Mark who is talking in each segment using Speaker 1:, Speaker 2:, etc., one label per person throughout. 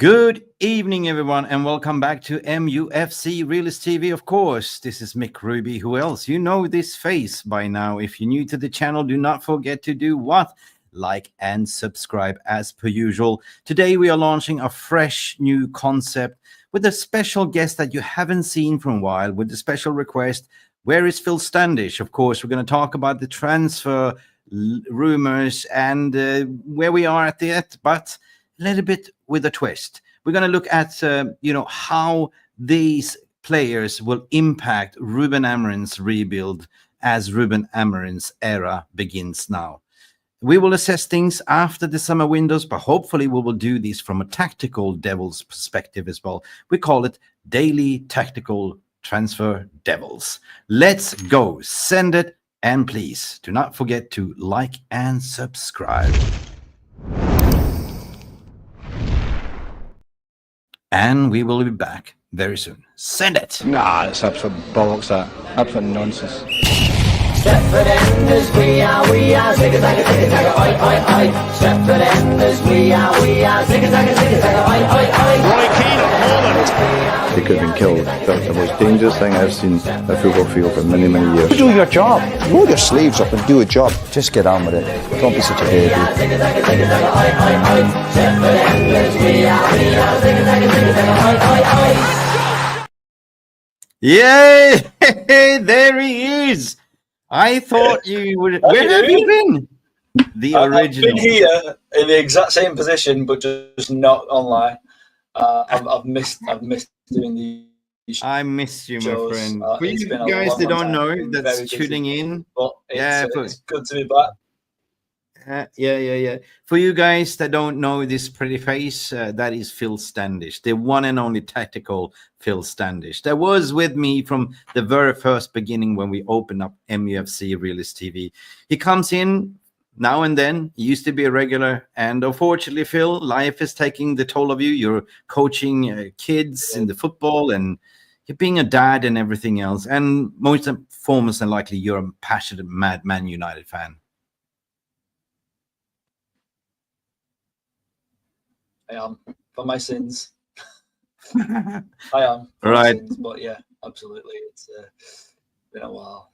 Speaker 1: Good evening, everyone, and welcome back to Mufc Realist TV. Of course, this is Mick Ruby. Who else? You know this face by now. If you're new to the channel, do not forget to do what? Like and subscribe as per usual. Today, we are launching a fresh new concept with a special guest that you haven't seen for a while, with the special request, where is Phil Standish? Of course, we're going to talk about the transfer rumors and where we are at the end, but a little bit with a twist. We're going to look at how these players will impact Ruben Amorim's rebuild as Ruben Amorim's era begins now. We will assess things after the summer windows, but hopefully we will do this from a tactical Devils perspective as well. We call it Daily Tactical Transfer Devils. Let's go. Send it, and please do not forget to like and subscribe. And we will be back very soon. Send it.
Speaker 2: Nah, it's absolute bollocks, that. Absolute nonsense.
Speaker 3: Stretford Enders, we are, zigga-zagga, zigga-zagga, oi, oi, oi. Stretford Enders, we are, zigga-zagga, zigga-zagga, oi, oi, oi.
Speaker 4: Roy Keane of Hojlund.
Speaker 2: They could have been killed. That's the most dangerous thing I've seen at a football field for many, many years.
Speaker 5: Do your job. Roll your sleeves up and do a job. Just get on with it. Don't be such a baby.
Speaker 3: Zigga-zagga, zigga-zagga, oi, oi, oi. Stretford Enders, we are, zigga-zagga, zigga-zagga, oi, oi, oi.
Speaker 1: Yay! There he is. I thought you would. Where have you been? The original.
Speaker 6: I've been here in the exact same position, but just not online. I've missed doing these.
Speaker 1: I miss you,
Speaker 6: shows.
Speaker 1: my friend. For
Speaker 6: It's
Speaker 1: you
Speaker 6: been a
Speaker 1: guys
Speaker 6: long
Speaker 1: that don't
Speaker 6: time.
Speaker 1: know,
Speaker 6: Been
Speaker 1: that's
Speaker 6: very busy.
Speaker 1: tuning in.
Speaker 6: But it's good to be back.
Speaker 1: Yeah. For you guys that don't know this pretty face, that is Phil Standish, the one and only tactical Phil Standish. That was with me from the very first beginning when we opened up Mufc Realist TV. He comes in now and then. He used to be a regular, and unfortunately, Phil, life is taking the toll of you. You're coaching kids in the football, and you're being a dad and everything else. And most foremost and likely, you're a passionate Man United fan.
Speaker 6: I am for my sins. I am for
Speaker 1: Right.
Speaker 6: my sins, but yeah, absolutely. It's been a while.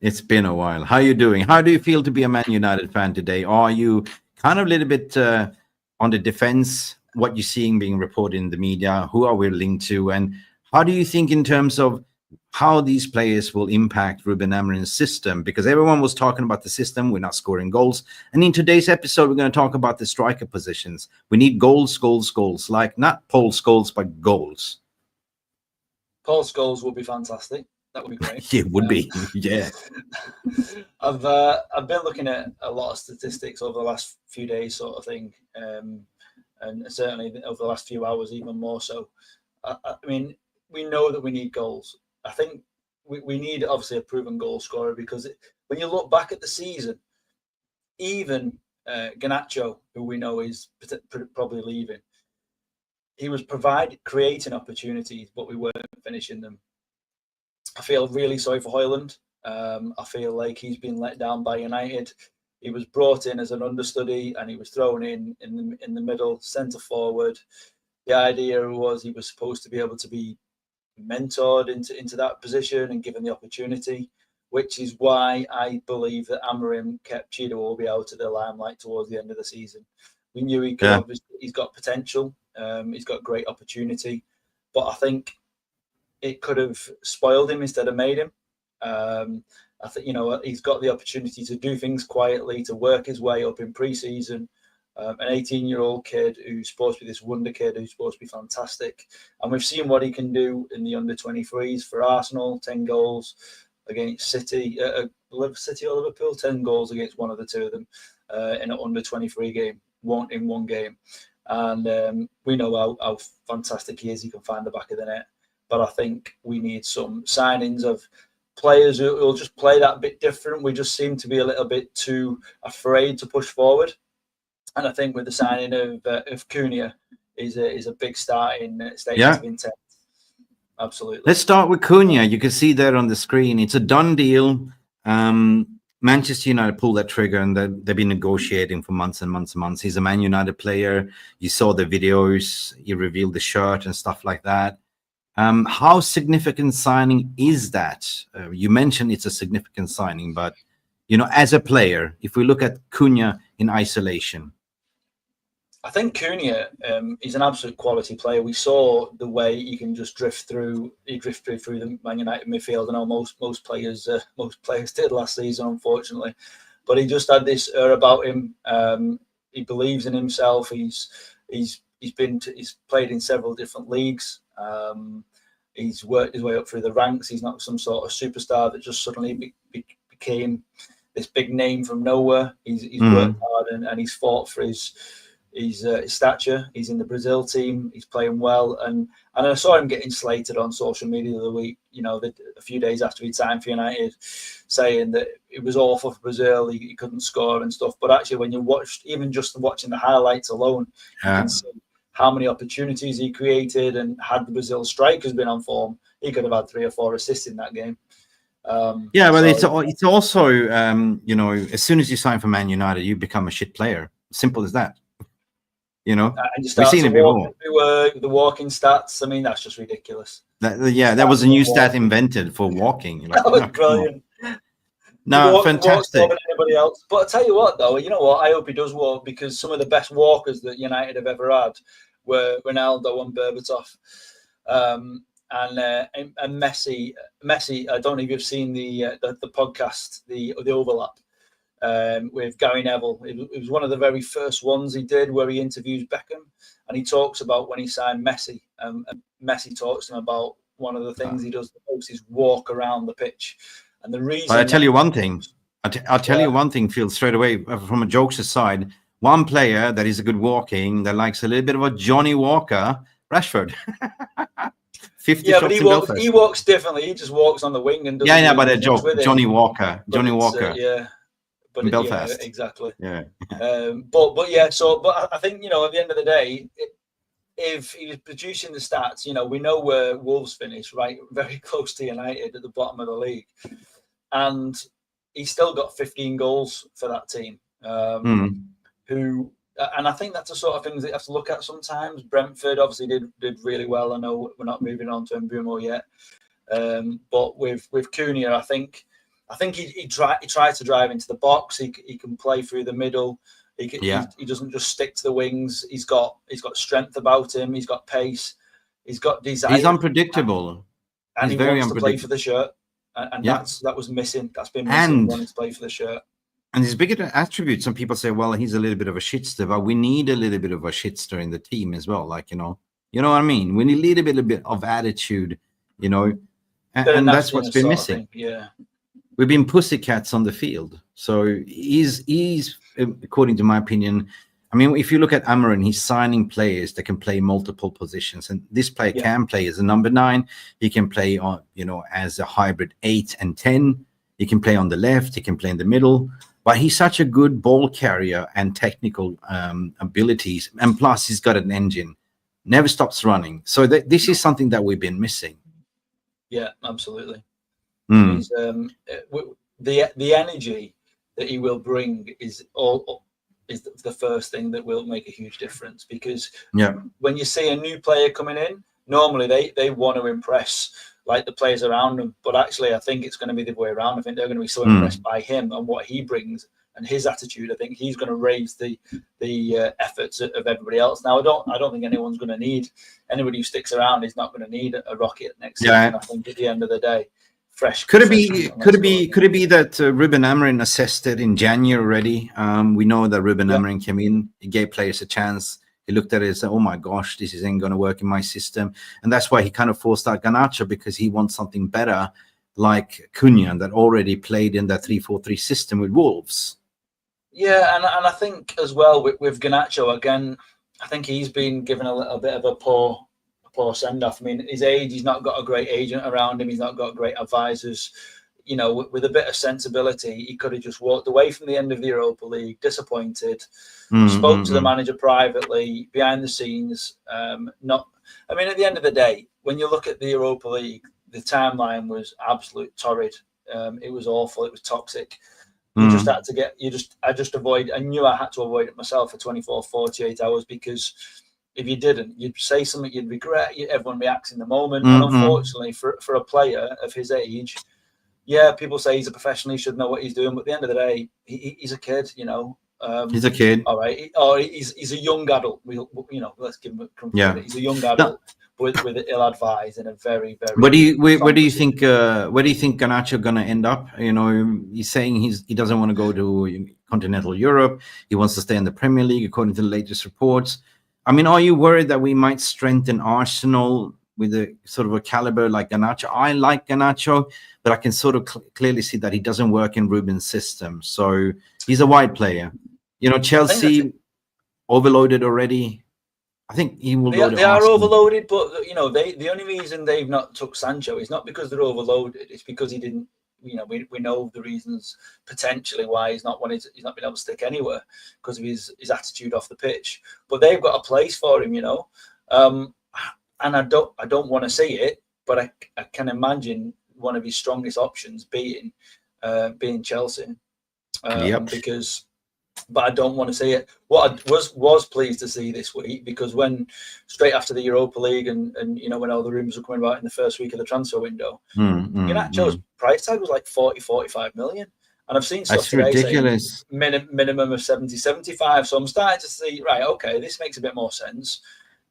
Speaker 1: It's been a while. How are you doing? How do you feel to be a Man United fan today? Are you kind of a little bit on the defense? What you're seeing being reported in the media? Who are we linked to? And how do you think in terms of how these players will impact Ruben Amorim's system? Because everyone was talking about the system. We're not scoring goals. And in today's episode, we're going to talk about the striker positions. We need goals. Like not Paul Scholes, but goals.
Speaker 6: Paul Scholes would be fantastic. That would be great.
Speaker 1: It would be, yeah.
Speaker 6: I've been looking at a lot of statistics over the last few days, sort of thing, and certainly over the last few hours, even more so. I mean, we know that we need goals. I think we need obviously a proven goal scorer, because when you look back at the season, even Garnacho, who we know is probably leaving, he was creating opportunities, but we weren't finishing them. I feel really sorry for Hojlund. I feel like he's been let down by United. He was brought in as an understudy, and he was thrown in the middle, centre forward. The idea was he was supposed to be able to be mentored into that position and given the opportunity, which is why I believe that Amorim kept Chido Obi out of the limelight towards the end of the season. We knew he could. Obviously, he's got potential. He's got great opportunity, but I think it could have spoiled him instead of made him. I think he's got the opportunity to do things quietly, to work his way up in pre-season. An 18-year-old kid who's supposed to be this wonder kid, who's supposed to be fantastic. And we've seen what he can do in the under-23s for Arsenal, 10 goals against City or Liverpool, 10 goals against one of the two of them in an under-23 game, in one game. And we know how fantastic he is. He can find the back of the net. But I think we need some signings of players who will just play that bit different. We just seem to be a little bit too afraid to push forward. And I think with the signing of Cunha is a big starting statement of intent. Absolutely.
Speaker 1: Let's start with Cunha. You can see there on the screen. It's a done deal. Manchester United pulled that trigger, and they've been negotiating for months and months and months. He's a Man United player. You saw the videos. He revealed the shirt and stuff like that. How significant signing is that? You mentioned it's a significant signing, but as a player, if we look at Cunha in isolation,
Speaker 6: I think Cunha is an absolute quality player. We saw the way he can just drift through the Man United midfield. I know most players did last season, unfortunately, but he just had this air about him. He believes in himself. He's played in several different leagues. He's worked his way up through the ranks. He's not some sort of superstar that just suddenly became this big name from nowhere. He's worked hard and he's fought for his stature. He's in the Brazil team. He's playing well, and I saw him getting slated on social media the other week. A few days after he signed for United, saying that it was awful for Brazil. He couldn't score and stuff. But actually, when you watched, even just watching the highlights alone, you can see how many opportunities he created. And had the Brazil strikers been on form, he could have had 3 or 4 assists in that game.
Speaker 1: But it's also as soon as you sign for Man United, you become a shit player. Simple as that.
Speaker 6: And
Speaker 1: we've seen it before.
Speaker 6: The walking stats. I mean, that's just ridiculous.
Speaker 1: That was a new stat invented for walking.
Speaker 6: That was brilliant.
Speaker 1: No, fantastic.
Speaker 6: More than anybody else. But I tell you what, though, you know what? I hope he does walk, because some of the best walkers that United have ever had were Ronaldo and Berbatov, and Messi. I don't know if you've seen the podcast, the Overlap. With Gary Neville. It was one of the very first ones he did, where he interviews Beckham, and he talks about when he signed Messi. And Messi talks to him about one of the things he does the most is walk around the pitch. And the reason...
Speaker 1: I'll tell you one thing. I'll tell you one thing, Phil, straight away, from a jokes aside. One player that is a good walking, that likes a little bit of a Johnny Walker, Rashford. 50
Speaker 6: but he walks differently. He just walks on the wing and does
Speaker 1: but a joke. Johnny Walker.
Speaker 6: But
Speaker 1: Belfast.
Speaker 6: Yeah, exactly.
Speaker 1: Yeah.
Speaker 6: But yeah. So, but I think, at the end of the day, if he was producing the stats, we know where Wolves finished, right, very close to United at the bottom of the league, and he's still got 15 goals for that team. And I think that's the sort of things that you have to look at sometimes. Brentford obviously did really well. I know we're not moving on to Mbeumo yet, but with Cunha, I think he tried to drive into the box. He can play through the middle. He doesn't just stick to the wings. He's got strength about him. He's got pace. He's got desire.
Speaker 1: He's unpredictable.
Speaker 6: And he wants to play for the shirt. And that was missing. That's been missing. Wanting to play for the shirt.
Speaker 1: And his bigger attribute, some people say, well, he's a little bit of a shitster, but we need a little bit of a shitster in the team as well. Like, you know what I mean? We need a little bit of attitude, and that's what's been missing.
Speaker 6: Yeah.
Speaker 1: We've been pussycats on the field. So he's, according to my opinion, I mean, if you look at Amorim, he's signing players that can play multiple positions. And this player can play as a number 9. He can play on, as a hybrid 8 and 10. He can play on the left. He can play in the middle. But he's such a good ball carrier and technical abilities. And plus, he's got an engine. Never stops running. So this is something that we've been missing.
Speaker 6: Yeah, absolutely. He's, the energy that he will bring is the first thing that will make a huge difference, because when you see a new player coming in, normally they want to impress like the players around them, but actually I think it's going to be the way around. I think they're going to be so impressed by him and what he brings and his attitude. I think he's going to raise the efforts of everybody else. Now I don't think anyone's going to need anybody who sticks around is not going to need a rocket next season. I think at the end of the day, Could it be that Ruben Amorim assessed it in January already? We know that Ruben Amorim came in, he gave players a chance. He looked at it and said, "Oh my gosh, this isn't going to work in my system," and that's why he kind of forced out Garnacho, because he wants something better, like Cunha, that already played in that 3-4-3 system with Wolves. Yeah, and I think as well with Garnacho again, I think he's been given a little bit of a poor send-off. I mean, his age, he's not got a great agent around him. He's not got great advisors. With a bit of sensibility, he could have just walked away from the end of the Europa League, disappointed, spoke to the manager privately, behind the scenes. At the end of the day, when you look at the Europa League, the timeline was absolute torrid. It was awful. It was toxic. You just had to get, I knew I had to avoid it myself for 24, 48 hours, because if you didn't, you'd say something you'd regret. Everyone reacts in the moment. And unfortunately, for a player of his age, yeah, people say he's a professional, he should know what he's doing. But at the end of the day, he's a kid, you know.
Speaker 1: He's a kid.
Speaker 6: All right. Or he's a young adult. Let's give him a credit. He's a young adult. With ill-advised and a very, very.
Speaker 1: Where do you think Garnacho gonna end up? You know, he's saying he doesn't want to go to continental Europe. He wants to stay in the Premier League, according to the latest reports. I mean, are you worried that we might strengthen Arsenal with a sort of a caliber like Garnacho? I like Garnacho, but I can sort of clearly see that he doesn't work in Ruben's system. So he's a wide player. You know, Chelsea overloaded already. I think he will go to
Speaker 6: They are
Speaker 1: Arsenal.
Speaker 6: overloaded, but you know, the only reason they've not took Sancho is not because they're overloaded. It's because he didn't. You know, we know the reasons potentially why he's not been able to stick anywhere, because of his attitude off the pitch. But they've got a place for him, you know. And I don't want to see it, but I can imagine one of his strongest options being Chelsea, because. But I don't want to see it. What I was pleased to see this week, because when straight after the Europa League and you know, when all the rumours were coming about in the first week of the transfer window, Garnacho's price tag was like 45 million. And I've seen stuff today
Speaker 1: ridiculous.
Speaker 6: Saying minimum of 70, 75. So I'm starting to see, right, okay, this makes a bit more sense.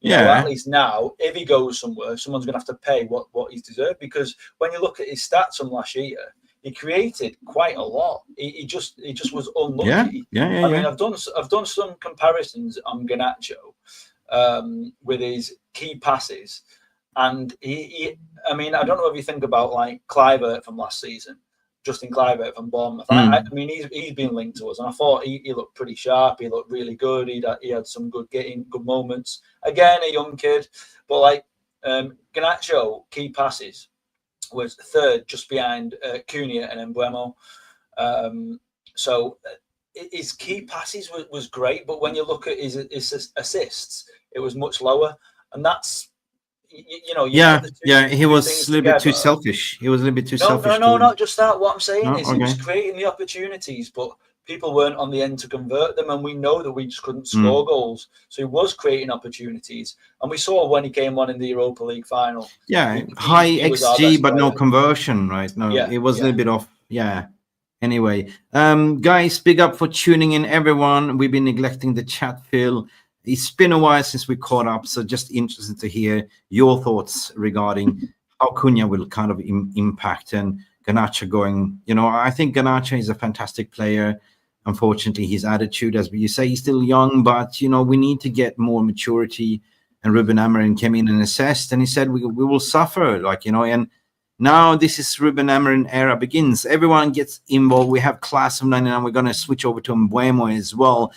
Speaker 6: You know, at least now, if he goes somewhere, someone's going to have to pay what he's deserved. Because when you look at his stats from last year, he created quite a lot. He just was unlucky. I mean, I've done some comparisons on Garnacho with his key passes, and I mean, I don't know if you think about like Kluivert from last season, Justin Kluivert from Bournemouth. I mean, he's been linked to us, and I thought he looked pretty sharp. He looked really good. He had some good moments. Again, a young kid, but like Garnacho, key passes was third, just behind Cunha and Mbeumo. So his key passes was great, but when you look at his assists, it was much lower, and that's you know.
Speaker 1: He was a little bit too selfish. He was a little bit too selfish.
Speaker 6: No, not just that. What I'm saying is he was creating the opportunities, but people weren't on the end to convert them, and we know that we just couldn't score goals. So he was creating opportunities, and we saw when he came on in the Europa League final.
Speaker 1: Yeah, high XG, but no conversion, right? No, it was a little bit off. Yeah. Anyway, guys, big up for tuning in, everyone. We've been neglecting the chat, Phil. It's been a while since we caught up, so just interested to hear your thoughts regarding how Cunha will kind of impact and Garnacho going. You know, I think Garnacho is a fantastic player. Unfortunately, his attitude, as you say, he's still young, but, you know, we need to get more maturity. And Ruben Amorim came in and assessed, and he said, we will suffer, like, you know, and now this is Ruben Amorim era begins. Everyone gets involved. We have class of 99. We're going to switch over to Mbeumo as well.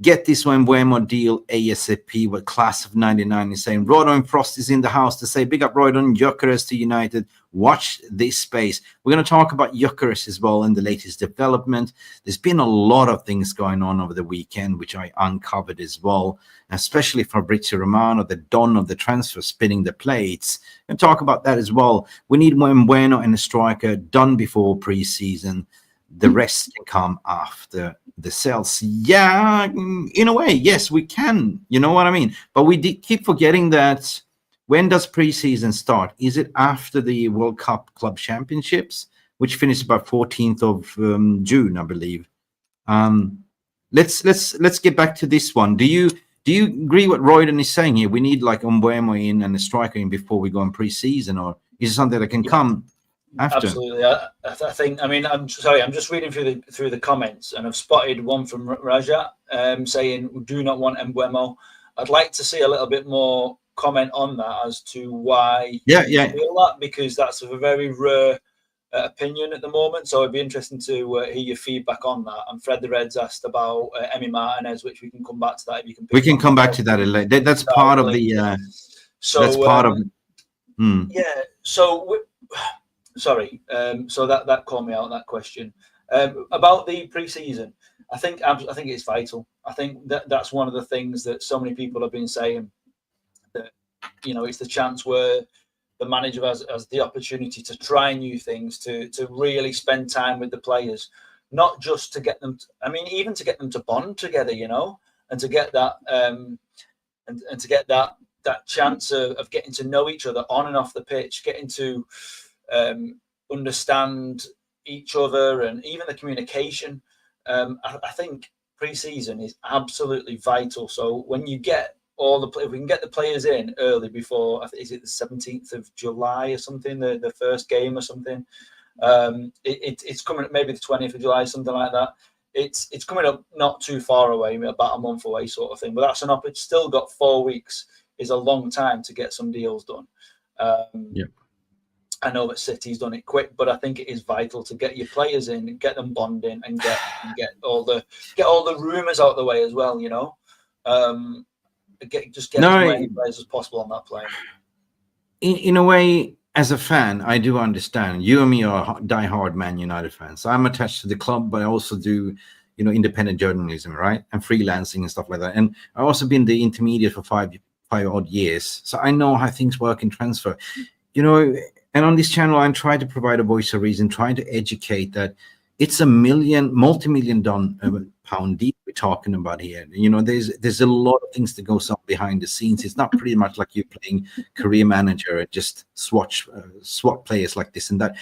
Speaker 1: Get this Mbeumo deal ASAP. What class of 99 is saying. Roydon Frost is in the house to say, big up Roydon, Gyökeres to United. Watch this space. We're going to talk about Gyokeres as well in the latest development. There's been a lot of things going on over the weekend, which I uncovered as well, especially Fabrizio Romano, the don of the transfer, spinning the plates. And talk about that as well. We need Mbeumo and a striker done before pre-season. The rest can come after the sales. Yeah, in a way, yes, we can. You know what I mean? But we keep forgetting that. When does preseason start? Is it after the World Cup Club Championships, which finished about 14th of June, I believe? Let's get back to this one. Do you agree what Roydon is saying here? We need like Mbeumo in and a striker in before we go on preseason, or is it something that can come after?
Speaker 6: Absolutely. I think. I mean, I'm sorry. I'm just reading through the comments, and I've spotted one from Raja saying we do not want Mbeumo. I'd like to see a little bit more comment on that as to why you feel that, because that's a very rare opinion at the moment. So it'd be interesting to hear your feedback on that. And Fred the Reds asked about Emi Martinez, which we can come back to that if you can.
Speaker 1: We can come back to that later. That's part of the.
Speaker 6: So
Speaker 1: that's part of.
Speaker 6: Yeah. So sorry. So that caught me out, that question about the preseason. I think it's vital. I think that's one of the things that so many people have been saying. That, you know, it's the chance where the manager has the opportunity to try new things, to really spend time with the players. not just to get them. Even to get them to bond together, you know, and to get that and to get that chance of getting to know each other on and off the pitch, getting to understand each other, and even the communication. I think pre-season is absolutely vital. So when you get if we can get the players in early before, is it the 17th of July or something, the first game or something? It's coming up maybe the 20th of July, something like that. It's coming up not too far away, about a month away, sort of thing. But that's it's still got 4 weeks. Is a long time to get some deals done. I know that City's done it quick, but I think it is vital to get your players in, get them bonding, and get all the rumours out of the way as well. You know, get as many players as possible on that plane.
Speaker 1: In a way, as a fan, I do understand. You and me are die-hard Man United fans. I'm attached to the club, but I also do, independent journalism, right, and freelancing and stuff like that. And I've also been the intermediate for five odd years, so I know how things work in transfer. And on this channel, I'm trying to provide a voice of reason, trying to educate that it's a multi-million pound deal we're talking about here. There's a lot of things that goes on behind the scenes. It's not pretty much like you're playing career manager and just swat players like this and that.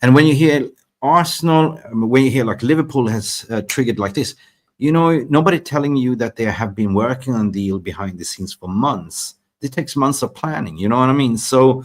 Speaker 1: And when you hear Arsenal, when you hear like Liverpool has triggered like this, nobody telling you that they have been working on the deal behind the scenes for months. It takes months of planning, you know what I mean? So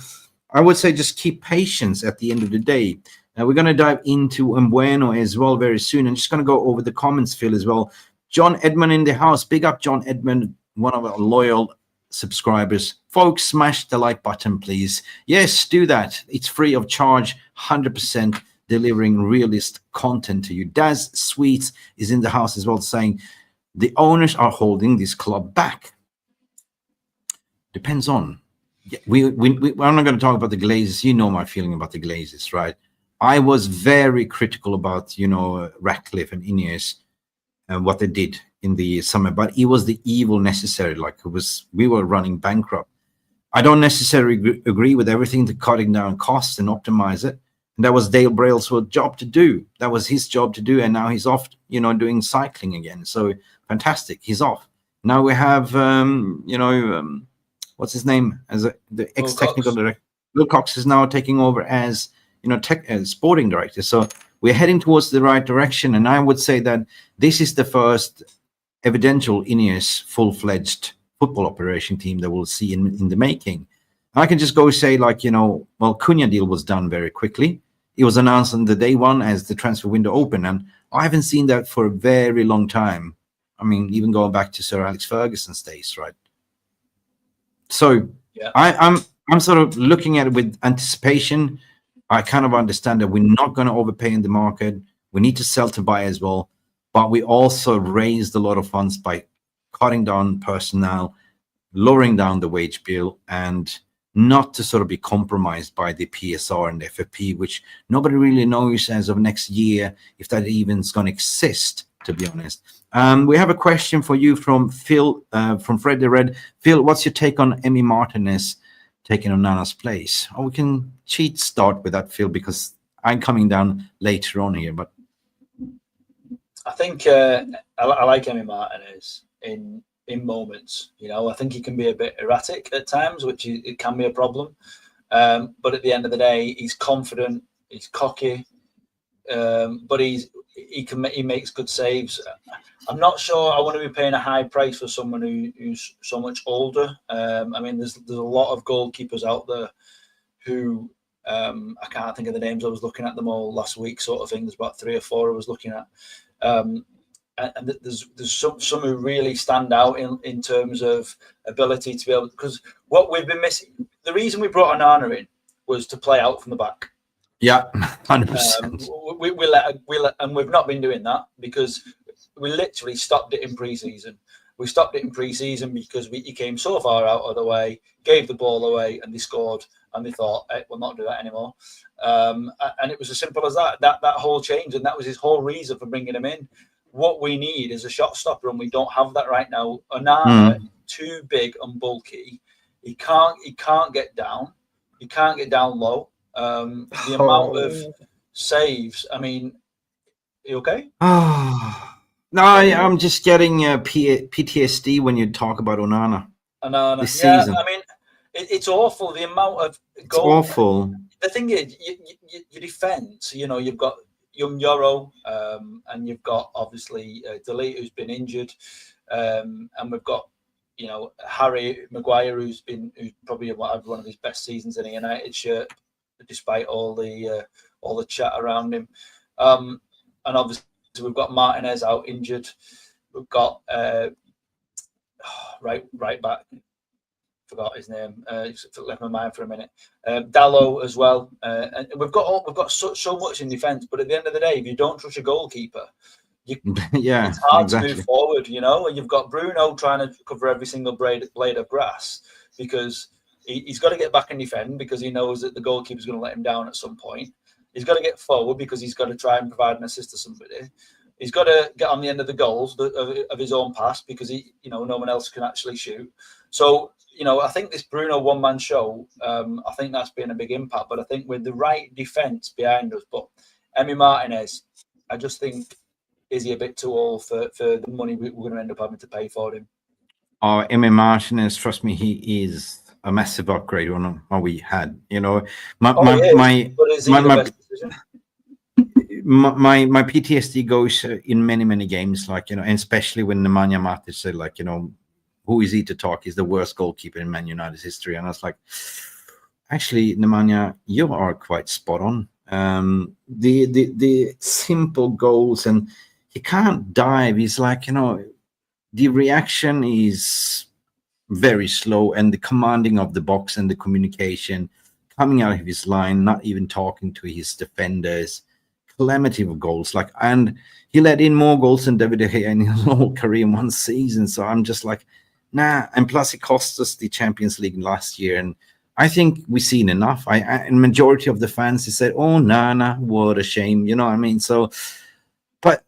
Speaker 1: I would say just keep patience at the end of the day. Now we're going to dive into Mbeumo as well very soon. I'm just going to go over the comments, Phil, as well. John Edmund in the house. Big up, John Edmund, one of our loyal subscribers. Folks, smash the like button, please. Yes, do that. It's free of charge, 100%. Delivering realist content to you. Daz Sweets is in the house as well, saying the owners are holding this club back. Depends on. I'm not going to talk about the Glazers. You know my feeling about the Glazers, right? I was very critical about Ratcliffe and Ineos and what they did in the summer, but it was the evil necessary. We were running bankrupt. I don't necessarily agree with everything to cutting down costs and optimize it. And that was Dale Braille's job to do. That was his job to do. And now he's off, doing cycling again. So fantastic. He's off. Now we have, what's his name? As the ex-technical director. Wilcox is now taking over as, sporting director. So we're heading towards the right direction. And I would say that this is the first evidential Ineos full-fledged football operation team that we'll see in the making. I can just go say Cunha deal was done very quickly. It was announced on the day one as the transfer window opened, and I haven't seen that for a very long time. I mean, even going back to Sir Alex Ferguson's days, right? So yeah. I'm sort of looking at it with anticipation. I kind of understand that we're not going to overpay in the market. We need to sell to buy as well, but we also raised a lot of funds by cutting down personnel, lowering down the wage bill, and not to sort of be compromised by the PSR and the FFP, which nobody really knows as of next year if that even is going to exist, to be honest. We have a question for you from Phil, from Fred the Red. Phil, what's your take on Emi Martinez taking on Nana's place? Oh, we can start with that, Phil, because I'm coming down later on here. But
Speaker 6: I think I like Emi Martinez in moments. I think he can be a bit erratic at times, which it can be a problem. But at the end of the day, he's confident, he's cocky, but he makes good saves. I'm not sure I want to be paying a high price for someone who's so much older. There's a lot of goalkeepers out there who I can't think of the names. I was looking at them all last week, sort of thing. There's about 3 or 4 I was looking at. And there's some who really stand out in terms of ability to be able, because what we've been missing, the reason we brought Onana in was to play out from the back.
Speaker 1: Yeah, 100%.
Speaker 6: And we've not been doing that because we literally stopped it in pre-season. We stopped it in pre-season because he came so far out of the way, gave the ball away, and they scored. And they thought, hey, we'll not do that anymore. And it was as simple as that whole change. And that was his whole reason for bringing him in. What we need is a shot stopper, and we don't have that right now. Onana, too big and bulky. He can't get down. He can't get down low. The amount of saves. I mean, You okay?
Speaker 1: Oh, no, I'm just getting PTSD when you talk about Onana
Speaker 6: No.
Speaker 1: this
Speaker 6: Yeah,
Speaker 1: season.
Speaker 6: I mean, it's awful the amount of
Speaker 1: It's
Speaker 6: goals.
Speaker 1: awful.
Speaker 6: The thing is, your defence. You know, you've got young Euro, and you've got obviously Delete, who's been injured, and we've got Harry Maguire, who's probably had one of his best seasons in a United shirt, despite all the chat around him, and obviously we've got Martinez out injured. We've got right back. Forgot his name. Left my mind for a minute. Dallo as well. And we've got so much in defence, but at the end of the day, if you don't trust your goalkeeper,
Speaker 1: Yeah,
Speaker 6: it's hard
Speaker 1: exactly.
Speaker 6: to move forward. And you've got Bruno trying to cover every single blade of grass because he's got to get back and defend because he knows that the goalkeeper's going to let him down at some point. He's got to get forward because he's got to try and provide an assist to somebody. He's got to get on the end of the goals of his own pass because no one else can actually shoot. So, I think this Bruno one-man show, I think that's been a big impact. But I think with the right defence behind us, but Emi Martinez, I just think, is he a bit too old for the money we're going to end up having to pay for him?
Speaker 1: Oh, Emi Martinez, trust me, he is a massive upgrade on what we had. My PTSD goes in many games, and especially when Nemanja Matic said, who is he to talk? He's the worst goalkeeper in Man United's history. And I was like, actually, Nemanja, you are quite spot on. The simple goals, and he can't dive. He's like, the reaction is very slow, and the commanding of the box and the communication coming out of his line, not even talking to his defenders. Calamity of goals, and he let in more goals than David De Gea in his whole career in one season. So I'm just like, nah. And plus, it cost us the Champions League last year, and I think we've seen enough. And majority of the fans, they said, "Oh, nah, what a shame," you know what I mean? So, but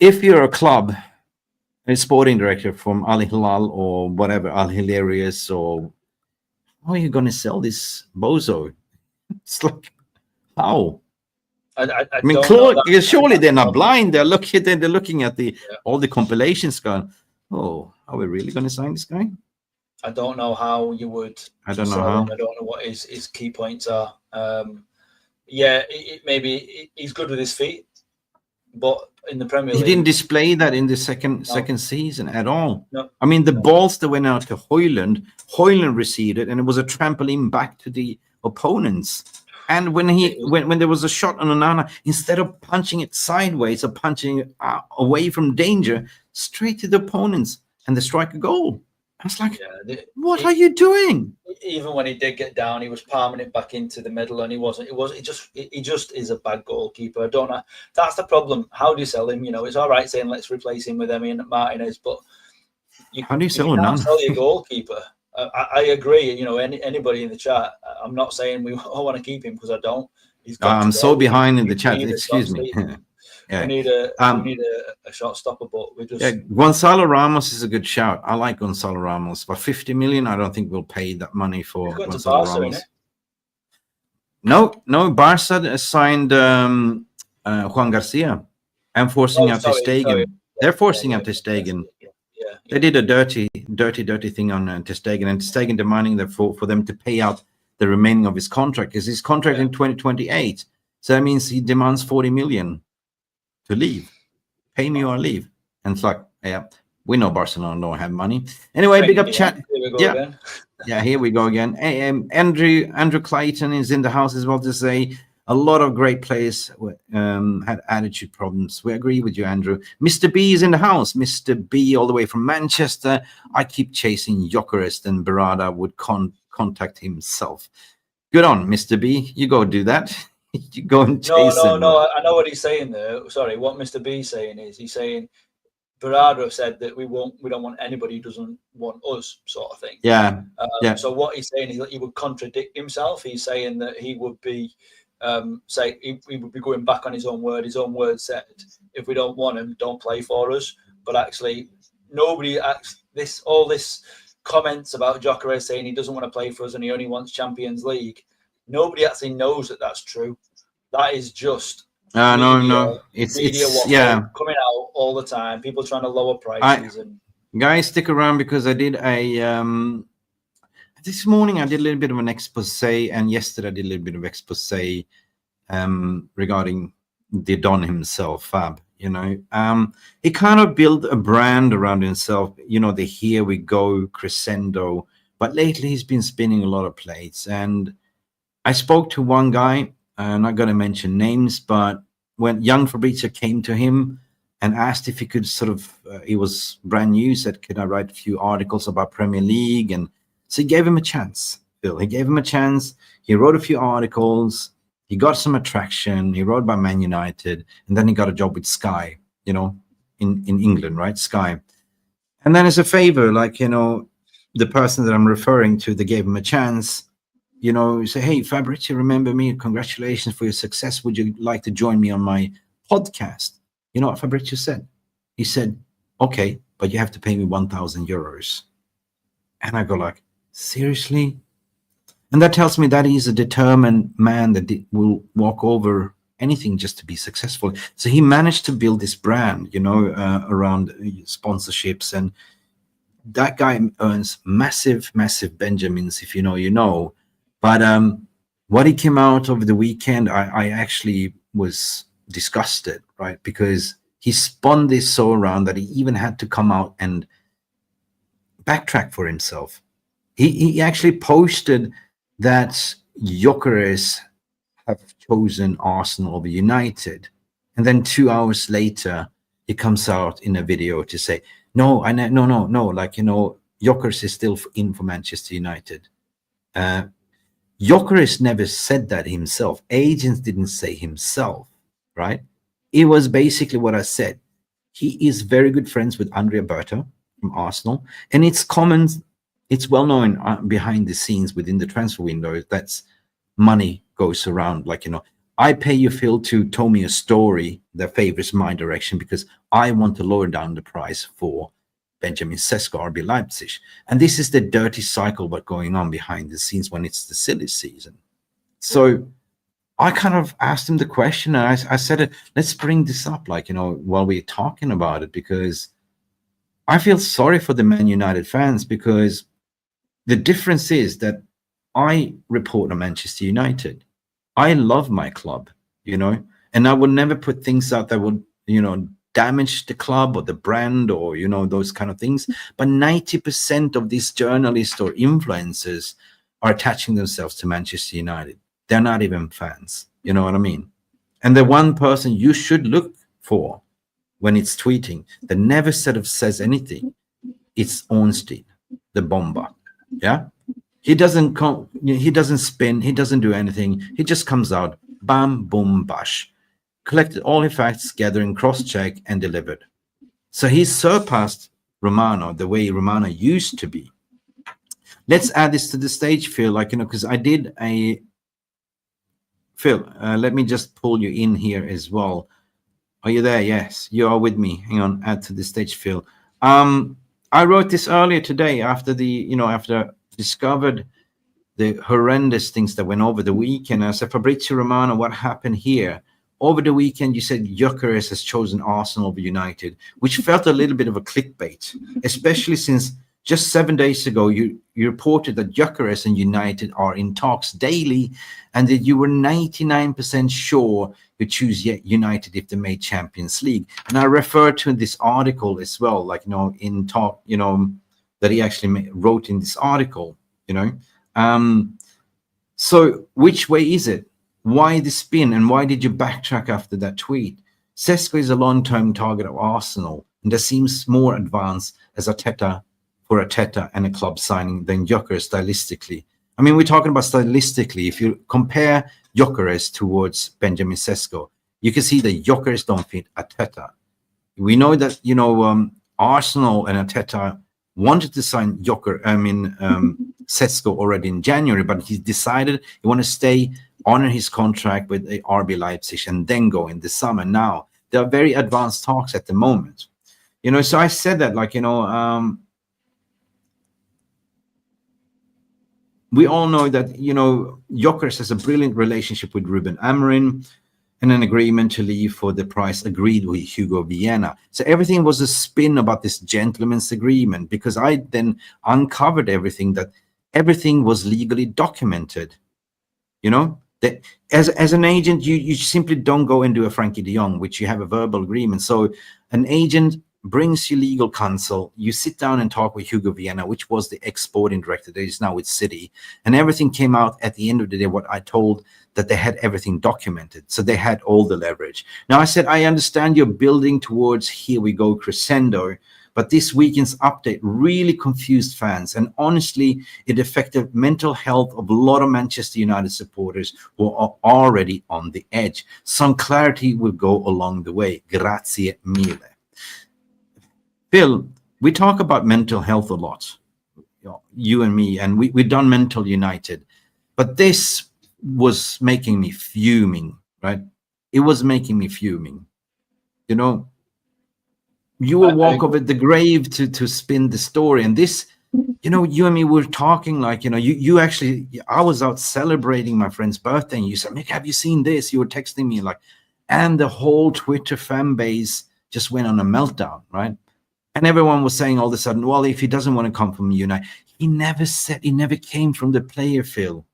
Speaker 1: if you're a club, a sporting director from Al Hilal or whatever, Al Hilarious, or how are you going to sell this bozo? It's like, how?
Speaker 6: I
Speaker 1: mean, surely they're not blind. They're looking at all the compilations, going, "Oh, are we really going to sign this guy?"
Speaker 6: I don't know how you would.
Speaker 1: I don't know how.
Speaker 6: I don't know what his key points are. Maybe he's good with his feet, but in the Premier League,
Speaker 1: he didn't display that in the second season at all.
Speaker 6: No.
Speaker 1: I mean, the balls that went out to Hojlund received it, and it was a trampoline back to the opponents. And when there was a shot on Onana, instead of punching it sideways or punching it away from danger, straight to the opponents, and they strike a goal. I was like, what are you doing?
Speaker 6: Even when he did get down, he was palming it back into the middle, and he wasn't. He just is a bad goalkeeper. I don't know. That's the problem. How do you sell him? It's all right saying let's replace him with Emi Martinez, but
Speaker 1: how do you sell
Speaker 6: Onana? Sell your goalkeeper. I agree. Anybody in the chat, I'm not saying we want to keep him because I don't.
Speaker 1: I'm so behind in the chat. Excuse me.
Speaker 6: Yeah. We need a shot stopper, but we just.
Speaker 1: Gonzalo Ramos is a good shout. I like Gonzalo Ramos, but 50 million, I don't think we'll pay that money for Gonzalo Ramos. No, Barca signed Juan Garcia and forcing out Ter Stegen. They're forcing out Ter Stegen. They did a dirty thing on Ter Stegen, and Ter Stegen demanding that for them to pay out the remaining of his contract, because his contract in 2028. So that means he demands 40 million to leave. Pay me or leave. And it's like, we know Barcelona don't have money. Anyway, big up chat. Here we go again. Andrew Clayton is in the house as well to say a lot of great players had attitude problems. We agree with you, Andrew. Mr. B is in the house. Mr. B, all the way from Manchester. I keep chasing Gyokeres, and Berada would contact himself. Good on, Mr. B. You go do that. You go and chase him.
Speaker 6: No. I know what he's saying there. Sorry, what Mr. B is saying is he's saying Berardo said that we don't want anybody who doesn't want us, sort of thing.
Speaker 1: Yeah.
Speaker 6: So what he's saying is that he would contradict himself. He's saying that he would be he would be going back on his own word. His own word said, if we don't want him, don't play for us. But actually, nobody all this comments about Gyokeres saying he doesn't want to play for us and he only wants Champions League. Nobody actually knows that that's true. That is just
Speaker 1: No,
Speaker 6: media,
Speaker 1: no.
Speaker 6: media
Speaker 1: It's
Speaker 6: waffle
Speaker 1: yeah.
Speaker 6: coming out all the time. People trying to lower
Speaker 1: I
Speaker 6: prices and
Speaker 1: guys stick around because I did a this morning I did a little bit of an expose, and yesterday I did a little bit of expose regarding the Don himself, Fab. You know, he kind of built a brand around himself. You know, the here we go crescendo. But lately he's been spinning a lot of plates. And I spoke to one guy. I'm not going to mention names, but when young Fabrizio came to him and asked if he could sort of, he was brand new, said, "Could I write a few articles about Premier League?" And so he gave him a chance, Phil. He gave him a chance. He wrote a few articles. He got some attraction. He wrote about Man United, and then he got a job with Sky, you know, in England, right? Sky. And then as a favor, like, you know, the person that I'm referring to, they gave him a chance, you know, say, "Hey, Fabrizio, remember me? Congratulations for your success. Would you like to join me on my podcast?" You know what Fabrizio said? He said, "Okay, but you have to pay me 1,000 euros. And I go like, seriously? And that tells me that he's a determined man that will walk over anything just to be successful. So he managed to build this brand, you know, around sponsorships. And that guy earns massive, massive Benjamins, if you know, you know. But what he came out over the weekend, I actually was disgusted, right? Because he spun this so around that he even had to come out and backtrack for himself. He actually posted that Gyokeres have chosen Arsenal over United. And then 2 hours later, he comes out in a video to say, no, like, you know, Gyokeres is still in for Manchester United. Gyokeres never said that himself. Agents didn't say himself, right? It was basically what I said. He is very good friends with Andrea Berta from Arsenal, and it's common, it's well known behind the scenes within the transfer window that's money goes around. Like, you know, I pay you, Phil, to tell me a story that favors my direction because I want to lower down the price for Benjamin Sesko, RB Leipzig. And this is the dirty cycle what's going on behind the scenes when it's the silly season. So I kind of asked him the question, and I said, let's bring this up, like, you know, while we're talking about it, because I feel sorry for the Man United fans, because the difference is that I report on Manchester United. I love my club, you know, and I would never put things out that would, you know, damage the club or the brand or, you know, those kind of things. But 90% of these journalists or influencers are attaching themselves to Manchester United. They're not even fans. You know what I mean? And the one person you should look for when it's tweeting that never says anything, it's Ornstein, the bomber. Yeah. He doesn't spin, he doesn't do anything. He just comes out, bam, boom, bash. Collected all his facts, gathering, cross-check, and delivered. So he surpassed Romano the way Romano used to be. Let's add this to the stage, Phil, like, you know, because I did a... Phil, let me just pull you in here as well. Are you there? Yes, you are with me. Hang on, add to the stage, Phil. I wrote this earlier today after after discovered the horrendous things that went over the weekend. I said, Fabrizio Romano, what happened here? Over the weekend, you said Gyokeres has chosen Arsenal over United, which felt a little bit of a clickbait, especially since just 7 days ago, you reported that Gyokeres and United are in talks daily, and that you were 99% sure you choose United if they made Champions League. And I referred to this article as well, like, you know, in talk, you know, that he actually wrote in this article, you know. So which way is it? Why the spin, and why did you backtrack after that tweet? Sesko is a long-term target of Arsenal, and there seems more advanced as Arteta and a club signing than Gyokeres stylistically. I mean, we're talking about stylistically. If you compare Gyokeres towards Benjamin Sesko, you can see that Gyokeres don't fit Arteta. We know that, you know, Arsenal and Arteta wanted to sign Sesko already in January, but he decided he want to stay, honor his contract with the RB Leipzig, and then go in the summer. Now, there are very advanced talks at the moment. You know, so I said that, like, you know, we all know that, you know, Gyokeres has a brilliant relationship with Ruben Amorim. and an agreement to leave for the price agreed with Hugo Vienna. So everything was a spin about this gentleman's agreement, because I then uncovered everything, that everything was legally documented. You know, that as an agent, you simply don't go and do a Frankie de Jong, which you have a verbal agreement. So an agent brings you legal counsel, you sit down and talk with Hugo Vienna, which was the exporting director that is now with City, and everything came out at the end of the day, what I told, that they had everything documented, so they had all the leverage. Now I said, I understand you're building towards here we go crescendo, but this weekend's update really confused fans, and honestly it affected mental health of a lot of Manchester United supporters who are already on the edge. Some clarity will go along the way. Grazie mille. Phil, we talk about mental health a lot, you and me, and we've done Mental United, but this was making me fuming, right? It was making me fuming. You know, you will walk over the grave to spin the story, and this, you know, you and me were talking like, you know, you actually, I was out celebrating my friend's birthday, and you said, Mick, have you seen this? You were texting me like, and the whole Twitter fan base just went on a meltdown, right? And everyone was saying all of a sudden, well, if he doesn't want to come from United, he never came from the player, Phil.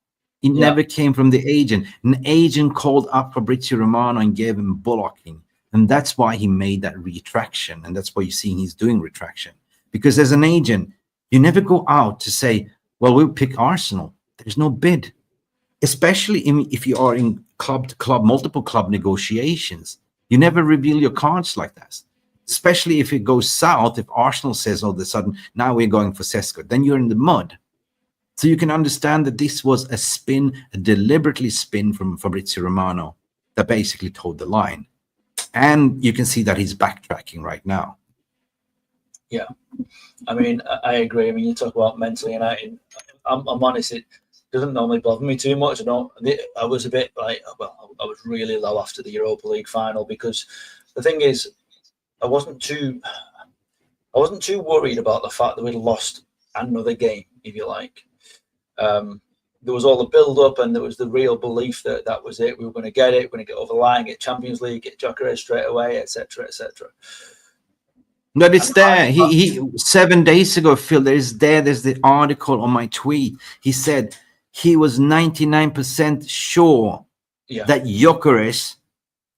Speaker 1: It never came from the agent. An agent called up Fabrizio Romano and gave him bullocking. And that's why he made that retraction. And that's why you're seeing he's doing retraction. Because as an agent, you never go out to say, well, we'll pick Arsenal. There's no bid. Especially if you are in club-to-club, multiple club negotiations. You never reveal your cards like that. Especially if it goes south, if Arsenal says all of a sudden, now we're going for Sesko, then you're in the mud. So you can understand that this was a spin, a deliberately spin from Fabrizio Romano that basically told the line. And you can see that he's backtracking right now.
Speaker 6: Yeah. I mean, I agree. I mean, you talk about Mental United. I'm honest, it doesn't normally bother me too much. I was a bit like, well, I was really low after the Europa League final, because the thing is, I wasn't too worried about the fact that we'd lost another game, if you like. There was all the build-up, and there was the real belief that that was it. We were going to get it. We're going to get over the line, get Champions League, get Gyokeres straight away, etc., etc.
Speaker 1: But it's there. He 7 days ago, Phil, there's the article on my tweet. He said he was 99% sure that Gyokeres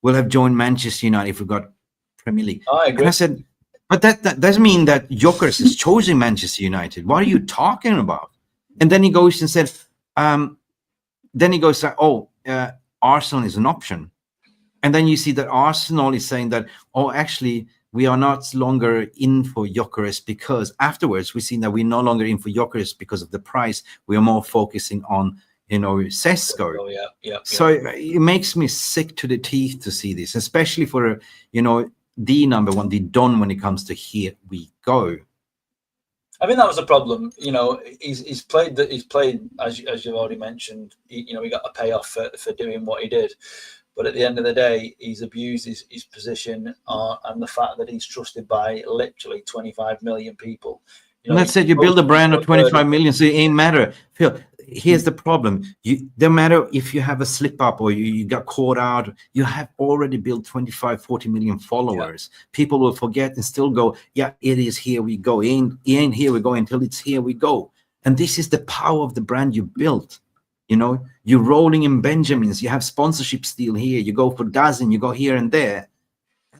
Speaker 1: will have joined Manchester United if we got Premier League.
Speaker 6: I agree.
Speaker 1: And I said, but that doesn't mean that Gyokeres is choosing Manchester United. What are you talking about? And then he goes and said, Arsenal is an option. And then you see that Arsenal is saying that, actually, we are not longer in for Gyokeres, because afterwards we see that we're no longer in for Gyokeres because of the price. We are more focusing on, Sesko.
Speaker 6: Oh, yeah.
Speaker 1: So it makes me sick to the teeth to see this, especially for, the number one, the Don, when it comes to here we go.
Speaker 6: I mean, that was a problem. He's played as you've already mentioned. He got a payoff for doing what he did. But at the end of the day, he's abused his position and the fact that he's trusted by literally 25 million people.
Speaker 1: And that's it. You build a brand of 25 million, so it ain't matter. Phil, here's the problem. No matter if you have a slip up or you got caught out, you have already built 25, 40 million followers. Yeah. People will forget and still go, yeah, it is here we go. It ain't here we go until it's here we go. And this is the power of the brand you built. You're rolling in Benjamins. You have sponsorship deal here. You go for dozen. You go here and there.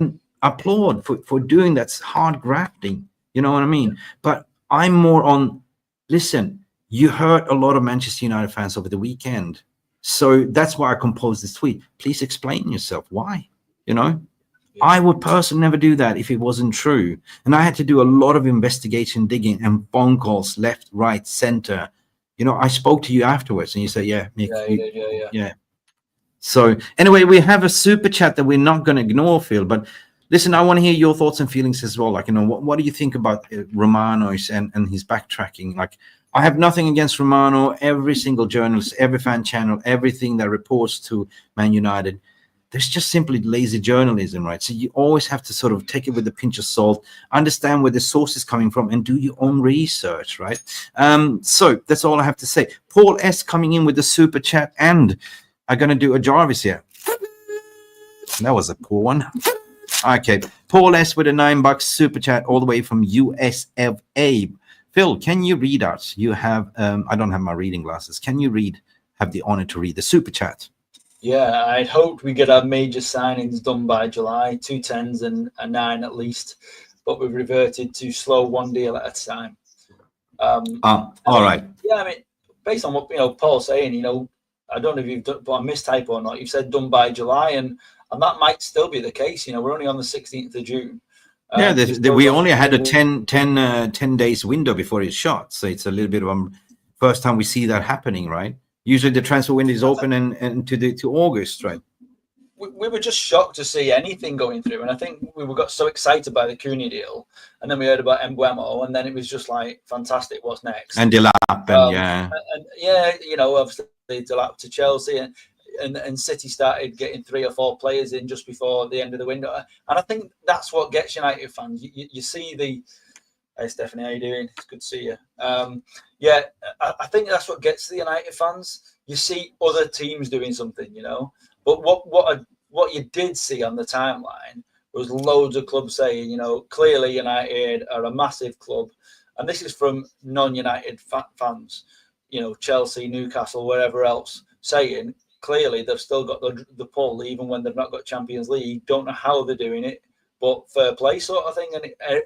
Speaker 1: And applaud for doing that's hard grafting. You know what I mean? But I'm more on, listen, you hurt a lot of Manchester United fans over the weekend. So that's why I composed this tweet. Please explain yourself. Why? I would personally never do that if it wasn't true. And I had to do a lot of investigation, digging, and phone calls left, right, center. I spoke to you afterwards and you said, yeah, Mick, yeah. So anyway, we have a super chat that we're not going to ignore, Phil. But listen, I want to hear your thoughts and feelings as well. Like, what do you think about Romano and his backtracking? Like, I have nothing against Romano. Every single journalist, every fan channel, everything that reports to Man United, there's just simply lazy journalism, right? So you always have to sort of take it with a pinch of salt, understand where the source is coming from, and do your own research, right? So that's all I have to say. Paul S coming in with the super chat, and I'm going to do a Jarvis here. That was a poor one. Okay, Paul S with a $9 super chat all the way from USFA. Phil, can you read us? You have I don't have my reading glasses. Can you read? Have the honor to read the super chat.
Speaker 6: Yeah, I'd hoped we could have major signings done by July, 2 10s and a 9 at least, but we've reverted to slow one deal at a time.
Speaker 1: All right.
Speaker 6: Yeah, I mean, based on what Paul's saying, I don't know if you've done by mistype or not. You've said done by July, and that might still be the case. We're only on the 16th of June.
Speaker 1: Yeah, we only had a 10 days window before it's shot, so it's a little bit of first time we see that happening, right? Usually the transfer window is open and to August, right?
Speaker 6: We were just shocked to see anything going through, and I think we got so excited by the Cunha deal, and then we heard about Mbeumo, and then it was just like fantastic. What's next?
Speaker 1: And Delap,
Speaker 6: obviously Delap to Chelsea, and City started getting 3 or 4 players in just before the end of the window, and I think that's what gets United fans. You see the. Hey Stephanie, how you doing? It's good to see you. I think that's what gets the United fans. You see other teams doing something, But what you did see on the timeline was loads of clubs saying, clearly United are a massive club, and this is from non-United fans, Chelsea, Newcastle, wherever else, saying clearly they've still got the pull even when they've not got Champions League. Don't know how they're doing it. But fair play sort of thing,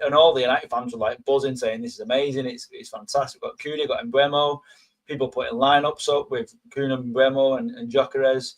Speaker 6: and all the United fans were like buzzing, saying this is amazing, it's fantastic. We've got Cunha, got Mbeumo, people putting lineups up with Cunha, Mbeumo, and Gyokeres,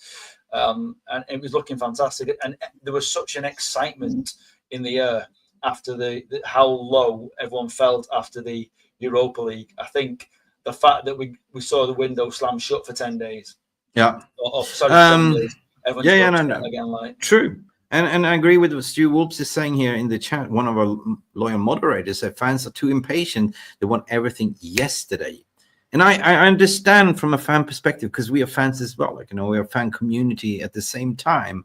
Speaker 6: and it was looking fantastic. And there was such an excitement in the air after how low everyone felt after the Europa League. I think the fact that we saw the window slam shut for 10 days.
Speaker 1: Yeah.
Speaker 6: 10 days.
Speaker 1: No.
Speaker 6: Again, like
Speaker 1: true. And I agree with what Stu Wolps is saying here in the chat. One of our loyal moderators said fans are too impatient. They want everything yesterday. And I understand from a fan perspective, because we are fans as well. We're a fan community at the same time.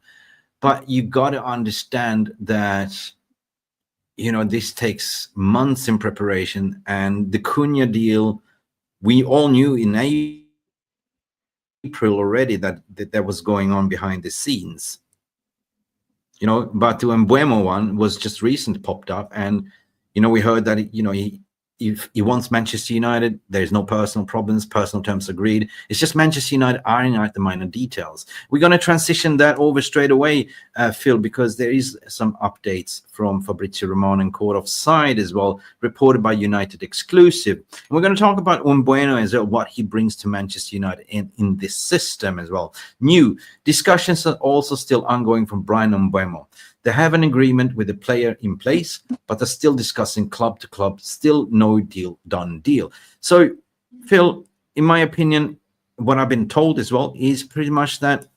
Speaker 1: But you got to understand that, this takes months in preparation. And the Cunha deal, we all knew in April already that was going on behind the scenes. But the Mbeumo one was just recently popped up, and we heard that if he wants Manchester United, there's no personal problems, personal terms agreed. It's just Manchester United ironing out the minor details. We're going to transition that over straight away, Phil, because there is some updates from Fabrizio Romano and Court Offside as well, reported by United Exclusive. And we're going to talk about Mbeumo as well, what he brings to Manchester United in this system as well. New discussions are also still ongoing from Brian Mbeumo. They have an agreement with the player in place, but they're still discussing club to club, still no done deal. So, Phil, in my opinion, what I've been told as well is pretty much that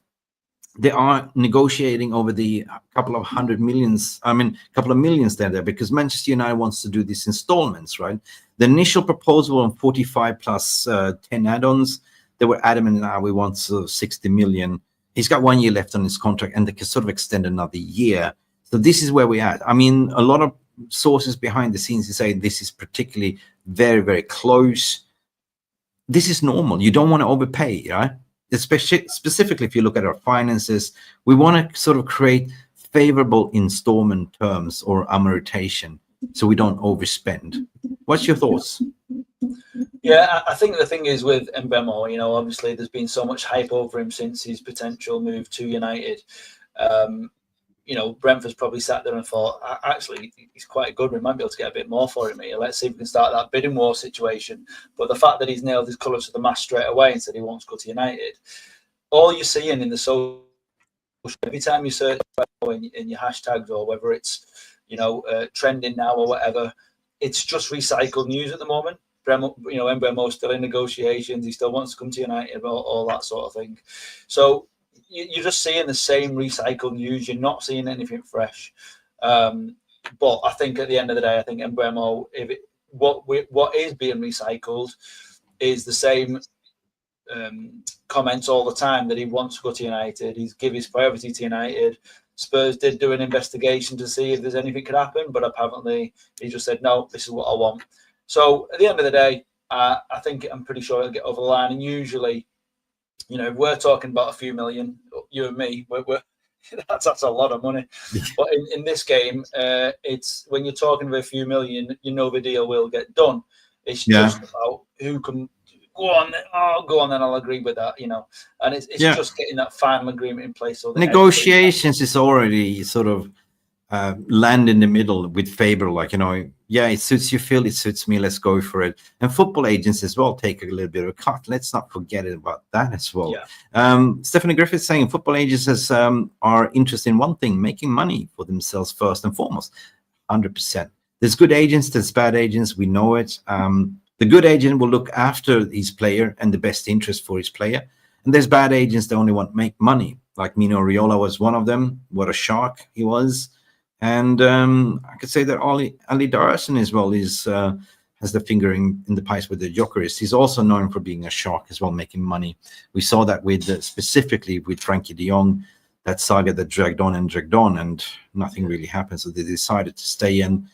Speaker 1: they are negotiating over the couple of millions there, because Manchester United wants to do these installments, right? The initial proposal on 45 plus 10 add-ons, they were adamant, we want 60 million. He's got 1 year left on his contract, and they can sort of extend another year. So this is where we're at. I mean, a lot of sources behind the scenes say this is particularly very, very close. This is normal. You don't want to overpay, right? Especially specifically if you look at our finances, we want to sort of create favorable installment terms or amortization so we don't overspend. What's your thoughts?
Speaker 6: Yeah, I think the thing is with Mbeumo, obviously there's been so much hype over him since his potential move to United. Brentford's probably sat there and thought, actually, he's quite good. We might be able to get a bit more for him here. Let's see if we can start that bidding war situation. But the fact that he's nailed his colours to the mast straight away and said he wants to go to United, all you're seeing in the social, every time you search in your hashtags, or whether it's, trending now or whatever, it's just recycled news at the moment. Mbeumo's still in negotiations. He still wants to come to United, all that sort of thing. So you're just seeing the same recycled news. You're not seeing anything fresh. But I think at the end of the day, I think Mbeumo, what is being recycled is the same comments all the time, that he wants to go to United. He's give his priority to United. Spurs did do an investigation to see if there's anything could happen, but apparently he just said, no, this is what I want. So at the end of the day, I'm pretty sure he'll get over the line. And usually, if we're talking about a few million, you and me, that's a lot of money. But in this game, it's when you're talking about a few million, you know the deal will get done. It's just about who can go on. Oh, go on, then I'll agree with that. And it's just getting that final agreement in place. So that
Speaker 1: negotiations is already sort of land in the middle with Faber, like, it suits you, Phil, it suits me, let's go for it. And football agents as well take a little bit of a cut. Let's not forget about that as well. Stephanie Griffiths saying football agents are interested in one thing, making money for themselves first and foremost. 100%. There's good agents, there's bad agents, we know it. The good agent will look after his player and the best interest for his player, and there's bad agents that only want to make money, like Mino Raiola was one of them. What a shark he was. And I could say that Ali Darson as well has the finger in the pies with the Gyokeres. He's also known for being a shark as well, making money. We saw that with specifically with Frankie de Jong, that saga that dragged on, and nothing really happened. So they decided to stay and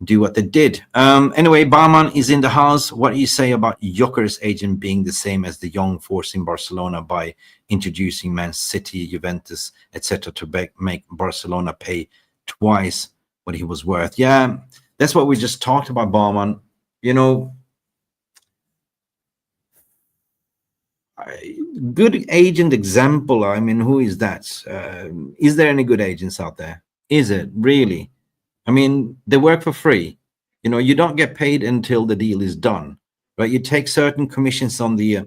Speaker 1: do what they did. Anyway, Barman is in the house. What do you say about Gyokeres' agent being the same as the Young forcing Barcelona by introducing Man City, Juventus, etc. to make Barcelona pay twice what he was worth? Yeah, that's what we just talked about, Barman. Good agent example. I mean, who is that? Is there any good agents out there? Is it really? I mean, they work for free. You don't get paid until the deal is done, right? You take certain commissions on the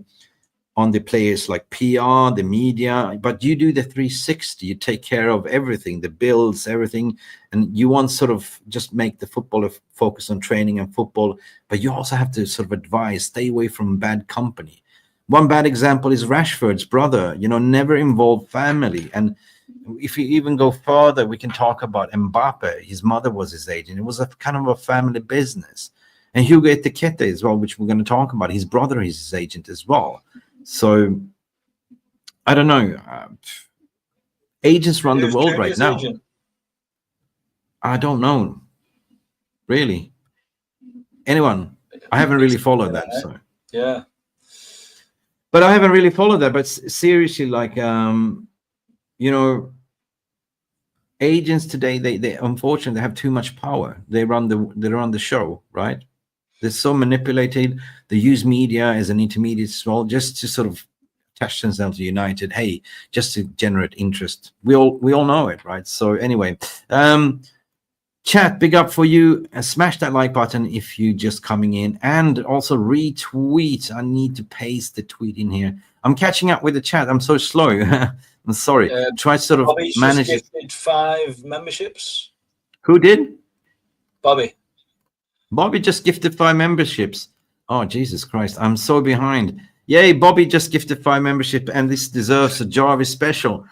Speaker 1: players, like PR, the media, but you do the 360. You take care of everything, the bills, everything, and you want sort of just make the footballer focus on training and football, but you also have to sort of advise, stay away from bad company. One bad example is Rashford's brother, never involved family. And if you even go further, we can talk about Mbappe. His mother was his agent. It was a kind of a family business. And Hugo Ekitike as well, which we're going to talk about. His brother is his agent as well. So, I don't know. Agents run the world right now. Agent? I don't know. Really. Anyone? I haven't really followed that. So.
Speaker 6: Yeah.
Speaker 1: But I haven't really followed that. But seriously, like, agents today, they unfortunately have too much power. They run the show, right? They're so manipulated. They use media as an intermediate as well, just to sort of attach themselves to United. Hey, just to generate interest. We all know it, right? So anyway, chat, big up for you. Smash that like button if you just coming in, and also retweet. I need to paste the tweet in here. I'm catching up with the chat. I'm so slow. I'm sorry. Try to sort of
Speaker 6: Bobby's
Speaker 1: manage
Speaker 6: just gifted 5 memberships.
Speaker 1: Who did?
Speaker 6: Bobby
Speaker 1: just gifted 5 memberships. Oh, Jesus Christ. I'm so behind. Yay, Bobby just gifted 5 membership, and this deserves a Jarvis special.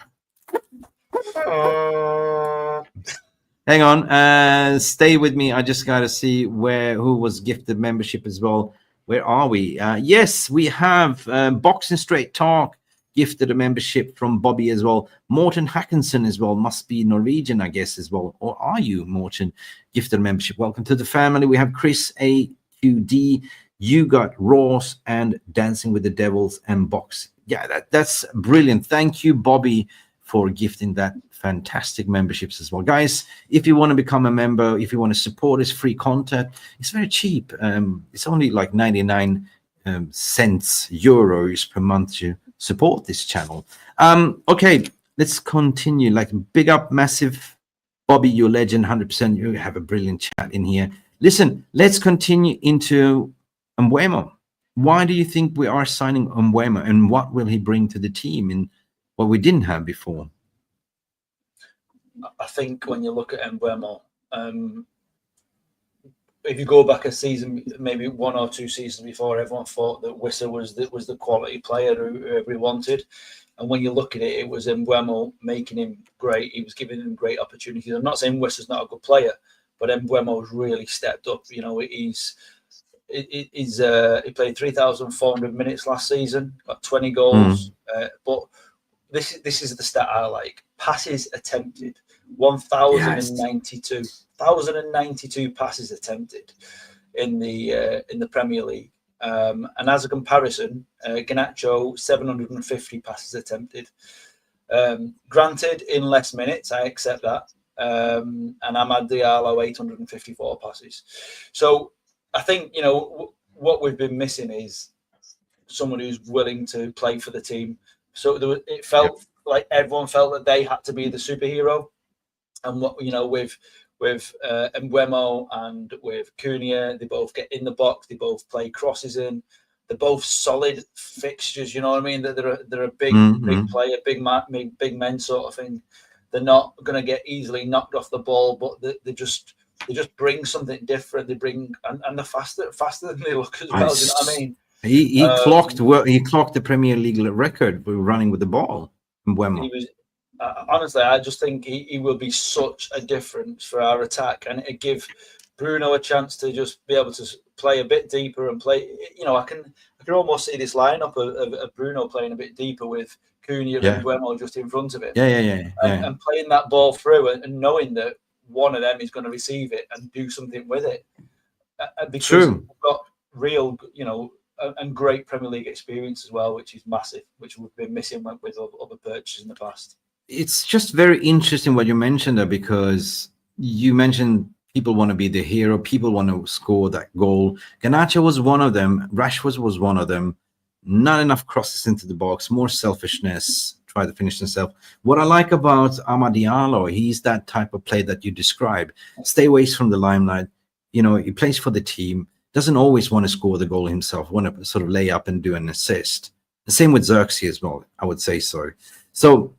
Speaker 1: Hang on. Stay with me. I just got to see who was gifted membership as well. Where are we? Yes, we have Boxing Straight Talk gifted a membership from Bobby as well. Morten Hackinson as well, must be Norwegian, I guess, as well. Or are you, Morten? Gifted a membership. Welcome to the family. We have Chris AQD, you got Ross, and Dancing with the Devils and Box. Yeah, that's brilliant. Thank you, Bobby, for gifting that fantastic memberships as well. Guys, if you want to become a member, if you want to support this free content, it's very cheap. It's only like 99 cents, euros per month to support this channel. Okay, let's continue. Like, big up, massive Bobby, you legend, 100%. You have a brilliant chat in here. Listen, let's continue into Mbeumo. Why do you think we are signing Mbeumo, and what will he bring to the team in what we didn't have before?
Speaker 6: I think when you look at Mbeumo, if you go back a season, maybe 1 or 2 seasons before, everyone thought that Wissa was the quality player who we wanted. And when you look at it, it was Mbeumo making him great. He was giving him great opportunities. I'm not saying Wissa's not a good player, but Mbeumo's really stepped up. You know, he played 3,400 minutes last season, got 20 goals. But this is the stat I like: passes attempted, 1,092. Yes. 1,092 passes attempted in the Premier League. And as a comparison, Garnacho, 750 passes attempted. Granted, in less minutes, I accept that. And Amad Diallo 854 passes. So I think, you know, what we've been missing is someone who's willing to play for the team. So it felt like everyone felt that they had to be the superhero. And what, you know, with Mbeumo and with Cunha, they both get in the box, they both play crosses in. They're both solid fixtures, you know what I mean? They're a big player, big men sort of thing. They're not going to get easily knocked off the ball, but they just bring something different. They bring and they're faster than they look as well. Do you know what I mean?
Speaker 1: He clocked the Premier League record for running with the ball. Mbeumo.
Speaker 6: He was honestly, I just think he will be such a difference for our attack, and it give Bruno a chance to just be able to play a bit deeper and play. You know, I can almost see this lineup of Bruno playing a bit deeper with Cunha and Mbeumo just in front of him. And playing that ball through and knowing that one of them is going to receive it and do something with it. Because we've got real, you know, and great Premier League experience as well, which is massive, which we've been missing with other purchases in the past.
Speaker 1: It's just very interesting what you mentioned there, because you mentioned people want to be the hero. People want to score that goal. Garnacho was one of them. Rashford was one of them. Not enough crosses into the box. More selfishness. Try to finish himself. What I like about Amad Diallo, he's that type of player that you describe. Stay away from the limelight. You know, he plays for the team. Doesn't always want to score the goal himself. Want to sort of lay up and do an assist. The same with Xerxes as well. I would say so. So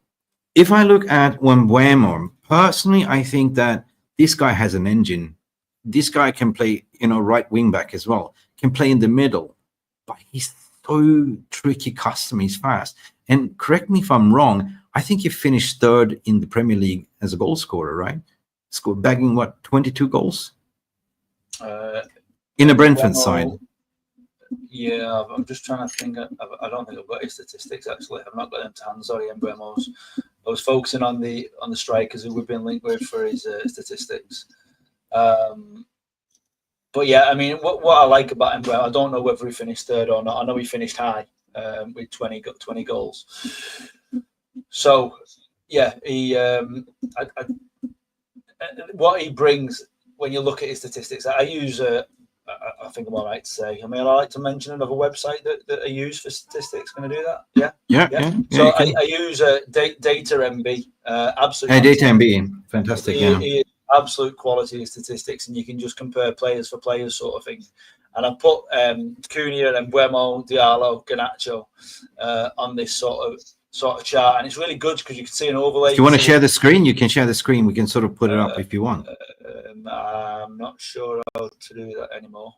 Speaker 1: if I look at Mbeumo, personally, I think that this guy has an engine. This guy can play, you know, right wing back as well. Can play in the middle, but he's so tricky custom. He's fast. And correct me if I'm wrong. I think he finished third in the Premier League as a goal scorer, right? Bagging what, 22 goals in a Brentford side.
Speaker 6: Yeah, I'm just trying to think. I don't think I've got his statistics actually. I've not got them to hand. Sorry, Mbeumo's. I was focusing on the strikers who we've been linked with for his statistics. But yeah, I mean, what I like about Mbeumo, I don't know whether he finished third or not. I know he finished high with 20 goals. So yeah, he what he brings when you look at his statistics. I use I think I'm all right to say. I mean, I like to mention another website that I use for statistics. Can I do that? Yeah. So I use Data MB. Absolutely.
Speaker 1: Data MB, fantastic.
Speaker 6: Absolute quality of statistics, and you can just compare players for players, sort of thing. And I put Cunha and Mbeumo, Diallo, Garnacho on this sort of chart, and it's really good because you can see an overlay.
Speaker 1: If you want to share the screen, you can share the screen. We can sort of put it up if you want.
Speaker 6: I'm not sure how to do that anymore.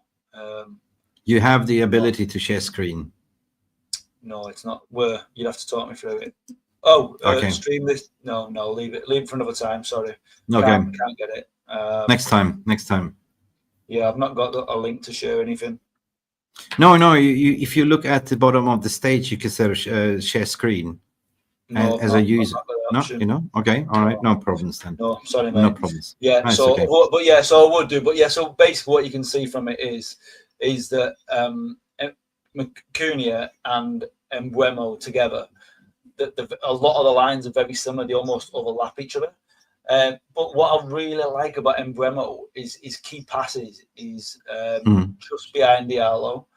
Speaker 1: You have the ability to share screen.
Speaker 6: No, it's not. Where you'd have to talk me through it. Oh,
Speaker 1: okay.
Speaker 6: Stream this. No, leave it for another time. Sorry.
Speaker 1: Okay.
Speaker 6: Can't get it.
Speaker 1: Next time.
Speaker 6: Yeah, I've not got a link to share anything.
Speaker 1: No. If you look at the bottom of the stage, you can share screen.
Speaker 6: No,
Speaker 1: as a user, no, you know. Okay, all right, no problems then.
Speaker 6: No, sorry, mate.
Speaker 1: No problems.
Speaker 6: Yeah,
Speaker 1: That's
Speaker 6: so
Speaker 1: okay.
Speaker 6: but yeah, so I would do. But yeah, so basically, what you can see from it is that Cunha and Mbeumo together, a lot of the lines are very similar. They almost overlap each other. But what I really like about Mbeumo is his key passes is just behind Diallo.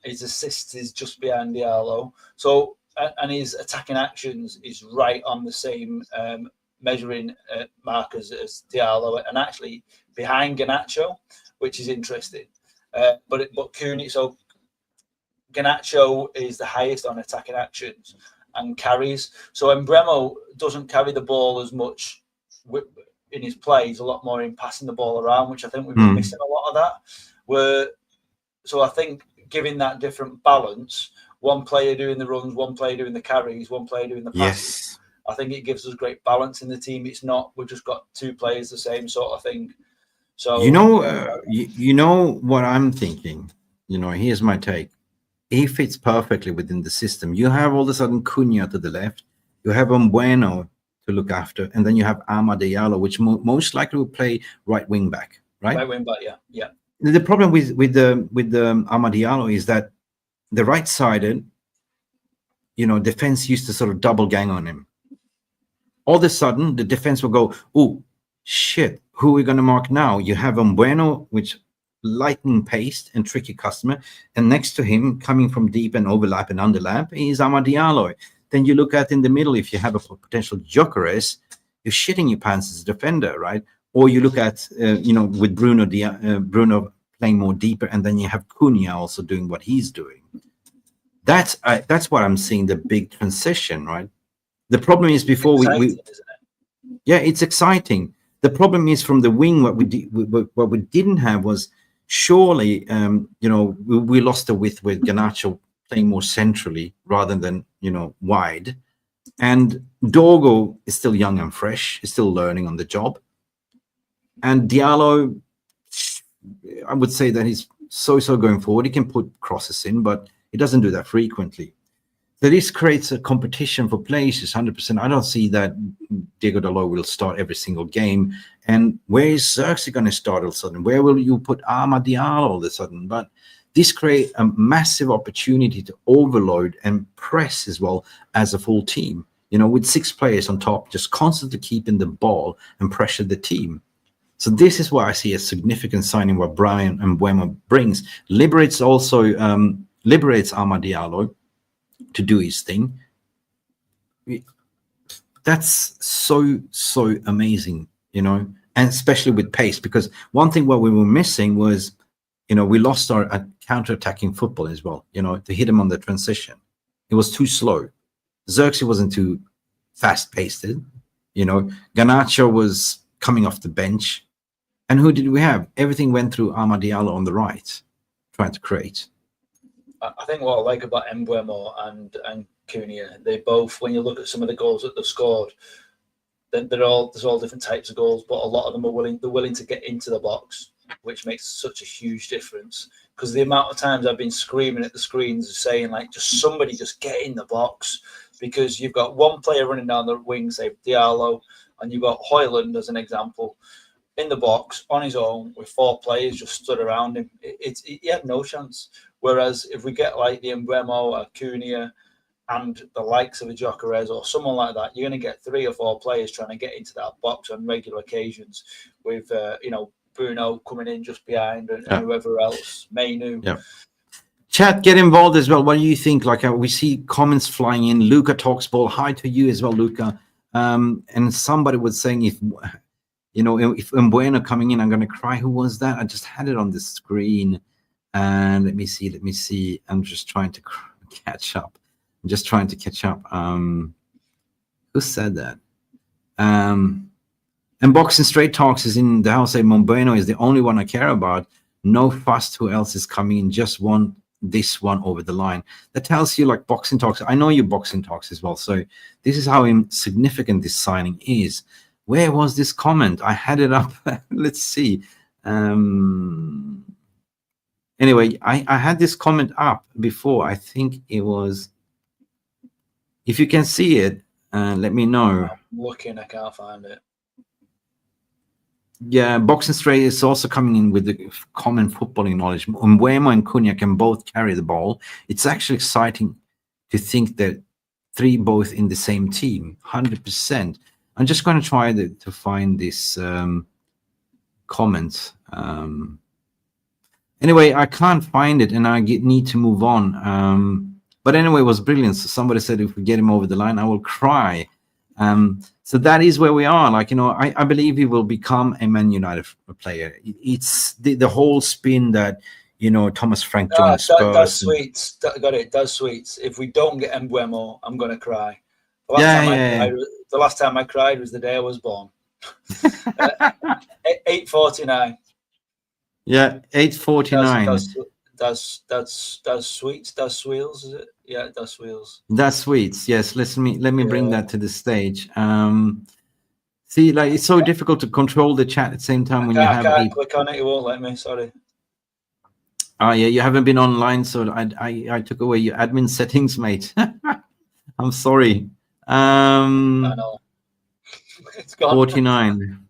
Speaker 6: His assists is just behind Diallo. So and his attacking actions is right on the same measuring markers as Diallo, and actually behind Garnacho, which is interesting. But Cunha, so Garnacho is the highest on attacking actions and carries. So Mbeumo doesn't carry the ball as much in his play. He's a lot more in passing the ball around, which I think we've been missing a lot of that. So I think giving that different balance, one player doing the runs, one player doing the carries, one player doing the passes. Yes. I think it gives us great balance in the team. It's not we've just got two players the same sort of thing. So
Speaker 1: you know what I'm thinking. You know, here's my take. He fits perfectly within the system. You have all of a sudden Cunha to the left. You have Mbeumo to look after, and then you have Amad Diallo, which most likely will play right wing back. Right
Speaker 6: wing back. Yeah.
Speaker 1: The problem with the Amad Diallo is that the right-sided, defense used to sort of double gang on him. All of a sudden, the defense will go, oh, shit, who are we going to mark now? You have Mbeumo, which lightning pace and tricky customer, and next to him, coming from deep and overlap and underlap, is Amad Diallo. Then you look at in the middle, if you have a potential Gyokeres, you're shitting your pants as a defender, right? Or you look at, with Bruno playing more deeper, and then you have Cunha also doing what he's doing. That's what I'm seeing, the big transition, right? The problem is before it's exciting. The problem is from the wing, what we didn't have was surely, we lost the width with Garnacho playing more centrally rather than, wide. And Dorgo is still young and fresh, is still learning on the job. And Diallo, I would say that he's so going forward. He can put crosses in, but he doesn't do that frequently. So this creates a competition for places, 100%. I don't see that Diego Dalot will start every single game. And where is Xerxes going to start all of a sudden? Where will you put Amad Diallo all of a sudden? But this creates a massive opportunity to overload and press as well as a full team. With 6 players on top, just constantly keeping the ball and pressure the team. So this is why I see a significant signing what Brian and Mbeumo brings. Liberates Amad Diallo to do his thing. That's so amazing, and especially with pace, because one thing what we were missing was, we lost our counter-attacking football as well, to hit him on the transition. It was too slow. Xerxes wasn't too fast-paced, Garnacho was coming off the bench. And who did we have? Everything went through Amad Diallo on the right, trying to create.
Speaker 6: I think what I like about Mbeumo and Cunha, they both, when you look at some of the goals that they've scored, there's all different types of goals, but a lot of them are willing to get into the box, which makes such a huge difference. Because the amount of times I've been screaming at the screens saying, like, somebody just get in the box, because you've got one player running down the wing, say Diallo, and you've got Hojlund as an example, in the box on his own with 4 players just stood around him. He had no chance. Whereas if we get like the Mbeumo, Cunha, and the likes of a Gyokeres or someone like that, you're going to get 3 or 4 players trying to get into that box on regular occasions with, Bruno coming in just behind and whoever else, Mainu.
Speaker 1: Yeah. Chat, get involved as well. What do you think? Like we see comments flying in. Luca talks ball. Hi to you as well, Luca. And somebody was saying if Mbeumo coming in, I'm going to cry. Who was that? I just had it on the screen. And let me see. I'm just trying to catch up. Who said that? And Boxing Straight Talks is in the house. Mbeumo is the only one I care about. No fuss who else is coming in. Just want this one over the line. That tells you, like, Boxing Talks. I know you Boxing Talks as well. So this is how significant this signing is. Where was this comment? I had it up. Let's see. Anyway, I had this comment up before. I think it was. If you can see it, let me know.
Speaker 6: I'm looking, I can't find it.
Speaker 1: Yeah, Boxing Straight is also coming in with the common footballing knowledge. Mbeumo and Cunha can both carry the ball. It's actually exciting to think that 3 both in the same team, 100%. I'm just going to try to find this comment. Anyway, I can't find it, and I need to move on. But anyway, it was brilliant. So somebody said if we get him over the line, I will cry. So that is where we are. Like, I believe he will become a Man United player. It's the whole spin that, Thomas Frank joined Spurs.
Speaker 6: Does sweets. Got it. Does sweets. If we don't get Mbeumo, I'm going to cry. The last time I cried was the day I was born. 8:49.
Speaker 1: Yeah, 8:49.
Speaker 6: Does sweets? Does sweels? Is it? Yeah, it does sweels.
Speaker 1: That's sweets. Yes. Let me bring that to the stage. See, like, it's so difficult to control the chat at the same time when you have.
Speaker 6: I can't click on it. It won't let me. Sorry.
Speaker 1: Oh yeah, you haven't been online, so I took away your admin settings, mate. I'm sorry.
Speaker 6: I know. It's gone.
Speaker 1: 49.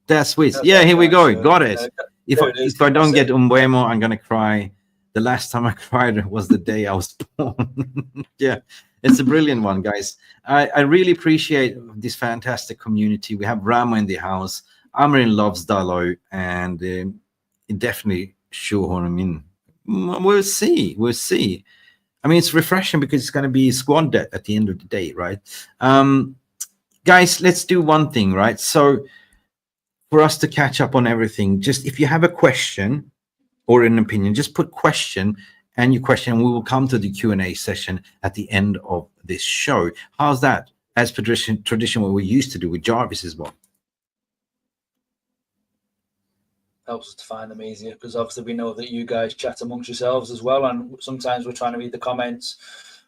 Speaker 1: That's sweet. Yeah, here we go. Got it. If I don't get Mbeumo, I'm gonna cry. The last time I cried was the day I was born. Yeah, it's a brilliant one, guys. I really appreciate this fantastic community. We have Rama in the house. Amorim loves Dalo, and definitely shoehorn him in. We'll see. We'll see. I mean, it's refreshing because it's going to be squad depth at the end of the day, right? Guys, let's do one thing, right? So for us to catch up on everything, just if you have a question or an opinion, just put question and your question. We will come to the Q&A session at the end of this show. How's that? As tradition what we used to do with Jarvis as well.
Speaker 6: Helps us to find them easier, because obviously we know that you guys chat amongst yourselves as well, and sometimes we're trying to read the comments,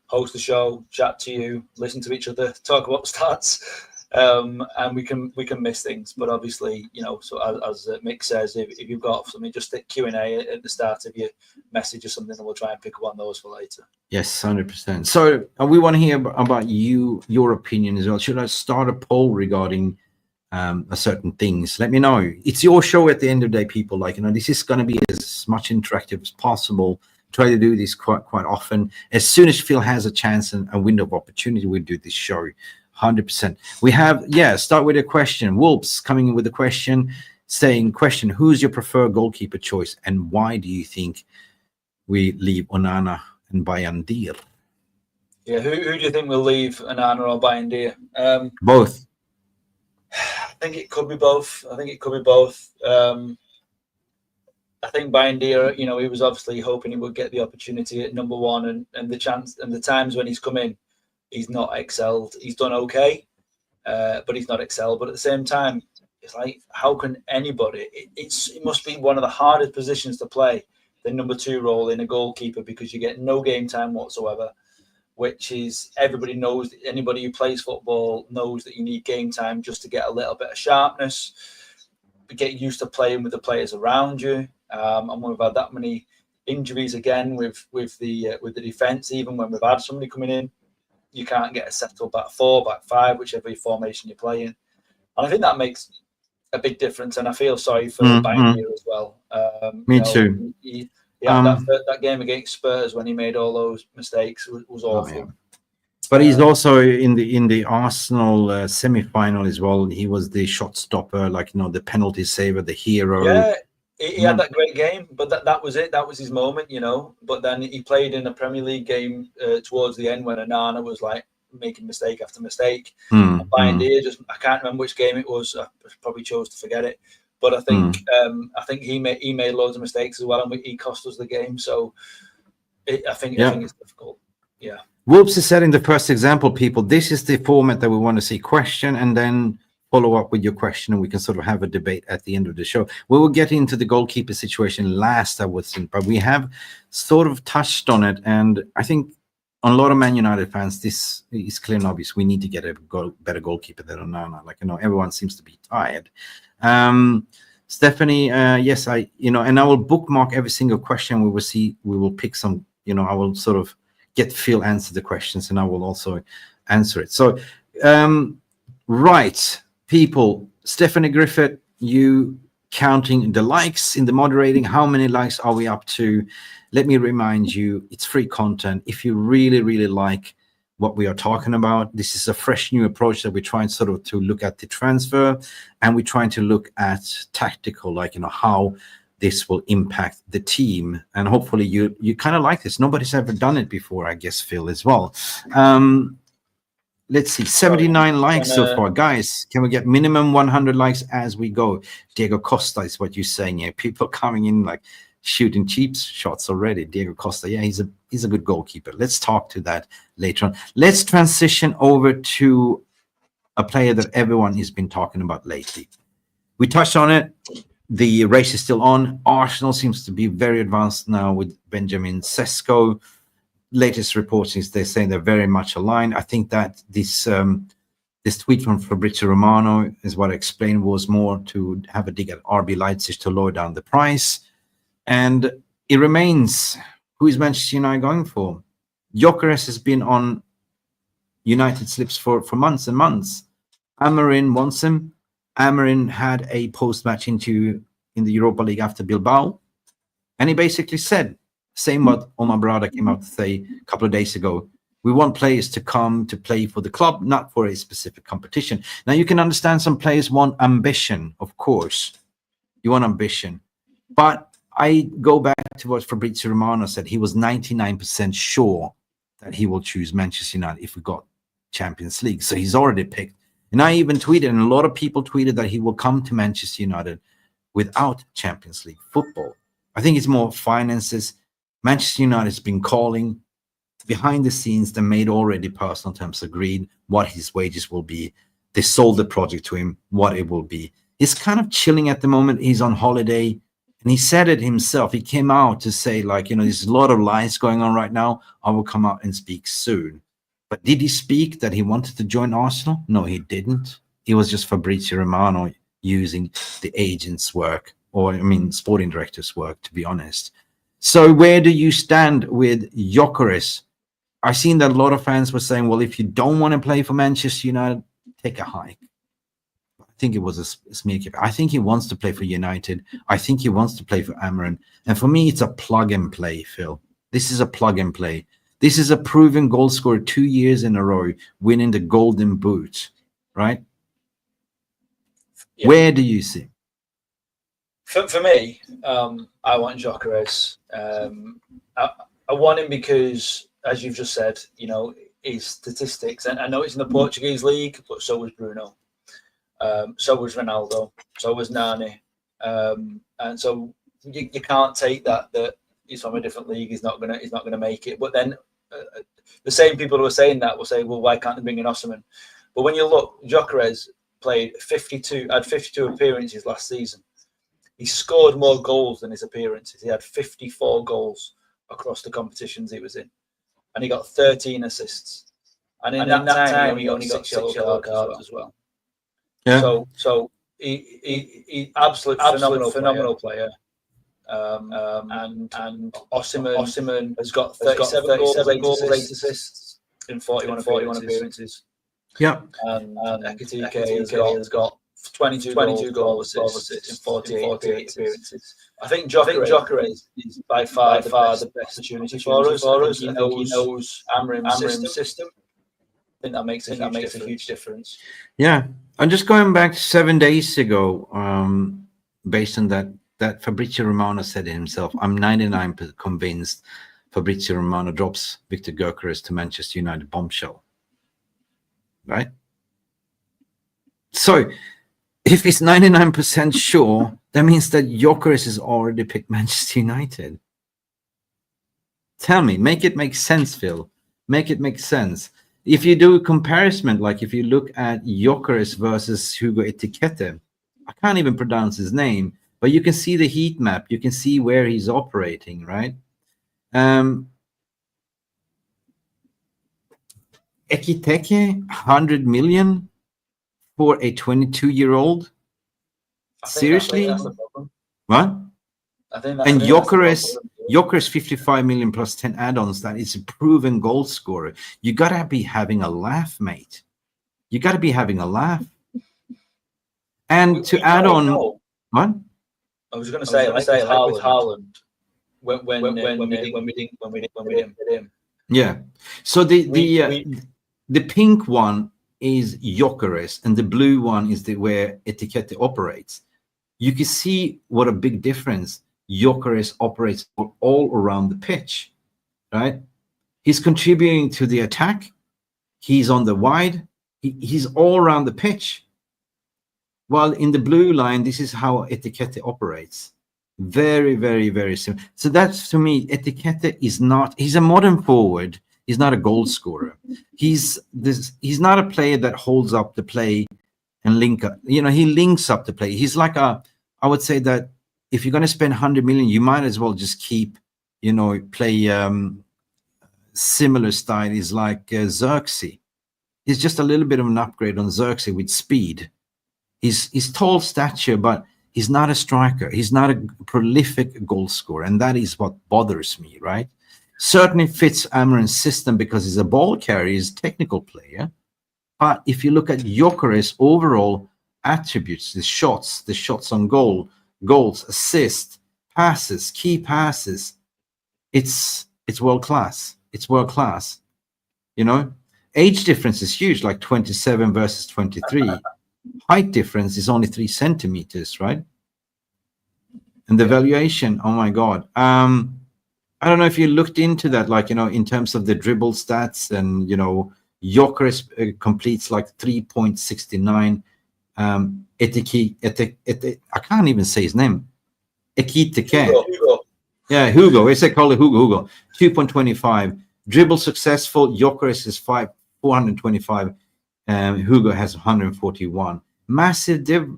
Speaker 6: host the show, chat to you, listen to each other, talk about stats, and we can miss things. But obviously, you know, so as Mick says, if you've got something, just stick Q&A at the start of your message or something, and we'll try and pick up on those for later. Yes,
Speaker 1: 100%. So we want to hear about your opinion as well. Should I start a poll regarding certain things? Let me know. It's your show at the end of the day, people. Like, you know, this is going to be as much interactive as possible. Try to do this quite often. As soon as Phil has a chance and a window of opportunity, we'll do this show. 100%. We have, start with a question. Wolves coming in with a question, saying, who's your preferred goalkeeper choice, and why do you think we leave Onana and Bayandir?
Speaker 6: Yeah, who do you think will leave, Onana or Bayandir?
Speaker 1: Both.
Speaker 6: I think it could be both. I think Bayandir, you know, he was obviously hoping he would get the opportunity at number one, and the chance and the times when he's come in, he's not excelled. He's done okay, but he's not excelled. But at the same time, it's like, how can anybody? It must be one of the hardest positions to play, the number 2 role in a goalkeeper, because you get no game time whatsoever. Which is, everybody knows, anybody who plays football knows that you need game time just to get a little bit of sharpness, get used to playing with the players around you. And we've had that many injuries again with the defence. Even when we've had somebody coming in, you can't get a settled back 4, back 5, whichever formation you're playing. And I think that makes a big difference. And I feel sorry for Bayandir as well.
Speaker 1: Me too.
Speaker 6: That game against Spurs, when he made all those mistakes, was awful.
Speaker 1: Yeah. But he's also in the Arsenal semi-final as well. He was the shot stopper, like, you know, the penalty saver, the hero.
Speaker 6: Yeah, he had that great game, but that was it. That was his moment, you know. But then he played in a Premier League game towards the end when Onana was like making mistake after mistake. And Bayandir, I can't remember which game it was. I probably chose to forget it. But I think he made loads of mistakes as well, and he cost us the game. So I think it's difficult. Yeah.
Speaker 1: Wolves is setting the first example, people. This is the format that we want to see: question and then follow up with your question, and we can sort of have a debate at the end of the show. We will get into the goalkeeper situation last, I would think, but we have sort of touched on it, and I think on a lot of Man United fans, this is clear and obvious. We need to get a better goalkeeper than Onana. Like, you know, everyone seems to be tired. Stephanie, yes, and I will bookmark every single question we will see. We will pick some, you know, I will sort of get Phil answer the questions, and I will also answer it. So, right, people, Stephanie Griffith, you counting the likes in the moderating. How many likes are we up to? Let me remind you, it's free content. If you really, really like what we are talking about, this is a fresh new approach that we're trying sort of to look at the transfer, and we're trying to look at tactical, like, you know, how this will impact the team. And hopefully you kind of like this. Nobody's ever done it before, I guess, Phil, as well. Let's see, 79 likes so far. Guys, can we get minimum 100 likes as we go? Diego Costa is what you're saying here. People coming in like shooting cheap shots already. Diego Costa, yeah, he's a good goalkeeper. Let's talk to that later on. Let's transition over to a player that everyone has been talking about lately. We touched on it. The race is still on. Arsenal seems to be very advanced now with Benjamin Sesko. Latest reports is they're saying they're very much aligned. I think that this tweet from Fabrizio Romano is what I explained, was more to have a dig at RB Leipzig to lower down the price. And it remains, who is Manchester United going for? Gyokeres has been on United's lips for months and months. Amorim wants him. Amorim had a post-match interview in the Europa League after Bilbao, and he basically said, Same what Omar Brada came out to say a couple of days ago. We want players to come to play for the club, not for a specific competition. Now, you can understand some players want ambition, of course. You want ambition. But I go back to what Fabrizio Romano said. He was 99% sure that he will choose Manchester United if we got Champions League. So he's already picked. And I even tweeted, and a lot of people tweeted that he will come to Manchester United without Champions League football. I think it's more finances. Manchester United has been calling behind the scenes. They made already personal terms agreed what his wages will be. They sold the project to him, what it will be. He's kind of chilling at the moment. He's on holiday. And he said it himself. He came out to say, like, there's a lot of lies going on right now. I will come out and speak soon. But did he speak that he wanted to join Arsenal? No, he didn't. It was just Fabrizio Romano using the agent's work, or sporting director's work, to be honest. So where do you stand with Gyokeres? I've seen that a lot of fans were saying, well, if you don't want to play for Manchester United, take a hike. I think it was a smear campaign. I think he wants to play for United. I think he wants to play for Amorim. And for me, it's a plug and play, Phil. This is a plug and play. This is a proven goal scorer 2 years in a row, winning the Golden Boot, right? Yeah. Where do you see?
Speaker 6: For me, I want Gyokeres. I want him because, as you've just said, his statistics. And I know it's in the Portuguese league, but so was Bruno. So was Ronaldo. So was Nani. And so you can't take that he's from a different league. He's not gonna make it. But then the same people who are saying that will say, well, why can't they bring in Osimhen? But when you look, Gyokeres had 52 appearances last season. He scored more goals than his appearances. He had 54 goals across the competitions he was in, and he got 13 assists. And in that time, he only got 6 yellow cards as well. Yeah. So he absolutely phenomenal player. And Osimhen has got 37 goals, 8 assists in 41 appearances.
Speaker 1: Yeah.
Speaker 6: And Ekitike has got 22 goals, 12 assists in 48 appearances. I think Gyokeres is by far the best opportunity for us. He knows Amorim's system. I think that makes a huge difference.
Speaker 1: Yeah. I'm just going back 7 days ago, based on that Fabrizio Romano said it himself. I'm 99% convinced Fabrizio Romano drops Viktor Gyökeres to Manchester United bombshell. Right? So, if he's 99% sure, that means that Gyokeres has already picked Manchester United. Tell me, make it make sense, Phil. Make it make sense. If you do a comparison, like if you look at Gyokeres versus Hugo Ekitike, I can't even pronounce his name, but you can see the heat map. You can see where he's operating, right? Ekitike, 100 million for a 22-year-old. Seriously? What? And Gyokeres 55 million plus 10 add-ons. That is a proven goal scorer. You gotta be having a laugh, mate. You gotta be having a laugh. And to add on, what?
Speaker 6: I was going to say, with Hojlund, when we did him.
Speaker 1: Yeah. So the pink one is Gyokeres, and the blue one is where Ekitike operates. You can see what a big difference Gyokeres operates all around the pitch, right? He's contributing to the attack. He's on the wide. He's all around the pitch. While in the blue line, this is how Ekitike operates. Very, very, very similar. So that's, to me, Ekitike is not, he's a modern forward. He's not a goal scorer. He's not a player that holds up the play and link up. He links up the play. He's like I would say that if you're going to spend 100 million, you might as well just keep, play similar style. He's like Xerxes. He's just a little bit of an upgrade on Xerxes with speed. He's tall stature, but he's not a striker. He's not a prolific goal scorer, and that is what bothers me, right? Certainly fits Amorim's system because he's a ball carrier, he's a technical player. But if you look at Gyokeres' overall attributes, the shots on goal, goals, assists, passes, key passes, it's world class. It's world class. You know, age difference is huge, like 27 versus 23. Height difference is only 3 centimeters, right? And the valuation, oh my God. I don't know if you looked into that, like, you know, in terms of the dribble stats, and, you know, Gyokeres completes like 3.69. I can't even say his name. Ekitike.
Speaker 6: Hugo.
Speaker 1: Yeah, Hugo. I say call it Hugo. 2.25. Dribble successful. Gyokeres is 425. Hugo has 141. Massive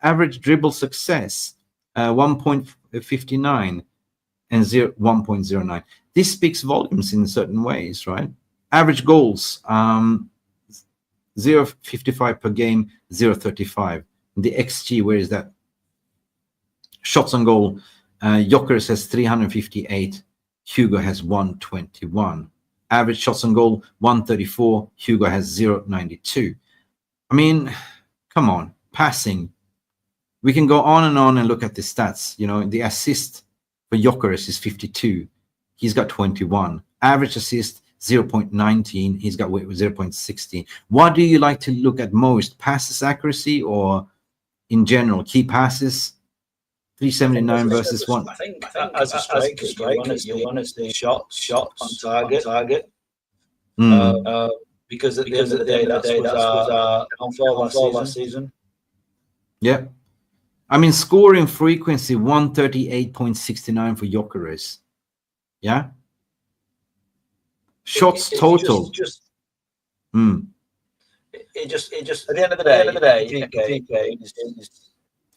Speaker 1: average dribble success, 1.59 and 1.09. This speaks volumes in certain ways, right? Average goals, 0.55 per game, 0.35. The XG, where is that? Shots on goal, Gyokeres has 358. Hugo has 121. Average shots on goal, 134. Hugo has 0.92. I mean, come on. Passing. We can go on and look at the stats. You know, the assist for Gyokeres is 52. He's got 21. Average assist, 0.19. He's got 0.16. What do you like to look at most? Passes accuracy, or in general, key passes? 379 versus 1.
Speaker 6: I think as a striker, you want to see shots on target. Because at the end of the day, that was our downfall last season.
Speaker 1: Yeah. I mean, scoring frequency, 138.69 for Gyokeres. Yeah. Shots total.
Speaker 6: It just at the end of the day,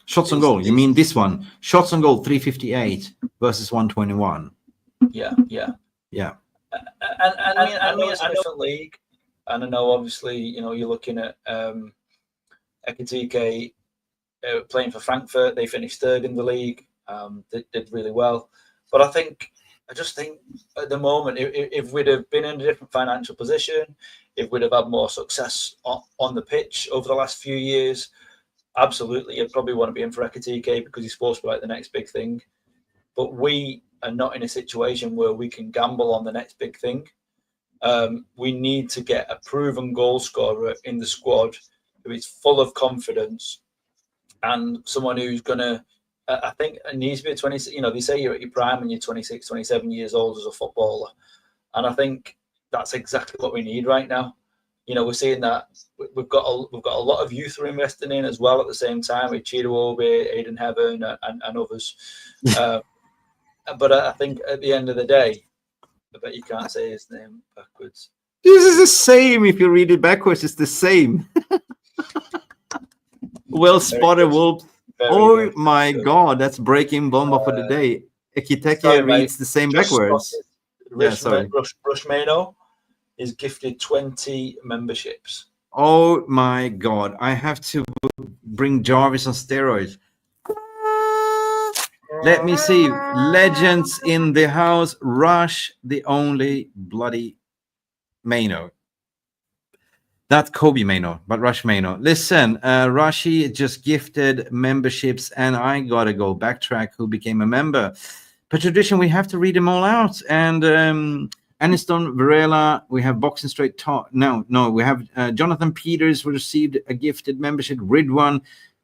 Speaker 1: shots on goal. You mean this one? Shots on goal, 358 versus 121.
Speaker 6: Yeah.
Speaker 1: Yeah.
Speaker 6: And I mean, it's a different league, and I know obviously, you know, you're looking at Ekitike playing for Frankfurt. They finished third in the league. They did really well, but I just think at the moment, if we'd have been in a different financial position, if we'd have had more success on the pitch over the last few years, absolutely, you'd probably want to be in for Ekitike because he's supposed to be like the next big thing. But we are not in a situation where we can gamble on the next big thing. We need to get a proven goal scorer in the squad who is full of confidence and someone who's going to, I think it needs to be 20, you know, they say you're at your prime when you're 26, 27 years old as a footballer. And I think that's exactly what we need right now. You know, we're seeing that we've got a lot of youth we're investing in as well at the same time with Chidowobe, Aiden Heaven, and others. But I think at the end of the day, I bet you can't say his name backwards.
Speaker 1: This is the same. If you read it backwards, it's the same. Well spotted, Wolf. Oh my God, that's breaking bomba for the day. Ekitike reads the same backwards.
Speaker 6: Rushmano is gifted 20 memberships.
Speaker 1: Oh my God, I have to bring Jarvis on steroids. Let me see. Legends in the house. Rush, the only bloody Mano. Not Kobe Mano, but Rush Mano. Listen, Rashi just gifted memberships, and I gotta go backtrack who became a member. Per tradition, we have to read them all out. And Aniston Varela, we have Boxing Straight Talk. No, we have Jonathan Peters, who received a gifted membership. Ridwan,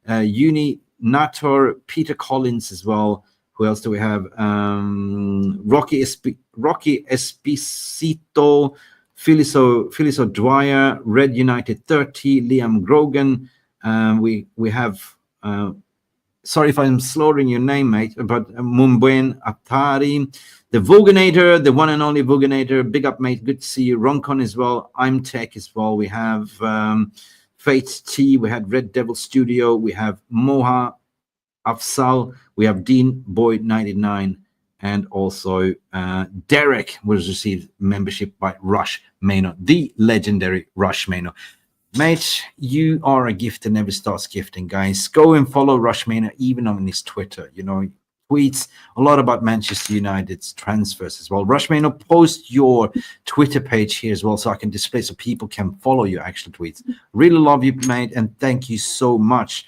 Speaker 1: Uni Nator, Peter Collins as well. Who else do we have? Rocky Esposito, Filiso Dwyer, Red United 30, Liam Grogan. We have, sorry if I'm slaughtering your name, mate, but Mumbuen Atari, the Voganator, the one and only Voganator. Big up, mate. Good to see you. Roncon as well. I'm Tech as well. We have Fate T. We had Red Devil Studio. We have Moha Afsal. We have Dean Boyd 99. And also Derek was received membership by Rush Mano, the legendary Rush Mano. Mate, you are a gift that never starts gifting, guys. Go and follow Rush Mano even on his Twitter. You know, tweets a lot about Manchester United's transfers as well. Rush Mano, post your Twitter page here as well so I can display so people can follow your actual tweets. Really love you, mate, and thank you so much.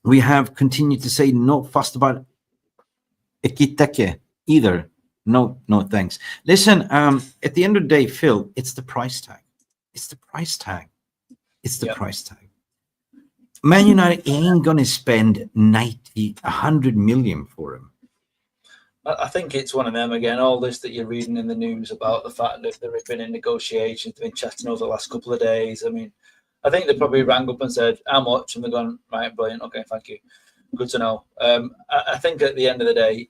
Speaker 1: We have continued to say not fussed about Ekitike either. No, no, thanks. Listen, at the end of the day, Phil, it's the price tag. It's the price tag. It's the
Speaker 6: Yep.
Speaker 1: price tag. Man United ain't gonna spend 100 million for him.
Speaker 6: I think it's one of them again. All this that you're reading in the news about the fact that there have been in negotiations, they've been chatting over the last couple of days. I mean, I think they probably rang up and said how much, and they're going, right, brilliant, okay, thank you, good to know. I think at the end of the day,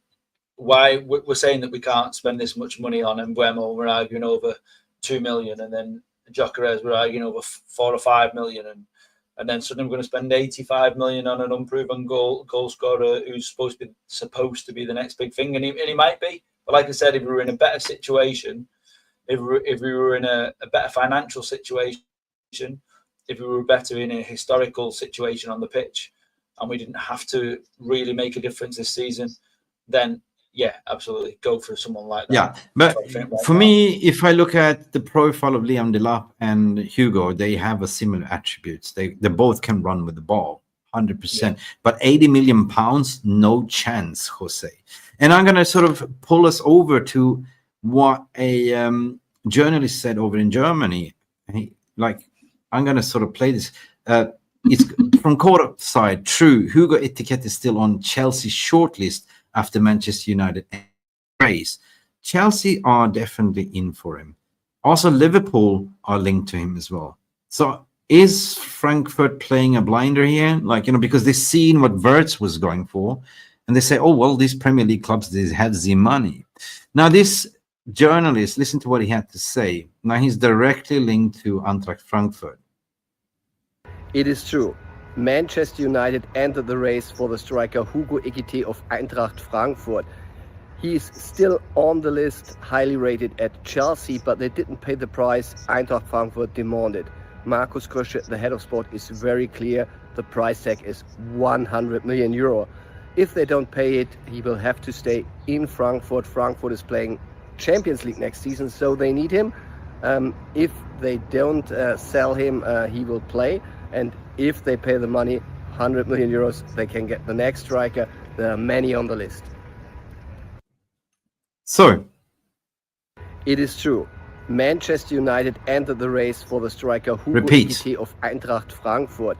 Speaker 6: why we're saying that we can't spend this much money on Mbeumo, we're arguing over 2 million, and then Gyokeres, we're arguing over 4 or 5 million, and then suddenly we're going to spend 85 million on an unproven goal scorer who's supposed to be the next big thing, and he might be. But like I said, if we were in a better situation, if we were in a better financial situation, if we were better in a historical situation on the pitch, and we didn't have to really make a difference this season, then yeah, absolutely, go for someone like that.
Speaker 1: Yeah, but for me, if I look at the profile of Liam Delap and Hugo, they have a similar attributes. They both can run with the ball, 100%. Yeah. But 80 million pounds, no chance, Jose. And I'm going to sort of pull us over to what a journalist said over in Germany. I'm going to sort of play this. It's from court side. True, Hugo Ekitike is still on Chelsea's shortlist after Manchester United race. Chelsea are definitely in for him. Also, Liverpool are linked to him as well. So is Frankfurt playing a blinder here? Because they've seen what Wirtz was going for, and they say, oh, well, these Premier League clubs, they have the money. Now, this journalist, listen to what he had to say. Now, he's directly linked to Eintracht Frankfurt.
Speaker 7: It is true. Manchester United entered the race for the striker Hugo Ekitike of Eintracht Frankfurt. He's still on the list, highly rated at Chelsea, but they didn't pay the price Eintracht Frankfurt demanded. Markus Krösche, the head of sport, is very clear. The price tag is 100 million euro. If they don't pay it, he will have to stay in Frankfurt. Frankfurt is playing Champions League next season, so they need him. If they don't sell him, he will play. And if they pay the money, 100 million euros, they can get the next striker. There are many on the list.
Speaker 1: So,
Speaker 7: it is true. Manchester United entered the race for the striker Hugo Ekitike of Eintracht Frankfurt.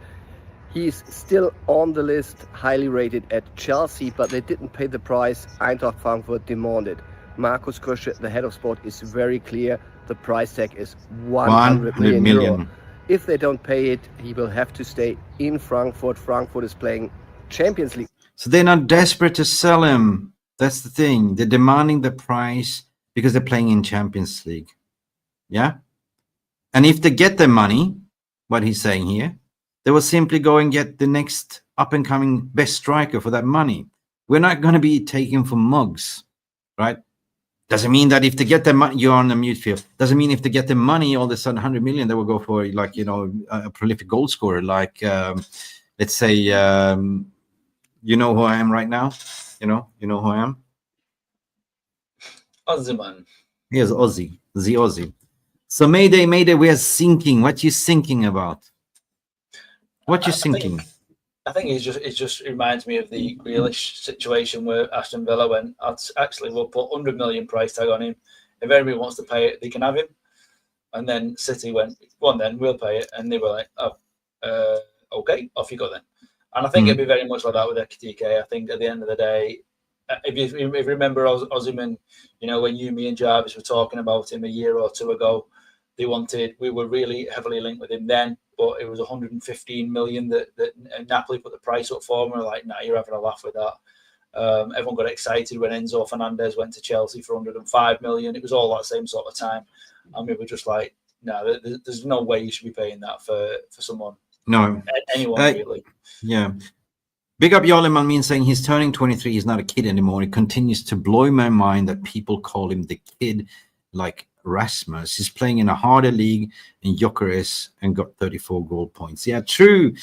Speaker 7: He's still on the list, highly rated at Chelsea, but they didn't pay the price Eintracht Frankfurt demanded. Markus Krösche, the head of sport, is very clear. The price tag is 100 million euro. If they don't pay it, he will have to stay in Frankfurt. Frankfurt is playing Champions League.
Speaker 1: So they're not desperate to sell him. That's the thing. They're demanding the price because they're playing in Champions League. Yeah? And if they get their money, what he's saying here, they will simply go and get the next up-and-coming best striker for that money. We're not going to be taken for mugs, right? Doesn't mean that if they get their money, you're on the mute field. Doesn't mean if they get their money, all of a sudden 100 million, they will go for a prolific goal scorer. Let's say, you know who I am right now? You know who I am?
Speaker 6: Aussie man.
Speaker 1: Here's Aussie, the Aussie. So Mayday, we are thinking. What you thinking about? What you thinking?
Speaker 6: I think it just reminds me of the Grealish situation where Aston Villa went, actually, we'll put 100 million price tag on him. If anybody wants to pay it, they can have him. And then City went, go on then, we'll pay it. And they were like, okay, off you go then. And I think it'd be very much like that with Ekitike. I think at the end of the day, if you remember Osimhen, when you, me and Jarvis were talking about him a year or two ago, we were really heavily linked with him then, but it was 115 million that Napoli put the price up for him. We're like, nah, you're having a laugh with that. Everyone got excited when Enzo Fernandez went to Chelsea for 105 million. It was all that same sort of time. And we were just like, no, there's no way you should be paying that for someone.
Speaker 1: No.
Speaker 6: Anyone, really.
Speaker 1: Yeah. Big up Yoleman means saying he's turning 23. He's not a kid anymore. It continues to blow my mind that people call him the kid like Rasmus. He's playing in a harder league in Gyokeres and got 34 goal points. Yeah, true.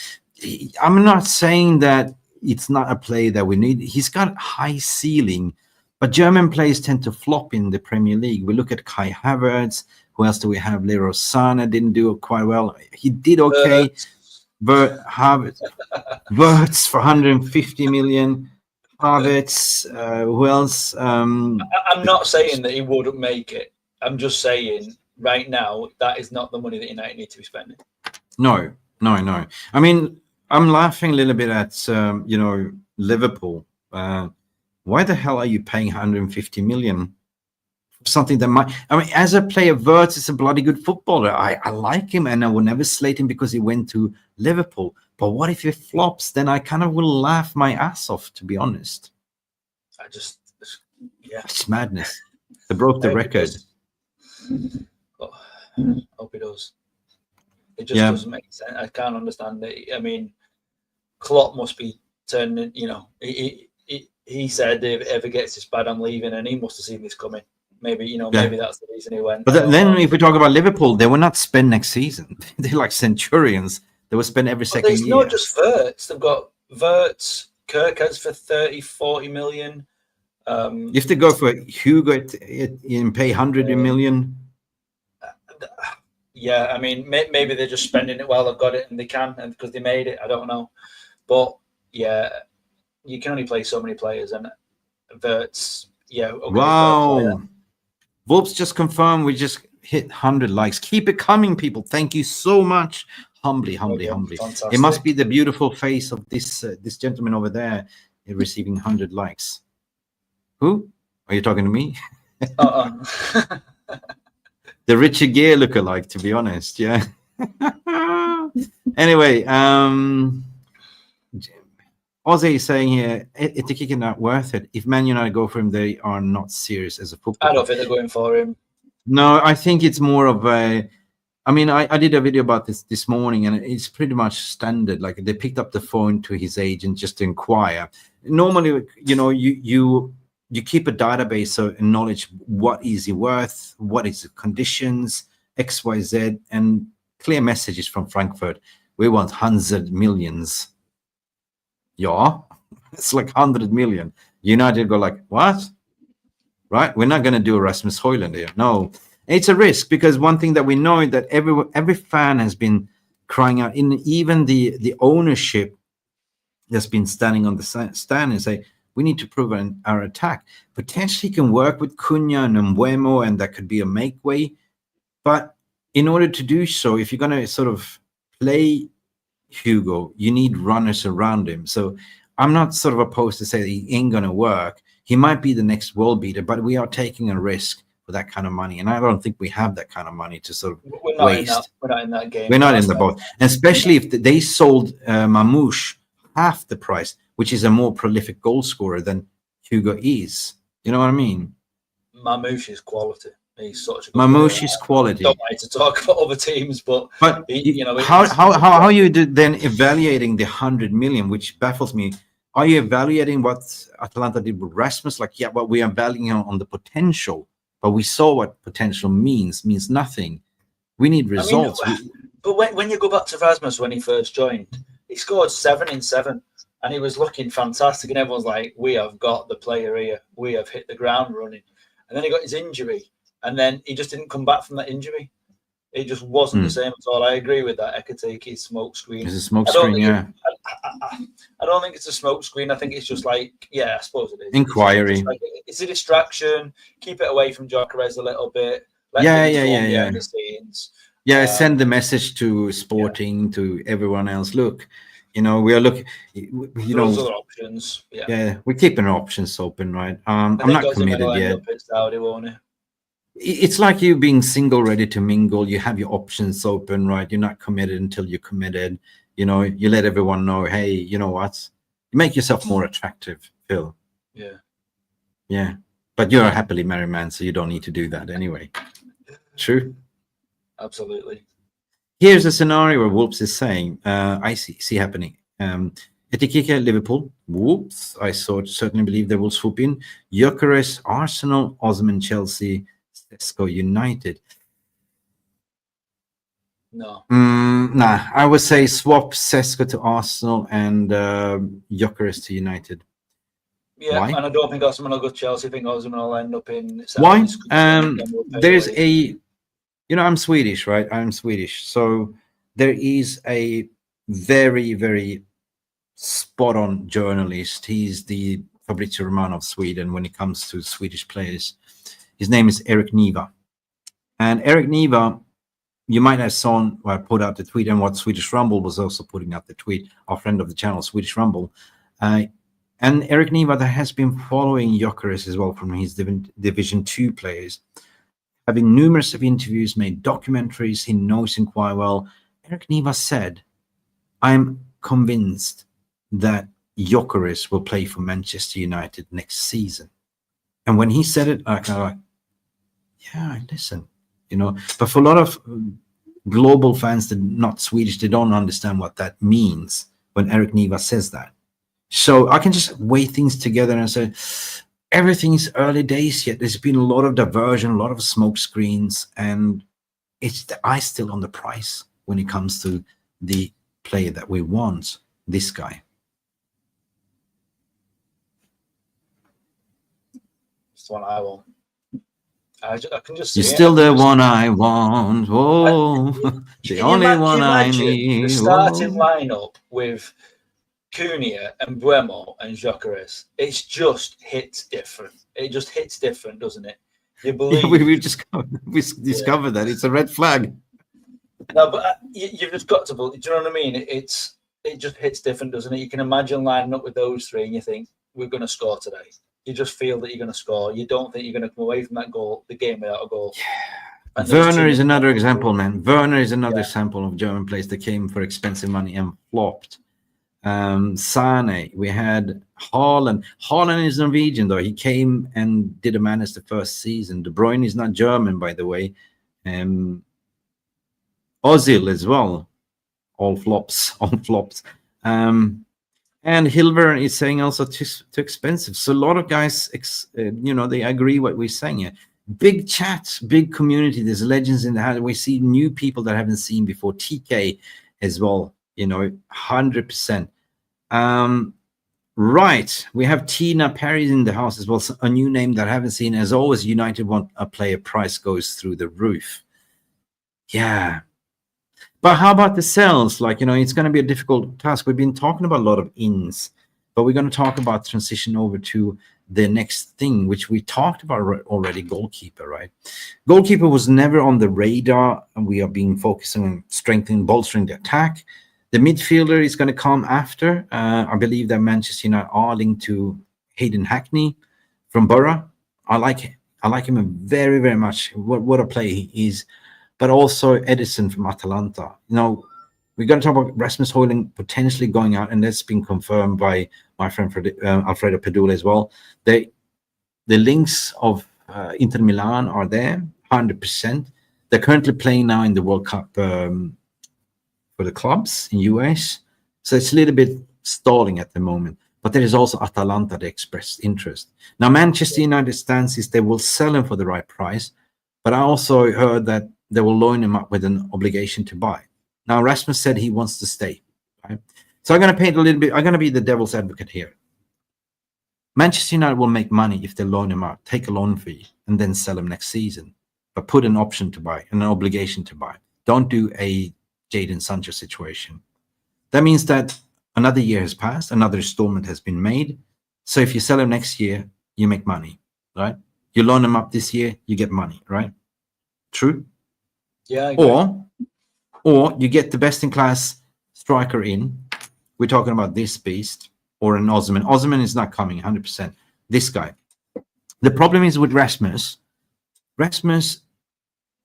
Speaker 1: I'm not saying that it's not a play that we need. He's got high ceiling, but German players tend to flop in the Premier League. We look at Kai Havertz. Who else do we have? Leroy Sané didn't do quite well. He did okay. But Havertz for 150 million. Havertz, who else?
Speaker 6: I'm not saying that he wouldn't make it. I'm just saying right now that is not the money that United need to be spending.
Speaker 1: No. I mean, I'm laughing a little bit at Liverpool. Why the hell are you paying 150 million for something that might? I mean, as a player, Wirtz is a bloody good footballer. I like him, and I will never slate him because he went to Liverpool. But what if he flops? Then I kind of will laugh my ass off, to be honest. It's madness. They broke the record.
Speaker 6: Oh, I hope he does. It just doesn't make sense. I can't understand it. I mean, Klopp must be turning. He said if it ever gets this bad, I'm leaving, and he must have seen this coming. Maybe maybe that's the reason he went.
Speaker 1: But then, if we talk about Liverpool, they will not spend next season. They're like centurions. They will spend every second year.
Speaker 6: It's not just Wirtz. They've got Wirtz, Gyökeres for 30-40 million.
Speaker 1: If they go for Hugo and pay 100 million.
Speaker 6: Yeah, I mean, maybe they're just spending it while they've got it and they can, and because they made it. I don't know, but yeah, you can only play so many players, and Wirtz. Yeah. Okay,
Speaker 1: wow. Wolves just confirmed we just hit 100 likes. Keep it coming, people. Thank you so much. Humbly.
Speaker 6: Fantastic.
Speaker 1: It must be the beautiful face of this gentleman over there receiving 100 likes. Who? Are you talking to me? The Richard Gere lookalike, to be honest. Yeah. Anyway, Ozzy is saying here, Ekitike not worth it. If Man United go for him, they are not serious as a footballer.
Speaker 6: I don't think they're going for him.
Speaker 1: No, I think it's more of a. I mean, I did a video about this morning, and it's pretty much standard. Like, they picked up the phone to his agent just to inquire. Normally, you keep a database of knowledge. What is he worth? What is the conditions? X, Y, Z, and clear messages from Frankfurt. We want 100 millions. Yeah, it's like 100 million. United go like, what? Right? We're not going to do a Rasmus Hojlund here. No, it's a risk, because one thing that we know is that every fan has been crying out, in even the ownership has been standing on the stand and say, we need to prove our attack. Potentially can work with Cunha and Mbeumo, and that could be a make way. But in order to do so, if you're going to sort of play Hugo, you need runners around him. So I'm not sort of opposed to say that he ain't going to work. He might be the next world beater, but we are taking a risk for that kind of money. And I don't think we have that kind of money to sort of waste.
Speaker 6: We're not in that game.
Speaker 1: We're not in the boat. And especially if they sold Mamouche half the price, which is a more prolific goal scorer than Hugo is. You know what I mean?
Speaker 6: Mamouche is quality. He's such a good
Speaker 1: Mamouche
Speaker 6: player.
Speaker 1: is quality.
Speaker 6: I don't like to talk about other teams, but
Speaker 1: how are you then evaluating the 100 million, which baffles me? Are you evaluating what Atalanta did with Rasmus? Like, yeah, but we are valuing on the potential, but we saw what potential means nothing. We need results.
Speaker 6: But when you go back to Rasmus, when he first joined, he scored 7 in 7. And he was looking fantastic, and everyone's like, we have got the player here. We have hit the ground running. And then he got his injury, and then he just didn't come back from that injury. It just wasn't the same at all. I agree with that. Ekitike smoke screen.
Speaker 1: It's a smoke screen, yeah.
Speaker 6: I don't think it's a smoke screen. I think it's just like, yeah, I suppose it is.
Speaker 1: Inquiry.
Speaker 6: It's a distraction. Keep it away from Gyokeres a little bit.
Speaker 1: Yeah.
Speaker 6: The scenes.
Speaker 1: Yeah, send the message to Sporting, to everyone else. Look, we are looking.
Speaker 6: Those other options.
Speaker 1: Yeah, we're keeping our options open, right? I'm not committed yet. It's like you being single, ready to mingle. You have your options open, right? You're not committed until you're committed. You let everyone know, hey, you know what? You make yourself more attractive, Phil. Yeah. But you're a happily married man, so you don't need to do that anyway. True.
Speaker 6: Absolutely.
Speaker 1: Here's a scenario where Wolves is saying, I see happening. Ekitike, Liverpool. Whoops. I certainly believe they will swoop in. Gyokeres, Arsenal, Osman, Chelsea, Sesko, United.
Speaker 6: No.
Speaker 1: Nah, I would say swap Sesko to Arsenal and Gyokeres to United.
Speaker 6: Yeah,
Speaker 1: Why?
Speaker 6: And I don't think Osman will go to Chelsea. I think Osman will end up in...
Speaker 1: Why? There's a... I'm Swedish, right? I'm Swedish. So there is a very, very spot-on journalist. He's the Fabrizio Romano of Sweden when it comes to Swedish players. His name is Eric Niva. And Eric Niva, you might have seen where I put out the tweet, and what Swedish Rumble was also putting out the tweet, our friend of the channel, Swedish Rumble. And Eric Niva, that has been following Gyokeres as well from his Division 2 players, having numerous of interviews, made documentaries, he knows him quite well. Eric Niva said, I'm convinced that Gyokeres will play for Manchester United next season. And when he said it, I kind of like, yeah, listen, you know. But for a lot of global fans that are not Swedish, they don't understand what that means when Eric Niva says that. So I can just weigh things together and say, everything is early days yet. There's been a lot of diversion, a lot of smoke screens, and it's the eye still on the price when it comes to the player that we want, this guy.
Speaker 6: It's the one I want. I can just.
Speaker 1: You're still the one I want. Whoa, the only one I need.
Speaker 6: The starting lineup with Cunha and Mbeumo and Gyokeres, it just hits different. It just hits different, doesn't it? You believe?
Speaker 1: Yeah, we discovered that it's a red flag.
Speaker 6: No, but you've just got to believe. Do you know what I mean? It just hits different, doesn't it? You can imagine lining up with those three, and you think we're going to score today. You just feel that you're going to score. You don't think you're going to come away from that goal, the game without a goal.
Speaker 1: Yeah. Werner is another example, man. Werner is another example of German players that came for expensive money and flopped. Sane, we had Hojlund. Hojlund is Norwegian, though. He came and did a madness the first season. De Bruyne is not German, by the way. Ozil as well. All flops. And Hilver is saying also too expensive. So a lot of guys, they agree what we're saying here. Big chat, big community. There's legends in the house. We see new people that I haven't seen before. TK as well, 100%. Right. We have Tina Perry in the house as well. So a new name that I haven't seen. As always, United want a player, price goes through the roof. Yeah. But how about the sales? It's going to be a difficult task. We've been talking about a lot of ins, but we're going to talk about transition over to the next thing, which we talked about already, goalkeeper, right? Goalkeeper was never on the radar, and we are being focusing on strengthening, bolstering the attack. The midfielder is going to come after. I believe that Manchester United are linked to Hayden Hackney from Borough. I like him very, very much. What a play he is. But also Edison from Atalanta. We're going to talk about Rasmus Hojlund potentially going out, and that's been confirmed by my friend Alfredo Pedula as well. The links of Inter Milan are there, 100%. They're currently playing now in the World Cup for the clubs in US. So it's a little bit stalling at the moment. But there is also Atalanta that expressed interest. Now, Manchester United's stance is they will sell him for the right price. But I also heard that they will loan him up with an obligation to buy. Now, Rasmus said he wants to stay. Right? So I'm going to paint a little bit. I'm going to be the devil's advocate here. Manchester United will make money if they loan him out, take a loan fee, and then sell him next season. But put an option to buy and an obligation to buy. Don't do a Jadon Sancho situation. That means that another year has passed, another installment has been made. So if you sell him next year, you make money, right? You loan him up this year, you get money, right? True?
Speaker 6: Yeah.
Speaker 1: Or you get the best-in-class striker in. We're talking about this beast or an Osman. Osman is not coming, 100%. This guy. The problem is with Rasmus. Rasmus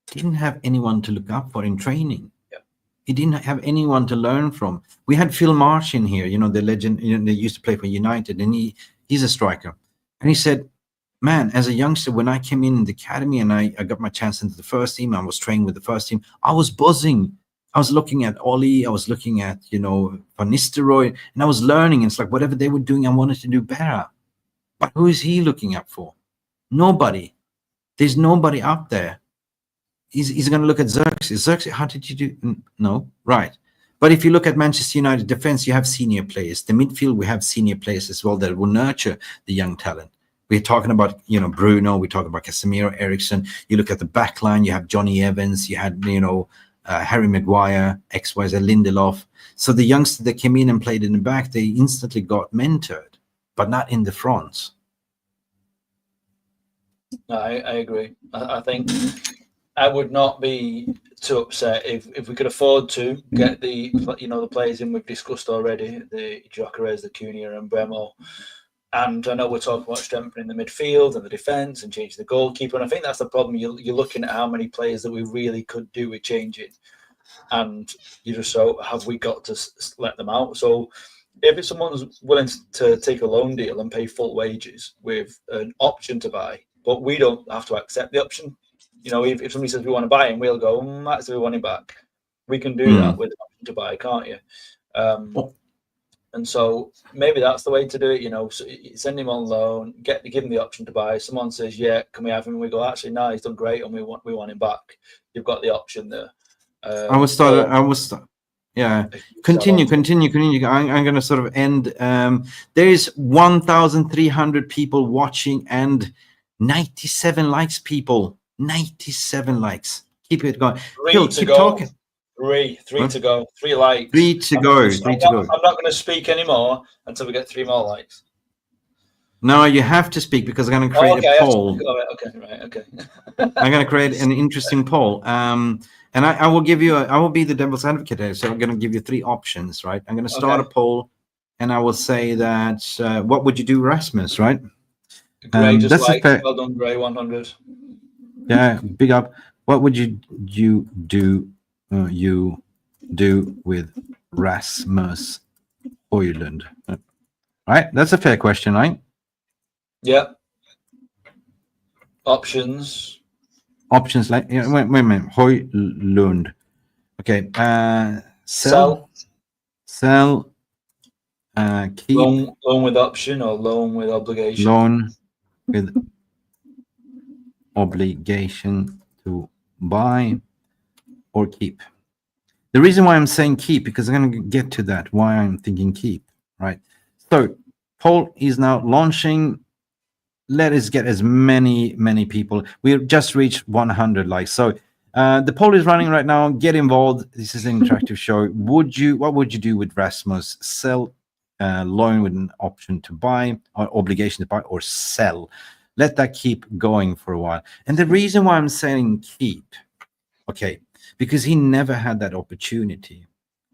Speaker 1: didn't have anyone to look up for in training.
Speaker 6: Yep.
Speaker 1: He didn't have anyone to learn from. We had Phil Marsh in here, the legend. They used to play for United, and he's a striker. And he said, man, as a youngster, when I came in the academy and I got my chance into the first team, I was training with the first team, I was buzzing. I was looking at Ollie, I was looking at, Van Nistelrooy, and I was learning. It's like whatever they were doing, I wanted to do better. But who is he looking up for? Nobody. There's nobody up there. He's going to look at Xerxes. Xerxes, how did you do? No, right. But if you look at Manchester United defense, you have senior players. The midfield, we have senior players as well that will nurture the young talent. We're talking about, Bruno. We're talking about Casemiro, Eriksson. You look at the back line. You have Johnny Evans. You had, Harry Maguire, XYZ, Lindelof. So the youngsters that came in and played in the back, they instantly got mentored. but not in the front.
Speaker 6: No, I agree. I think I would not be too upset if we could afford to get the players in we've discussed already, the Gyokeres, the Cunha and Mbeumo. And I know we're talking about strengthening the midfield and the defence and changing the goalkeeper. And I think that's the problem. You're looking at how many players that we really could do with changing. And you just have we got to let them out? So if it's someone's willing to take a loan deal and pay full wages with an option to buy, but we don't have to accept the option. If somebody says we want to buy him, we'll go, actually, we want him back. We can do that with an option to buy, can't you? And so maybe that's the way to do it. So send him on loan, give him the option to buy. Someone says, "Yeah, can we have him?" We go, "Actually, no, he's done great, and we want him back." You've got the option there.
Speaker 1: Yeah. Continue. I'm going to sort of end. There is 1,300 people watching and 97 likes, people. 97 likes. Keep it going. Phil, keep talking.
Speaker 6: Three to go. 3 likes.
Speaker 1: Three to go.
Speaker 6: I'm not going to speak anymore until we get 3 more likes.
Speaker 1: No, you have to speak because I'm going to create a poll.
Speaker 6: Okay.
Speaker 1: I'm going to create an interesting poll. And I will give you, I will be the devil's advocate here. So I'm going to give you 3 options, right? I'm going to start a poll and I will say that, what would you do, Rasmus, right?
Speaker 6: Gray, just like, well done, Gray 100.
Speaker 1: Yeah, big up. What would you do with Rasmus Hojlund? Right, that's a fair question, right?
Speaker 6: Yeah. Options
Speaker 1: like wait a minute. Hojlund. Okay. Sell. Keep.
Speaker 6: Loan with option or loan with obligation.
Speaker 1: Loan with obligation to buy or keep. The reason why I'm saying keep, because I'm going to get to that, why I'm thinking keep, right? So poll is now launching. Let us get as many people. We've just reached 100 likes. So the poll is running right now. Get involved. This is an interactive show. What would you do with Rasmus? Sell, loan with an option to buy, or obligation to buy, or sell? Let that keep going for a while. And the reason why I'm saying keep, okay, because he never had that opportunity.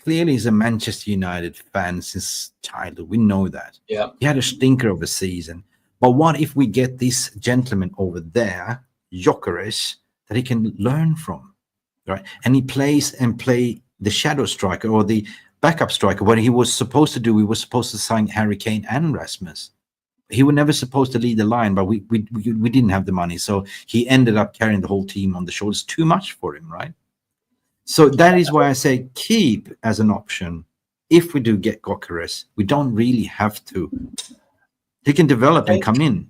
Speaker 1: Clearly, he's a Manchester United fan since childhood. We know that.
Speaker 6: Yeah.
Speaker 1: He had a stinker of a season. But what if we get this gentleman over there, Gyokeres, that he can learn from, right? And he play the shadow striker or the backup striker. What he was supposed to do, we were supposed to sign Harry Kane and Rasmus. He was never supposed to lead the line, but we didn't have the money, so he ended up carrying the whole team on the shoulders. Too much for him, right? So that is why I say keep as an option. If we do get Gyokeres, we don't really have to. He can develop and come in.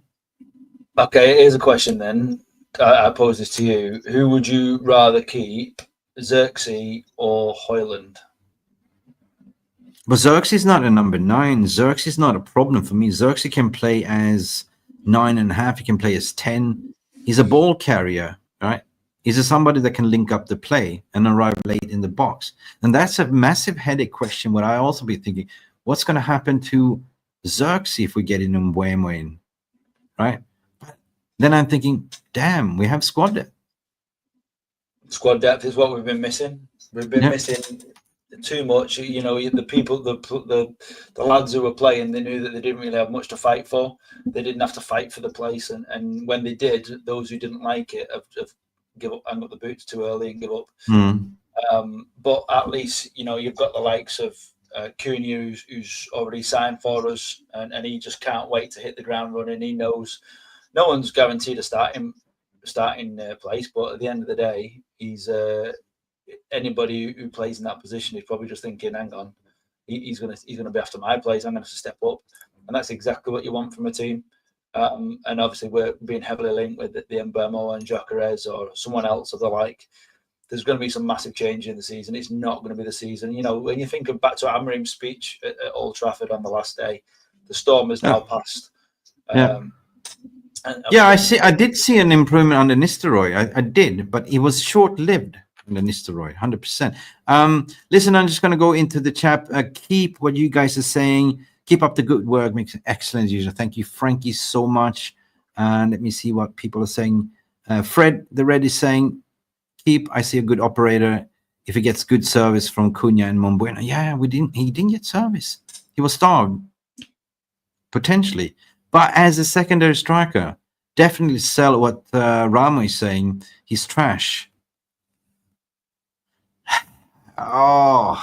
Speaker 6: Okay, here's a question then. I pose this to you. Who would you rather keep, Xerxes or Hojlund?
Speaker 1: But Xerxes is not a number 9. Xerxes is not a problem for me. Xerxes can play as 9.5. He can play as 10. He's a ball carrier, right? He's somebody that can link up the play and arrive late in the box. And that's a massive headache question. What I also be thinking, what's going to happen to Xerxes if we get in Mbeumo in, right? But then I'm thinking, damn, we have squad depth.
Speaker 6: Squad depth is what we've been missing. We've been missing too much. The people, the lads who were playing, they knew that they didn't really have much to fight for. They didn't have to fight for the place, and when they did, those who didn't like it have hung up the boots too early and give up. But at least you've got the likes of Cunha, who's already signed for us, and he just can't wait to hit the ground running. He knows no one's guaranteed a starting place, but at the end of the day, he's anybody who plays in that position is probably just thinking, hang on, he's gonna be after my place. I'm gonna have to step up, and that's exactly what you want from a team. And obviously, we're being heavily linked with the Mbeumo and Gyokeres or someone else of the like. There's going to be some massive change in the season. It's not going to be the season. When you think of back to Amorim's speech at Old Trafford on the last day, the storm has now passed.
Speaker 1: I did see an improvement under Nistelrooy. I did, but it was short-lived under Nistelrooy, 100%. Listen, I'm just going to go into the chat. Keep what you guys are saying. Keep up the good work. Makes an excellent user. Thank you, Frankie, so much. And let me see what people are saying. Fred the Red is saying, keep. I see a good operator if he gets good service from Cunha and Mbeumo. Yeah, he didn't get service. He was starved, potentially. But as a secondary striker, definitely sell what Ramo is saying. He's trash. Oh,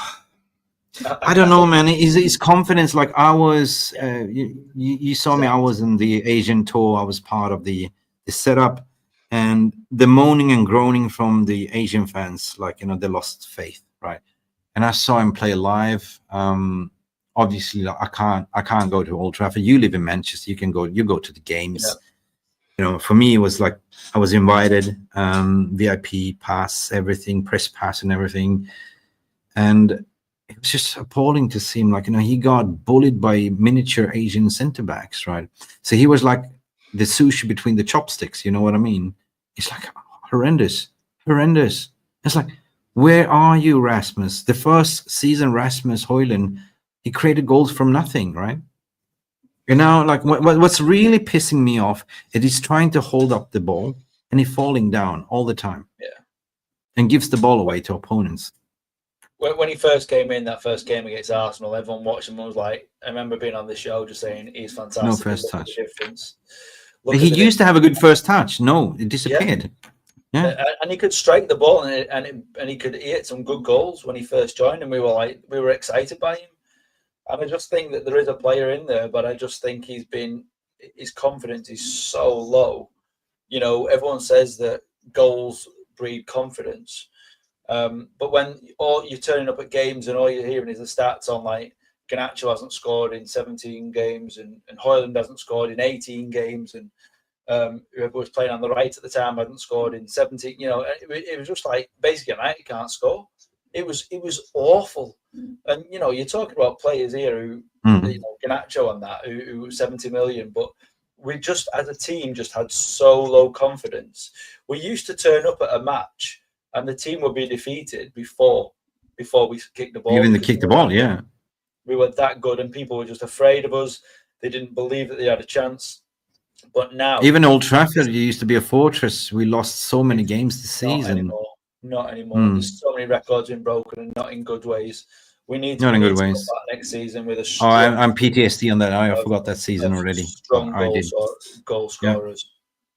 Speaker 1: I don't know, man. His confidence, like I was, you saw me, I was in the Asian tour. I was part of the setup, and the moaning and groaning from the Asian fans, like, you know, they lost faith, right? And I saw him play live. Obviously, like, I can't go to Old Trafford. You live in Manchester. You go to the games.
Speaker 6: Yeah.
Speaker 1: You know, for me, it was like I was invited, VIP pass, everything, press pass and everything. And it was just appalling to see him. Like, you know, he got bullied by miniature Asian center backs, right? So he was like the sushi between the chopsticks. You know what I mean? It's like horrendous. It's like, where are you, Rasmus? The first season, Rasmus Hojlund, he created goals from nothing, right? You know, like what's really pissing me off is he's trying to hold up the ball and he's falling down all the time.
Speaker 6: Yeah.
Speaker 1: And gives the ball away to opponents.
Speaker 6: When he first came in, that first game against Arsenal, everyone watched him and was like, I remember being on the show just saying, he's fantastic.
Speaker 1: No first touch.
Speaker 6: Difference.
Speaker 1: He used to have a good first touch. No, it disappeared. Yeah.
Speaker 6: And he could strike the ball and he could hit some good goals when he first joined, and we were excited by him. And I just think that there is a player in there, but I just think his confidence is so low. You know, everyone says that goals breed confidence. But when you're turning up at games and all you're hearing is the stats on, like, Garnacho hasn't scored in 17 games and Hojlund hasn't scored in 18 games, and whoever was playing on the right at the time hadn't scored in 17. You know, it was just like, basically, you can't score. It was awful. And, you know, you're talking about players here who, you know, Garnacho and that, who 70 million, but we just, as a team, just had so low confidence. We used to turn up at a match and the team would be defeated before we kicked the ball.
Speaker 1: Even to kick the ball, yeah.
Speaker 6: We were that good, and people were just afraid of us. They didn't believe that they had a chance. But now,
Speaker 1: even Old Trafford used to be a fortress. We lost so many games this season.
Speaker 6: Not anymore. There's so many records been broken, and not in good ways. We need to,
Speaker 1: not in good ways.
Speaker 6: Come back next season with a strong,
Speaker 1: I'm PTSD on that. I forgot that season already.
Speaker 6: Strong goal scorers.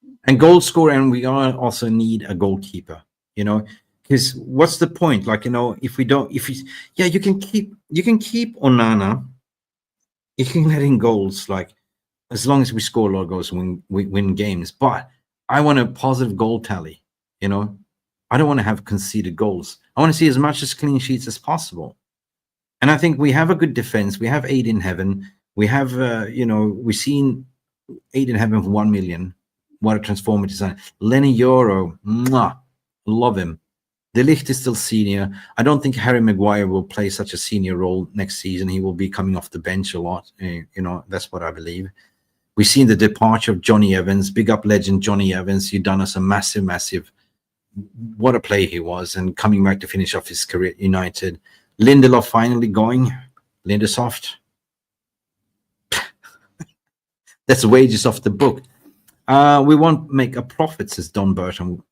Speaker 1: Yeah. And goal scorer, and we also need a goalkeeper. You know, because what's the point? Like, you know, you can keep Onana, you can let in goals, like, as long as we score a lot of goals and we win games. But I want a positive goal tally. You know, I don't want to have conceded goals. I want to see as much as clean sheets as possible. And I think we have a good defense. We have 8 in heaven. We have, you know, we've seen 8 in heaven for 1 million. What a transformative design. Lenny Euro, mwah, love him. De Ligt is still senior. I don't think Harry Maguire will play such a senior role next season. He will be coming off the bench a lot. You know, that's what I believe. We've seen the departure of Johnny Evans. Big up legend Johnny Evans. He done us a massive. What a play he was, and coming back to finish off his career at United. Lindelof finally going. Lindesoft. That's wages off the book. We won't make a profit, says Don Burton.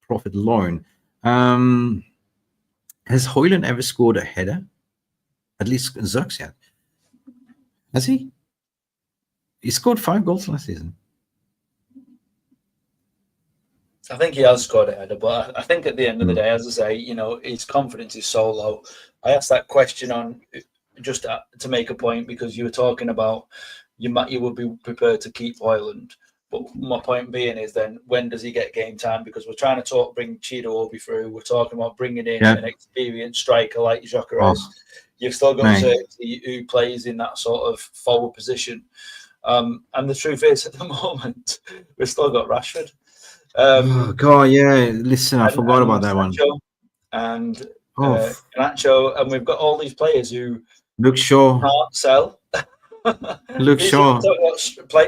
Speaker 1: Profit loan. Has Hojlund ever scored a header? At least Zirks yet. Has he? He scored 5 goals last season.
Speaker 6: I think he has scored a header, but I think at the end of the day, as I say, you know, his confidence is so low. I asked that question on just to make a point, because you were talking about you would be prepared to keep Hojlund. But my point being is, then when does he get game time? Because we're trying to bring Chido Obi through. We're talking about bringing in an experienced striker like Gyokeres. You've still got Xerxes, who plays in that sort of forward position. And the truth is, at the moment, we've still got Rashford.
Speaker 1: Oh God, yeah. Listen, I forgot about that one.
Speaker 6: And Nacho, and we've got all these players who
Speaker 1: Luke Shaw
Speaker 6: can't sell.
Speaker 1: Luke Shaw,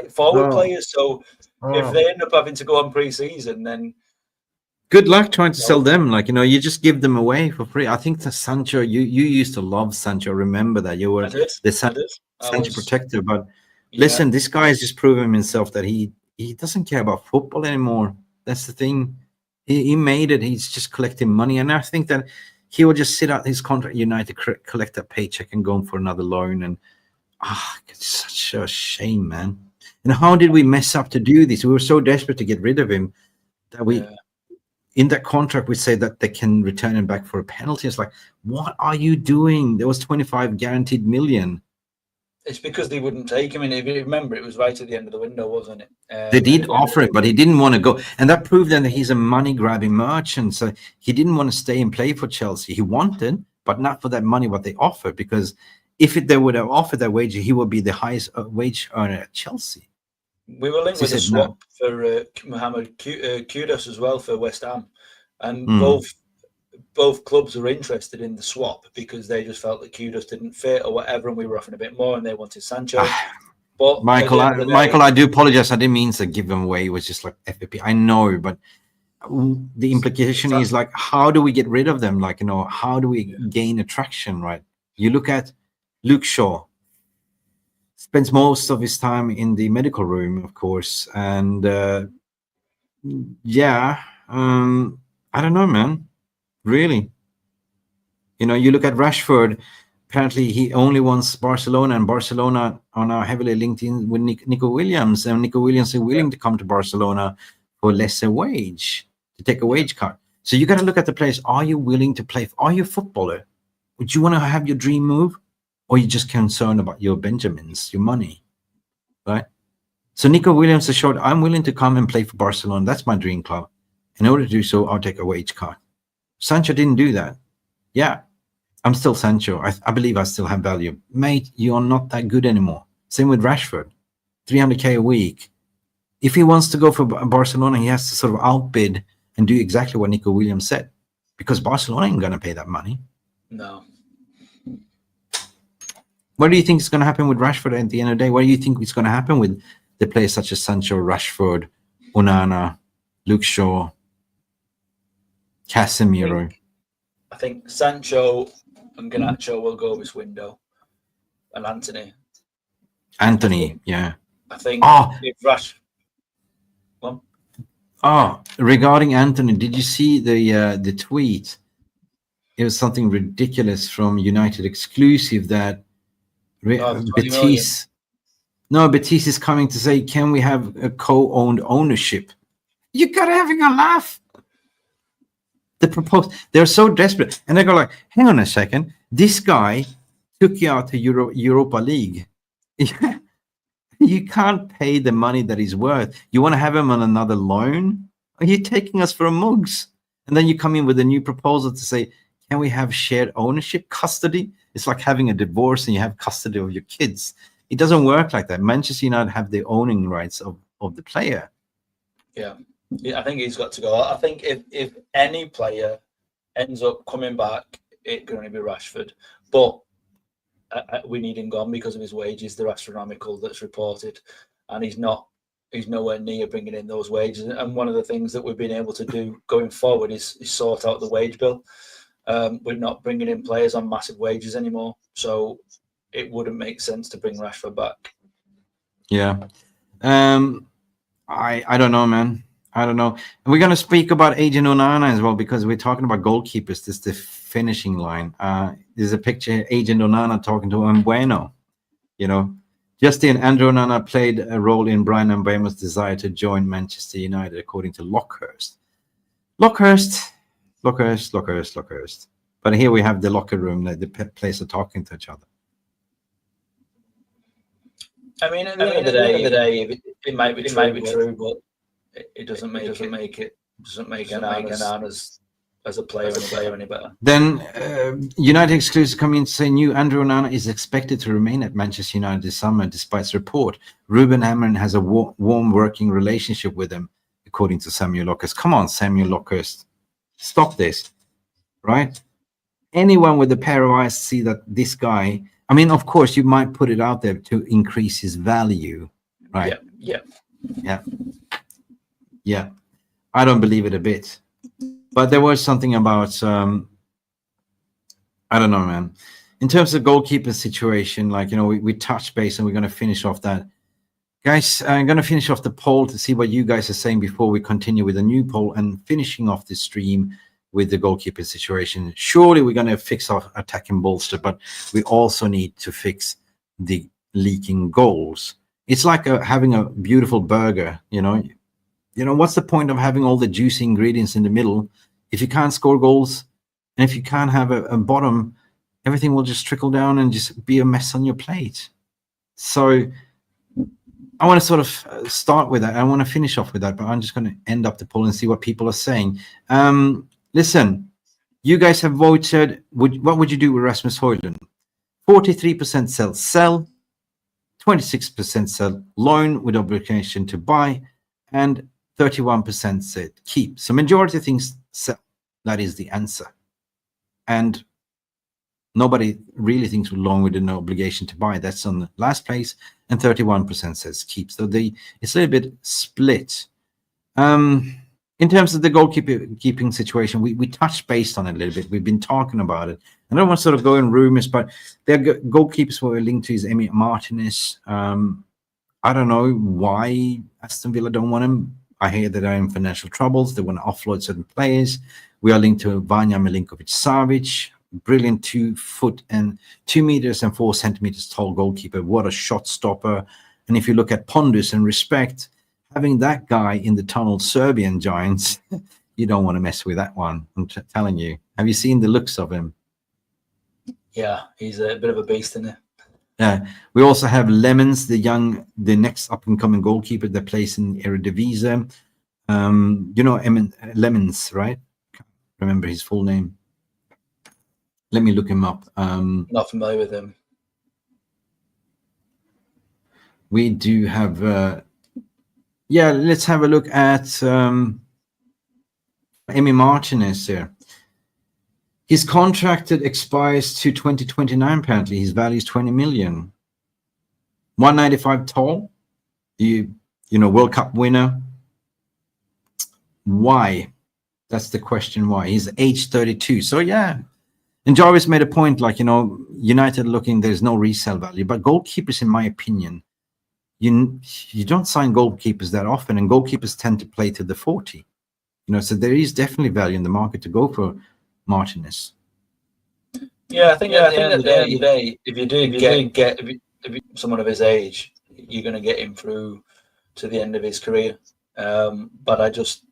Speaker 6: forward players. So if they end up having to go on pre-season, then
Speaker 1: Good luck trying to sell them. Like, you just give them away for free. I think the Sancho, you used to love Sancho. Remember that you were
Speaker 6: I did.
Speaker 1: the
Speaker 6: I did.
Speaker 1: Sancho protector. But
Speaker 6: Yeah.
Speaker 1: listen, this guy has just proven himself that he doesn't care about football anymore. That's the thing. He made it. He's just collecting money, and I think that he will just sit out his contract at United, collect that paycheck, and go for another loan. And it's such a shame, man. And how did we mess up to do this? We were so desperate to get rid of him that we.
Speaker 6: Yeah.
Speaker 1: In that contract, we say that they can return him back for a penalty. It's like, what are you doing? There was 25 guaranteed million.
Speaker 6: It's because they wouldn't take him. And if you remember, it was right at the end of the window, wasn't it?
Speaker 1: They did offer it, but he didn't want to go. And that proved that he's a money-grabbing merchant. So he didn't want to stay and play for Chelsea. He wanted, but not for that money what they offered. Because if they would have offered that wage, he would be the highest wage earner at Chelsea.
Speaker 6: We were linked with a swap for Mohamed Kudus as well for West Ham, and both clubs were interested in the swap because they just felt that Kudus didn't fit or whatever, and we were offering a bit more, and they wanted Sancho. But
Speaker 1: Michael, I do apologize. I didn't mean to give him away. It was just like FPP. I know, but the implication is like, how do we get rid of them? Like, how do we gain attraction? Right? You look at Luke Shaw. Spends most of his time in the medical room, of course, and I don't know, man. Really, you look at Rashford. Apparently, he only wants Barcelona, and Barcelona are now heavily linked in with Nico Williams, and Nico Williams is willing to come to Barcelona for lesser wage, to take a wage cut. So you got to look at the players. Are you willing to play? Are you a footballer? Would you want to have your dream move? Or are you just concerned about your Benjamins, your money, right? So Nico Williams is short. I'm willing to come and play for Barcelona. That's my dream club. In order to do so, I'll take a wage cut. Sancho didn't do that. Yeah, I'm still Sancho. I believe I still have value. Mate, you are not that good anymore. Same with Rashford. 300K a week. If he wants to go for Barcelona, he has to sort of outbid and do exactly what Nico Williams said. Because Barcelona ain't going to pay that money.
Speaker 6: No.
Speaker 1: What do you think is going to happen with Rashford at the end of the day? What do you think is going to happen with the players such as Sancho, Rashford, Onana, Luke Shaw, Casemiro?
Speaker 6: I think Sancho and Garnacho will go this window, and Anthony. Yeah. I think if
Speaker 1: regarding Anthony, did you see the tweet? It was something ridiculous from United Exclusive that Betis is coming to say, can we have a co-owned ownership? You gotta having a laugh. They're so desperate, and they go like, hang on a second, this guy took you out to Europa League. You can't pay the money that he's worth. You want to have him on another loan? Are you taking us for a mugs? And then you come in with a new proposal to say, can we have shared ownership, custody? It's like having a divorce and you have custody of your kids. It doesn't work like that. Manchester United have the owning rights of the player.
Speaker 6: Yeah, I think he's got to go. I think if any player ends up coming back, it's going to be Rashford. But we need him gone because of his wages. They're astronomical, that's reported. And he's nowhere near bringing in those wages. And one of the things that we've been able to do going forward is sort out the wage bill. We're not bringing in players on massive wages anymore, so it wouldn't make sense to bring Rashford back.
Speaker 1: Yeah, I don't know, man. I don't know. And we're going to speak about Agent Onana as well because we're talking about goalkeepers. This is the finishing line. There's a picture Agent Onana talking to Mbeumo. Justin Andrew Onana played a role in Brian Mbeumo's desire to join Manchester United, according to Lockhurst. But here we have the locker room that the players are talking to each other.
Speaker 6: I mean, at the end of the day, it might be true, but it doesn't make Onana as a player any better.
Speaker 1: Then United Exclusive coming in to say new Andrew Onana is expected to remain at Manchester United this summer, despite the report. Ruben Amorim has a warm working relationship with him, according to Samuel Lockhurst. Come on, Samuel Lockhurst. Stop this, right? Anyone with a pair of eyes see that this guy, I mean, of course, you might put it out there to increase his value, right?
Speaker 6: Yeah.
Speaker 1: I don't believe it a bit. But there was something about I don't know, man. In terms of goalkeeper situation, like, you know, we touched base and we're going to finish off that. Guys, I'm going to finish off the poll to see what you guys are saying before we continue with a new poll and finishing off the stream with the goalkeeper situation. Surely we're going to fix our attacking bolster, but we also need to fix the leaking goals. It's like having a beautiful burger, you know. You know, what's the point of having all the juicy ingredients in the middle if you can't score goals? And if you can't have a bottom, everything will just trickle down and just be a mess on your plate. So I want to sort of start with that. I want to finish off with that, but I'm just going to end up the poll and see what people are saying. Listen, you guys have voted. What would you do with Rasmus Hojlund? 43% sell, 26% sell, loan with obligation to buy, and 31% said keep. So majority thinks sell. That is the answer. And nobody really thinks long with an obligation to buy. That's on the last place. And 31% says keep. So it's a little bit split. In terms of the goalkeeping situation, we touched base on it a little bit. We've been talking about it. I don't want to sort of go in rumors, but their goalkeepers were linked to his Emi Martinez. I don't know why Aston Villa don't want him. I hear that they're in financial troubles. They want to offload certain players. We are linked to Vanja Milinkovic-Savic, brilliant 2 foot and 2 meters and 4 centimeters tall goalkeeper. What a shot stopper. And if you look at Pondus and Respect, having that guy in the tunnel Serbian giants, you don't want to mess with that one. I'm telling you. Have you seen the looks of him?
Speaker 6: Yeah, he's a bit of a beast in there.
Speaker 1: Yeah. We also have Lemons, the next up-and-coming goalkeeper that plays in Eredivisie. You know Lemons, right? Can't remember his full name. Let me look him up.
Speaker 6: Not familiar with him.
Speaker 1: We do have... yeah, let's have a look at Emi Martinez here. His contract expires to 2029, apparently. His value is 20 million. 195 tall. You know, World Cup winner. Why? That's the question why. He's age 32. So, yeah. And Jarvis made a point, like, you know, United looking, there's no resale value. But goalkeepers, in my opinion, you don't sign goalkeepers that often, and goalkeepers tend to play to the 40. You know, so there is definitely value in the market to go for Martinez.
Speaker 6: Yeah, I think at the end of the day, if you do get someone of his age, you're going to get him through to the end of his career. But I just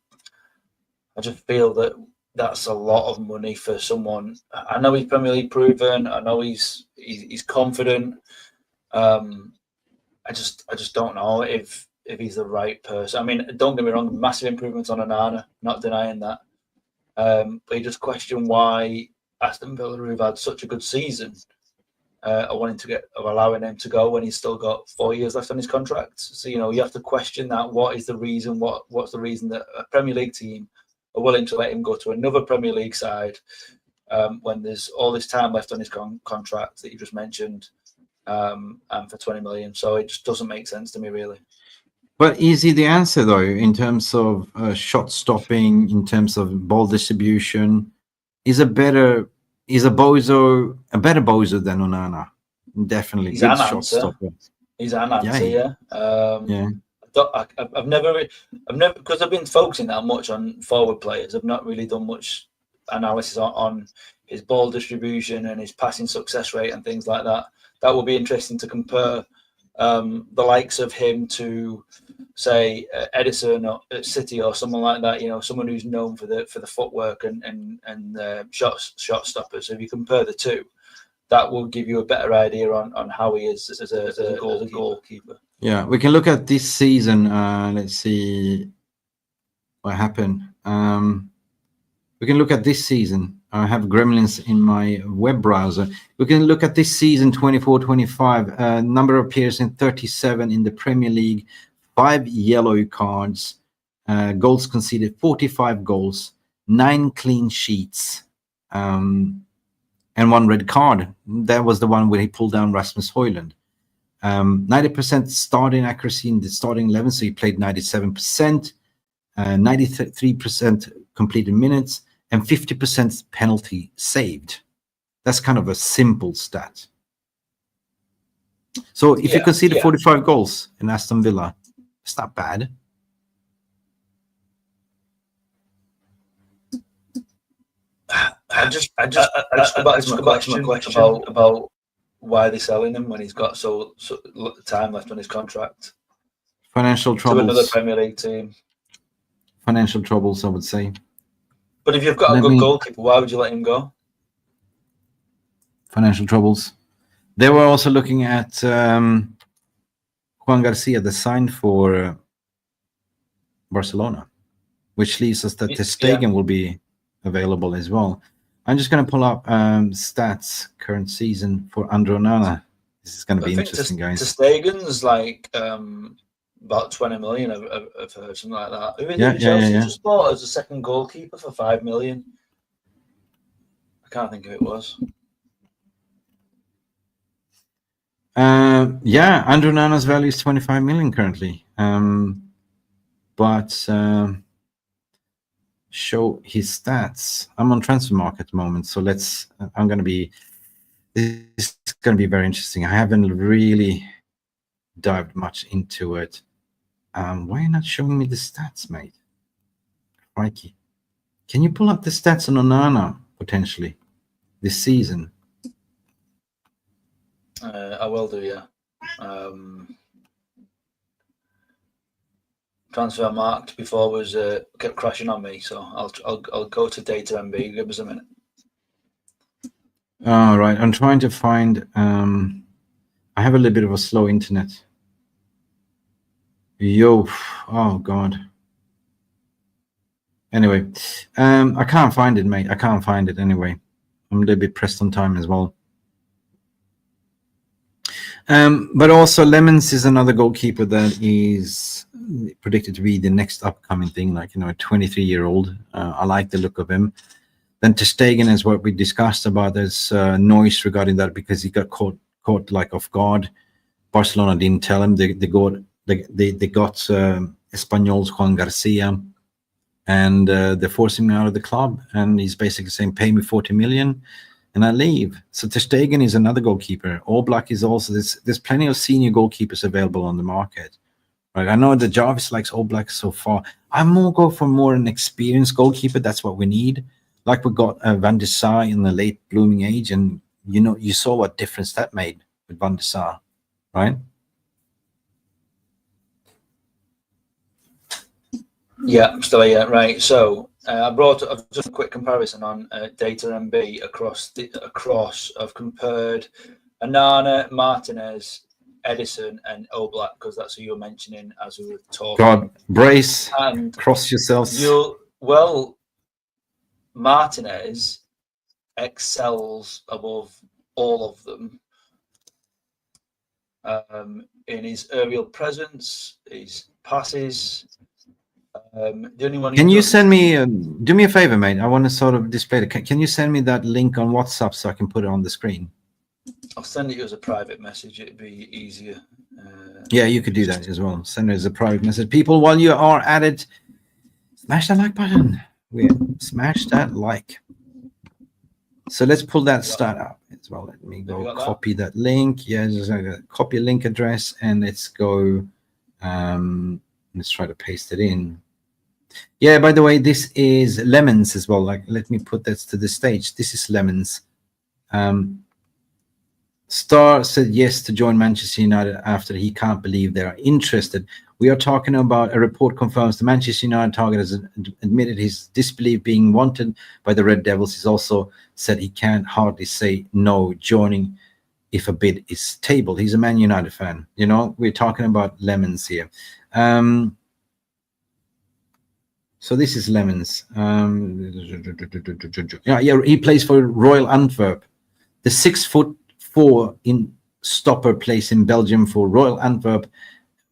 Speaker 6: feel that that's a lot of money for someone. I know he's Premier League proven. I know he's confident. I just don't know if he's the right person. I mean, don't get me wrong, massive improvements on Onana, not denying that. But you just question why Aston Villa, who've had such a good season, are allowing him to go when he's still got 4 years left on his contract. So, you know, you have to question that. What is the reason? What's the reason that a Premier League team are willing to let him go to another Premier League side when there's all this time left on his contract that you just mentioned, and for 20 million? So it just doesn't make sense to me, really.
Speaker 1: But is he the answer, though, in terms of shot stopping, in terms of ball distribution? Is a better Bozo than Onana? Definitely.
Speaker 6: He's
Speaker 1: Good
Speaker 6: an
Speaker 1: shot
Speaker 6: answer.
Speaker 1: stopper.
Speaker 6: He's an answer, yeah.
Speaker 1: Yeah.
Speaker 6: I've never, because I've been focusing that much on forward players. I've not really done much analysis on his ball distribution and his passing success rate and things like that. That will be interesting to compare the likes of him to, say, Edison or City or someone like that. You know, someone who's known for the footwork and shot stoppers. So if you compare the two, that will give you a better idea on how he is as a goalkeeper.
Speaker 1: Yeah, we can look at this season. Let's see what happened. We can look at this season. I have gremlins in my web browser. We can look at this season, 24-25. Number of appearances in 37 in the Premier League, 5 yellow cards, goals conceded, 45 goals, 9 clean sheets, and 1 red card. That was the one where he pulled down Rasmus Hojlund. 90% starting accuracy in the starting 11, so he played 97%, 93% completed minutes, and 50% penalty saved. That's kind of a simple stat. So if you concede 45 goals in Aston Villa, it's not bad.
Speaker 6: I just go back to my question about why they're selling him when he's got so time left on his contract.
Speaker 1: Financial troubles.
Speaker 6: To another Premier League team.
Speaker 1: Financial troubles, I would say.
Speaker 6: But if you've got a good goalkeeper, why would you let him go?
Speaker 1: Financial troubles. They were also looking at Juan Garcia, the sign for Barcelona, which leaves us that Ter Stegen will be available as well. I'm just going to pull up stats current season for Andro Onana. This is going to be interesting, guys.
Speaker 6: Ter Stegen's like about 20 million, I've heard, something like that. Who is Chelsea just bought as a second goalkeeper for 5 million? I can't think who it was.
Speaker 1: Andro Onana's value is 25 million currently. But show his stats. I'm on transfer market at the moment, so this is going to be very interesting. I haven't really dived much into it. Why are you not showing me the stats, mate? Crikey. Can you pull up the stats on Onana potentially this season?
Speaker 6: I will do, yeah. Transfer marked before was kept crashing on me, so I'll go to data MB. Give us a minute.
Speaker 1: All right, I'm trying to find. I have a little bit of a slow internet. Oh God. Anyway, I can't find it, mate. I can't find it anyway. I'm a little bit pressed on time as well. But also Lemons is another goalkeeper that is predicted to be the next upcoming thing, like, a 23-year-old. I like the look of him. Then Ter Stegen is what we discussed about. There's noise regarding that because he got caught like off guard. Barcelona didn't tell him. They got Espanyol's Juan Garcia, and they're forcing him out of the club, and he's basically saying, pay me 40 million and I leave. So Ter Stegen is another goalkeeper. Oblak is also, there's plenty of senior goalkeepers available on the market. Right? I know that Jarvis likes Oblak so far. I'm go for more an experienced goalkeeper. That's what we need. Like we got Van der Sar in the late blooming age, and you saw what difference that made with Van der Sar, right?
Speaker 6: Yeah, still here, right. So I've just a quick comparison on data MB across. I've compared Onana, Martinez, Edison, and Oblak, because that's who you were mentioning as we were talking.
Speaker 1: God, brace and cross yourselves.
Speaker 6: Martinez excels above all of them in his aerial presence, his passes. The only one.
Speaker 1: Can you send me? Do me a favor, mate. I want to sort of display it. Can you send me that link on WhatsApp so I can put it on the screen?
Speaker 6: I'll send it to you as a private message. It'd be easier.
Speaker 1: Yeah, you could do that as well. Send it as a private message. People, while you are at it, smash that like button. Smash that like. So let's pull that start up as well. Let me go copy that link. Yeah, just copy a link address, and let's go. Let's try to paste it in. Yeah, by the way, this is Lemons as well. Like, let me put that to the stage. This is Lemons. Star said yes to join Manchester United after he can't believe they are interested. We are talking about a report confirms the Manchester United target has admitted his disbelief being wanted by the Red Devils. He's also said he can't hardly say no joining if a bid is tabled. He's a Man United fan. We're talking about Lemons here. So this is Lemons. Yeah, he plays for Royal Antwerp. The 6'4" in stopper plays in Belgium for Royal Antwerp,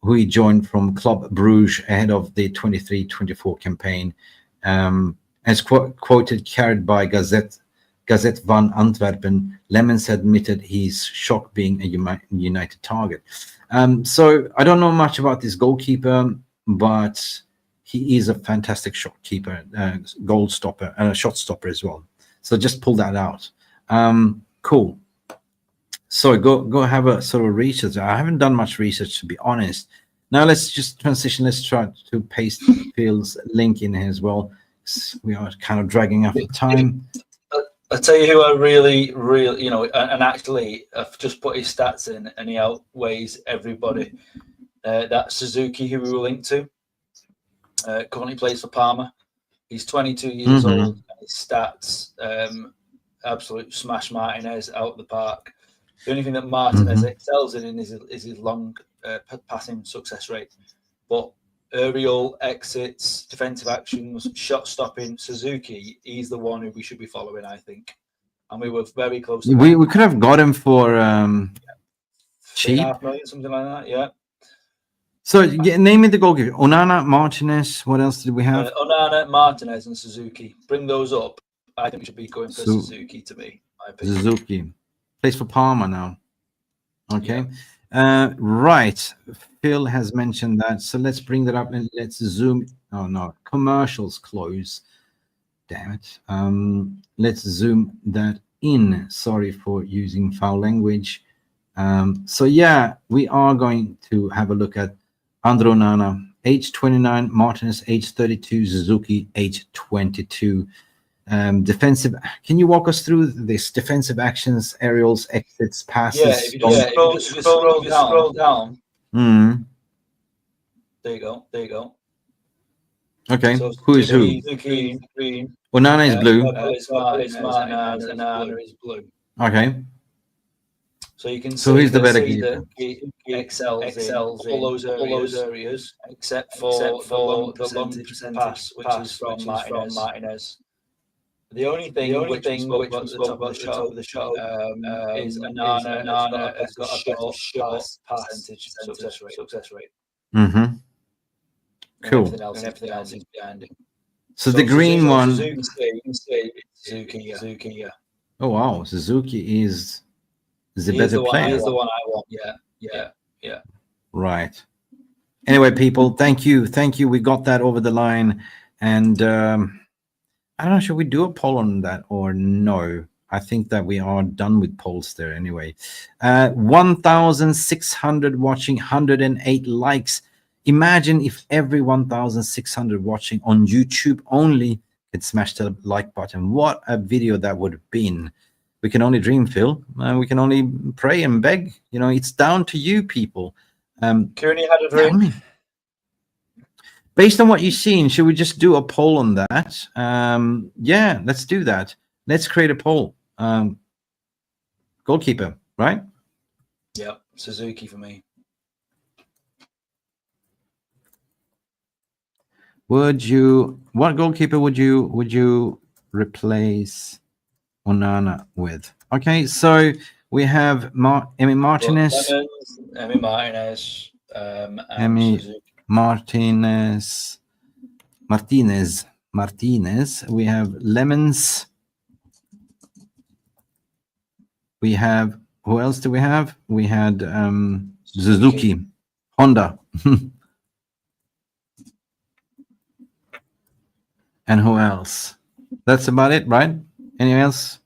Speaker 1: who he joined from Club Bruges ahead of the 23-24 campaign. As quoted, carried by Gazette van Antwerpen, Lemons admitted he's shocked being a United target. So I don't know much about this goalkeeper, but he is a fantastic shot keeper, goal stopper, and a shot stopper as well. So just pull that out. Cool. So go have a sort of research. I haven't done much research, to be honest. Now let's just transition. Let's try to paste Phil's link in here as well. We are kind of dragging up the time.
Speaker 6: I'll tell you who I really, you know, and actually I've just put his stats in and he outweighs everybody. That's Suzuki, who we were linked to. Currently plays for Parma. He's 22 years old. And his stats, absolute smash Martinez out of the park. The only thing that Martinez excels in is his long passing success rate. But aerial exits, defensive actions, shot stopping, Suzuki, he's the one who we should be following, I think. And we were very close to
Speaker 1: we could have got him for cheap.
Speaker 6: 3.5 million, something like that, yeah.
Speaker 1: So name me the goalkeeper. Onana, Martinez. What else did we have?
Speaker 6: Onana, Martinez, and Suzuki. Bring those up. I think we should be going for Suzuki to me.
Speaker 1: Suzuki plays for Parma now. Okay. Yeah. Right. Phil has mentioned that. So let's bring that up and let's zoom. Oh no, commercials close. Damn it. Let's zoom that in. Sorry for using foul language. So yeah, we are going to have a look at Andre Onana, age 29, Martinez, age 32, Suzuki, age 22. Defensive. Can you walk us through this? Defensive actions, aerials, exits, passes.
Speaker 6: Yeah, if you just scroll down. There you go.
Speaker 1: Okay.
Speaker 6: So
Speaker 1: who is who?
Speaker 6: Green.
Speaker 1: Onana is blue.
Speaker 6: Onana is blue.
Speaker 1: Okay.
Speaker 6: So you can
Speaker 1: who's the better keeper?
Speaker 6: He excels in all those areas, except for the long percentage pass, which is from Martinez. The only thing which we spoke about at the show is Onana has got a short percentage success rate.
Speaker 1: Cool.
Speaker 6: And everything else is behind him.
Speaker 1: So the green one.
Speaker 6: Suzuki, yeah.
Speaker 1: Oh wow, Suzuki is the better player.
Speaker 6: He's the one I want. Yeah.
Speaker 1: Right. Anyway, people, thank you. We got that over the line, and I don't know, should we do a poll on that or no? I think that we are done with polls there anyway. 1,600 watching, 108 likes. Imagine if every 1,600 watching on YouTube only could smash the like button. What a video that would have been. We can only dream, Phil. We can only pray and beg. You know, it's down to you, people.
Speaker 6: Cunha had a dream.
Speaker 1: Based on what you've seen, should we just do a poll on that? Yeah, let's do that. Let's create a poll. Goalkeeper, right?
Speaker 6: Yeah, Suzuki for me.
Speaker 1: What goalkeeper would you replace Onana with? Okay, so we have Emi Martinez.
Speaker 6: Emi Martinez.
Speaker 1: Emi Martinez. We have Lemons. We have, who else do we have? We had Suzuki, Honda. And who else? That's about it, right? Anyone else?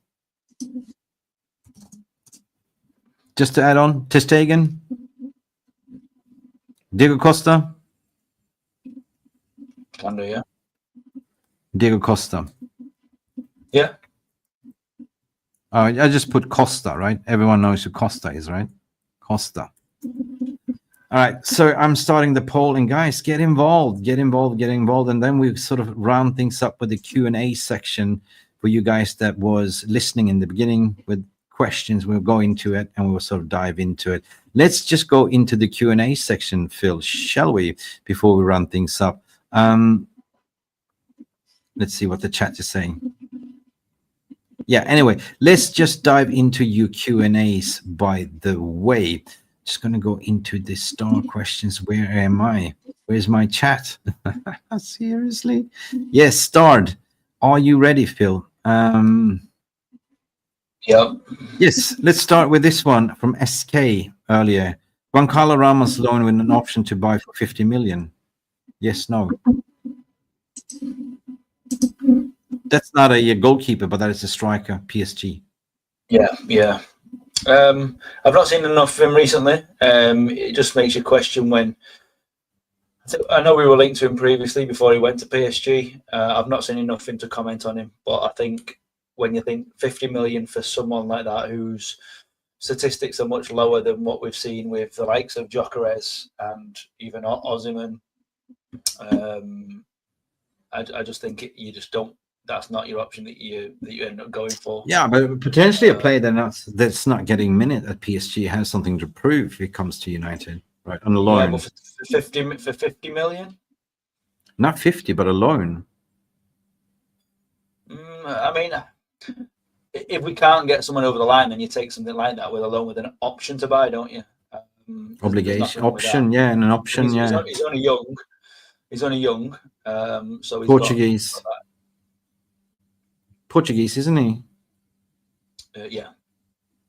Speaker 1: Just to add on, Ter Stegen, Diego Costa.
Speaker 6: Can do, yeah.
Speaker 1: Diego Costa.
Speaker 6: Yeah.
Speaker 1: Oh, I just put Costa, right? Everyone knows who Costa is, right? Costa. All right, so I'm starting the poll, and guys, get involved, and then we sort of round things up with the Q&A section for you guys that was listening in the beginning with questions. We'll go into it, and we'll sort of dive into it. Let's just go into the Q&A section, Phil, shall we, before we round things up? Let's see what the chat is saying. Yeah, anyway, let's just dive into your Q&As, by the way. Just going to go into the star questions. Where am I? Where's my chat? Seriously? Yes, starred. Are you ready, Phil?
Speaker 6: Yep.
Speaker 1: Yes, let's start with this one from SK earlier. Juan Carlos Ramos loan with an option to buy for 50 million. Yes, no. That's not a goalkeeper, but that is a striker, PSG.
Speaker 6: Yeah. I've not seen enough of him recently. It just makes you question when. I know we were linked to him previously before he went to PSG. I've not seen enough of him to comment on him, but I think when you think 50 million for someone like that whose statistics are much lower than what we've seen with the likes of Gyokeres and even Osimhen, I just think you just don't. That's not your option that you end up going for.
Speaker 1: Yeah, but potentially a player that's not getting minute at PSG has something to prove if it comes to United, right? On a loan.
Speaker 6: Yeah, but for 50 million?
Speaker 1: Not 50, but a loan.
Speaker 6: I mean, if we can't get someone over the line, then you take something like that with a loan with an option to buy, don't you?
Speaker 1: Obligation, option, yeah, and an option, yeah.
Speaker 6: He's only young. He's only young. So he's
Speaker 1: Portuguese. Portuguese, isn't he?
Speaker 6: Yeah.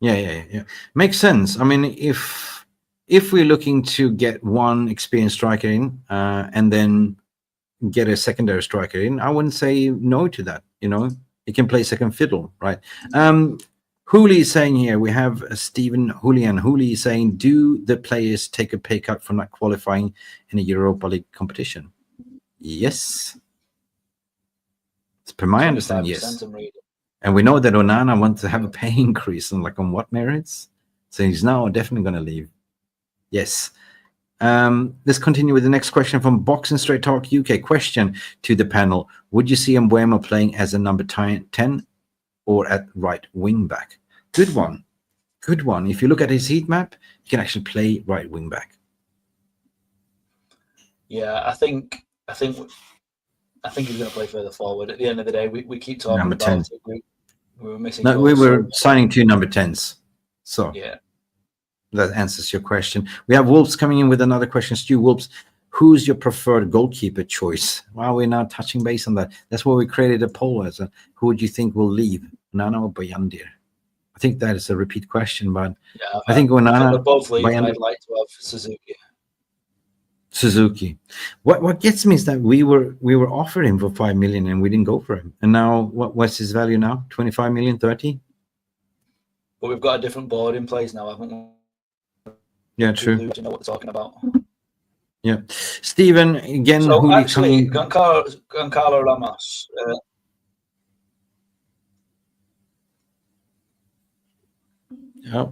Speaker 1: Yeah. Makes sense. I mean, if we're looking to get one experienced striker in and then get a secondary striker in, I wouldn't say no to that. He can play second fiddle, right? Hooli is saying here, we have Stephen Julian. Hooli is saying, do the players take a pay cut for not qualifying in a Europa League competition? Yes. Per my understanding, yes. And we know that Onana wants to have a pay increase on what merits? So he's now definitely going to leave. Yes. Let's continue with the next question from Boxing Straight Talk UK. Question to the panel. Would you see Mbeumo playing as a number 10 or at right wing back? Good one. If you look at his heat map, he can actually play right wing back.
Speaker 6: Yeah, I think he's going to play further forward. At the end of the day, we keep talking
Speaker 1: number
Speaker 6: about
Speaker 1: 10.
Speaker 6: it. We were missing.
Speaker 1: No, we were signing 2 number 10s. So
Speaker 6: yeah,
Speaker 1: that answers your question. We have Wolves coming in with another question. Stu Wolves, who's your preferred goalkeeper choice? Well, we're now touching base on that. That's why we created a poll as who would you think will leave, Onana or Bayandir? I think that is a repeat question, but
Speaker 6: yeah,
Speaker 1: I think Onana.
Speaker 6: Both leave.
Speaker 1: I'd
Speaker 6: like to have
Speaker 1: Suzuki. What gets me is that we were offered him for 5 million and we didn't go for him. And now what's his value now? 25 million, 30?
Speaker 6: But we've got a different board in place now, haven't we?
Speaker 1: Yeah, true.
Speaker 6: You know what they're talking about.
Speaker 1: Yeah. Stephen, again.
Speaker 6: So actually, Goncalo Ramos.
Speaker 1: Yeah.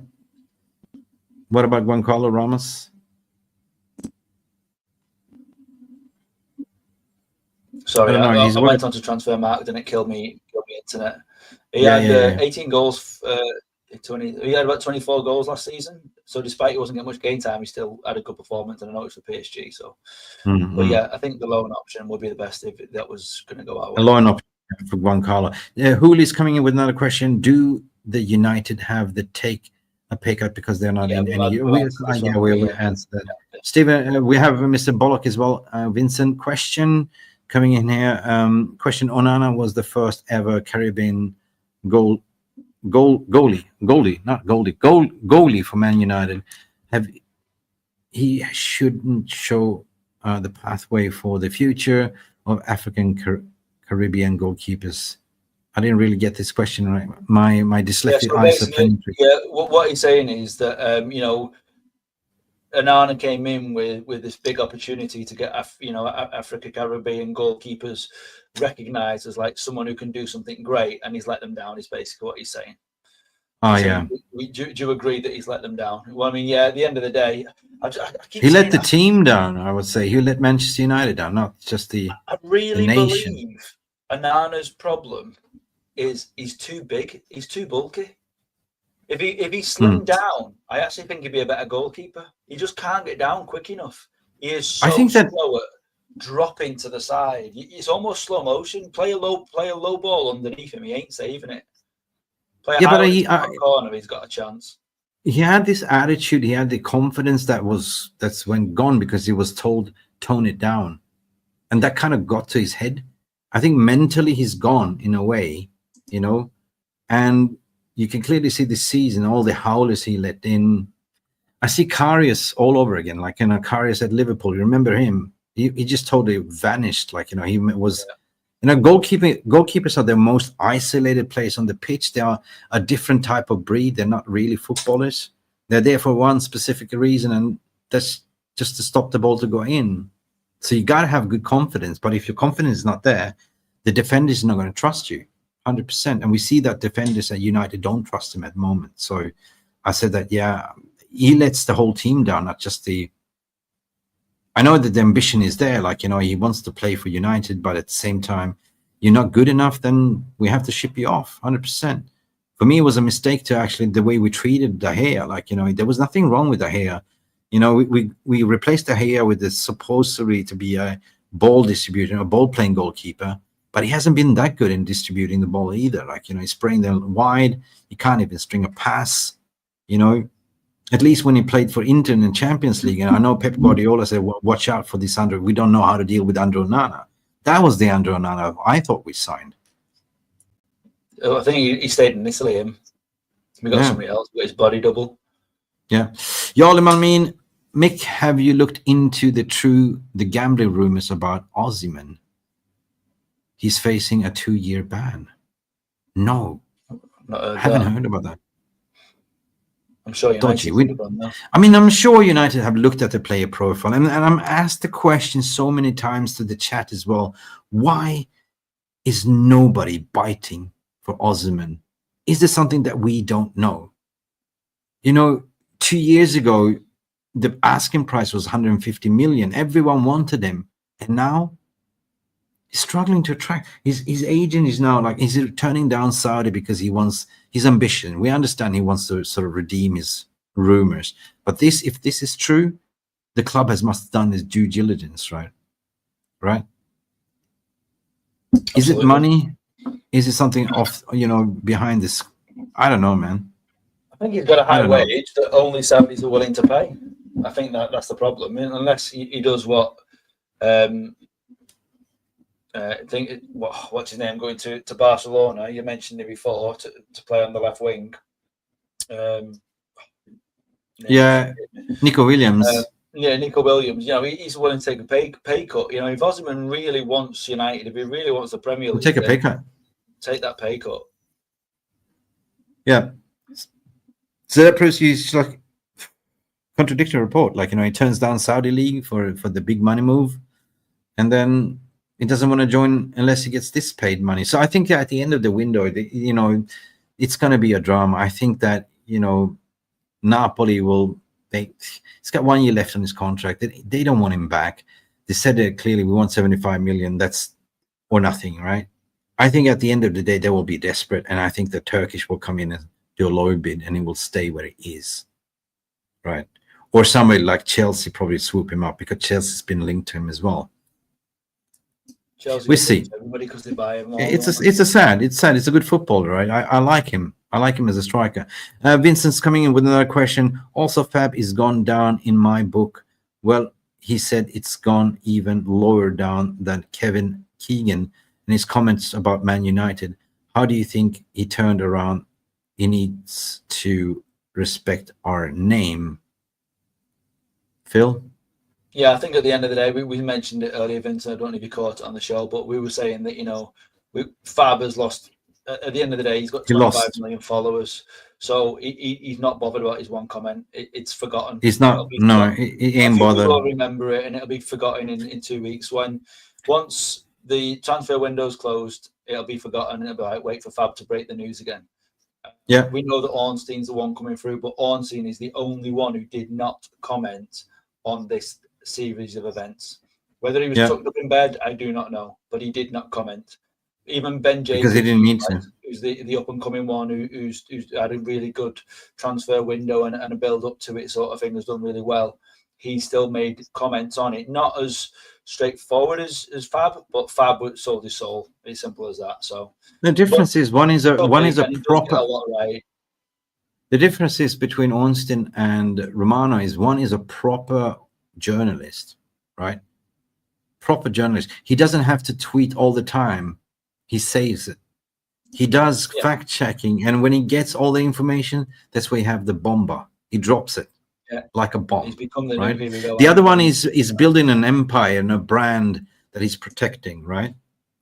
Speaker 1: What about Goncalo Ramos?
Speaker 6: Sorry, I went on to Transfermarkt and it killed me internet. He had 18 goals. He had about 24 goals last season. So despite he wasn't getting much game time, he still had a good performance, and I know it's for PSG. So, but yeah, I think the loan option would be the best if that was going to go out.
Speaker 1: A loan option for Goncalo. Hooli's coming in with another question. Do the United have the take a pay cut because they're not in any? We'll answer that. Yeah. Stephen, we have Mr. Bullock as well. Vincent, question coming in here. Question: Onana was the first ever Caribbean goalie for Man United. He shouldn't show the pathway for the future of African Caribbean goalkeepers. I didn't really get this question right. My dyslexic eyes are playing.
Speaker 6: Yeah, what he's saying is that Onana came in with this big opportunity to get Africa Caribbean goalkeepers recognised as like someone who can do something great, and he's let them down. Is basically what he's saying.
Speaker 1: Yeah.
Speaker 6: Do you agree that he's let them down? Well, I mean, yeah. At the end of the day,
Speaker 1: he let the team down. I would say he let Manchester United down, not just the.
Speaker 6: I really believe Onana's problem is he's too big. He's too bulky. If he slimmed down, I actually think he'd be a better goalkeeper. He just can't get down quick enough. He is so slow at dropping to the side. It's almost slow motion. Play a low ball underneath him. He ain't saving it. Play a high corner. He's got a chance.
Speaker 1: He had this attitude. He had the confidence that's went gone because he was told tone it down, and that kind of got to his head. I think mentally he's gone in a way, and you can clearly see this season, all the howlers he let in. I see Karius all over again, like Karius at Liverpool. You remember him? He just totally vanished. Like, you know, he was, you know, goalkeepers are the most isolated players on the pitch. They are a different type of breed. They're not really footballers. They're there for one specific reason, and that's just to stop the ball to go in. So you got to have good confidence. But if your confidence is not there, the defender is not going to trust you 100%. And we see that defenders at United don't trust him at the moment. So I said that, yeah, he lets the whole team down, not just the. I know that the ambition is there, like, you know, he wants to play for United, but at the same time, you're not good enough, then we have to ship you off 100%. For me, it was a mistake to actually the way we treated De Gea. Like, you know, there was nothing wrong with De Gea. You know, we replaced De Gea with this supposedly to be a ball distributor, a ball playing goalkeeper, but he hasn't been that good in distributing the ball either. Like, you know, he's spraying them wide. He can't even string a pass, you know. At least when he played for Inter in Champions League, and I know Pep Guardiola said, well, watch out for this we don't know how to deal with Andre Onana. That was the Andre Onana I thought we signed.
Speaker 6: I think he stayed in Italy. We got somebody else with his body double.
Speaker 1: Yeah. Jarl, Mick, have you looked into the gambling rumors about Osimhen? He's facing a 2-year ban. No. I haven't heard about that.
Speaker 6: I'm sure United
Speaker 1: I'm sure United have looked at the player profile, and I'm asked the question so many times to the chat as well. Why is nobody biting for Osimhen? Is there something that we don't know? You know, 2 years ago, the asking price was 150 million. Everyone wanted him, and now he's struggling to attract. His agent is now like, he's turning down Saudi because he wants his ambition. We understand he wants to sort of redeem his rumors, but if this is true, the club must have done his due diligence, right? Right? Absolutely. Is it money? Is it something off, you know, behind this? I don't know, man.
Speaker 6: I think he's got a high wage that only Saudis are willing to pay. I think that's the problem. I mean, unless he does what what's his name, going to Barcelona. You mentioned it before, to play on the left wing.
Speaker 1: Nico Williams.
Speaker 6: Nico Williams. You know, he's willing to take a pay cut. You know, if Osimhen really wants United, if he really wants the Premier League,
Speaker 1: take a pay cut.
Speaker 6: Take that pay cut.
Speaker 1: Yeah. So that proves he's like contradictory report. Like, you know, he turns down Saudi League for the big money move, and then he doesn't want to join unless he gets this paid money. So I think at the end of the window, you know, it's going to be a drama. I think that, you know, Napoli he's got 1 year left on his contract. They don't want him back. They said it clearly, we want 75 million. That's or nothing, right? I think at the end of the day, they will be desperate. And I think the Turkish will come in and do a low bid, and he will stay where he is, right? Or somebody like Chelsea probably swoop him up, because Chelsea's been linked to him as well.
Speaker 6: Chelsea,
Speaker 1: we see.
Speaker 6: Everybody, because they buy him.
Speaker 1: It's sad. It's a good footballer, right? I like him. I like him as a striker. Vincent's coming in with another question. Also, Fab is gone down in my book. Well, he said it's gone even lower down than Kevin Keegan in his comments about Man United. How do you think he turned around? He needs to respect our name. Phil?
Speaker 6: Yeah, I think at the end of the day, we mentioned it earlier, Vincent. I don't know if you caught it on the show, but we were saying that, you know, Fab has lost. At the end of the day, he's got 25 million followers, so he's not bothered about his one comment. It's forgotten.
Speaker 1: He's not. No, he ain't bothered.
Speaker 6: People will remember it, and it'll be forgotten in 2 weeks. Once the transfer window's closed, it'll be forgotten, and it'll be like, wait for Fab to break the news again.
Speaker 1: Yeah,
Speaker 6: we know that Ornstein's the one coming through, but Ornstein is the only one who did not comment on this series of events. Whether he was tucked up in bed, I do not know, but he did not comment. Even Ben James,
Speaker 1: because he didn't need to,
Speaker 6: who's the up and coming one, who's had a really good transfer window and a build up to it, sort of thing, has done really well. He still made comments on it, not as straightforward as Fab, but Fab sold his soul. As simple as that. So
Speaker 1: the difference is one is a proper.
Speaker 6: Right.
Speaker 1: The difference is between Ornstein and Romano is one is a proper journalist, right? Proper journalist. He doesn't have to tweet all the time. He saves it. He does fact checking, and when he gets all the information, that's where you have the bomber. He drops it. like a bomb.
Speaker 6: He's become the
Speaker 1: right?
Speaker 6: new Hugo.
Speaker 1: The other one is building an empire and a brand that he's protecting, right?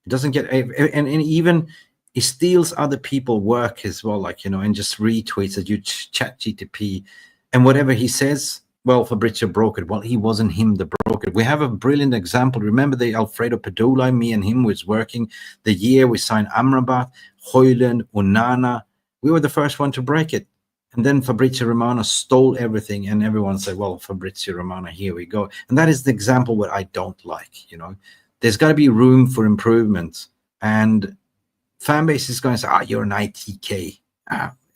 Speaker 1: It doesn't get, and even he steals other people's work as well, like, and just retweets that you chat GTP and whatever he says. Well, Fabrizio broke it. Well, he wasn't him that broke it. We have a brilliant example. Remember the Alfredo Padula, me and him was working the year we signed Amrabat, Hojlund, Onana. We were the first one to break it. And then Fabrizio Romano stole everything, and everyone said, well, Fabrizio Romano, here we go. And that is the example what I don't like, There's got to be room for improvement. And fan base is going to say, you're an ITK.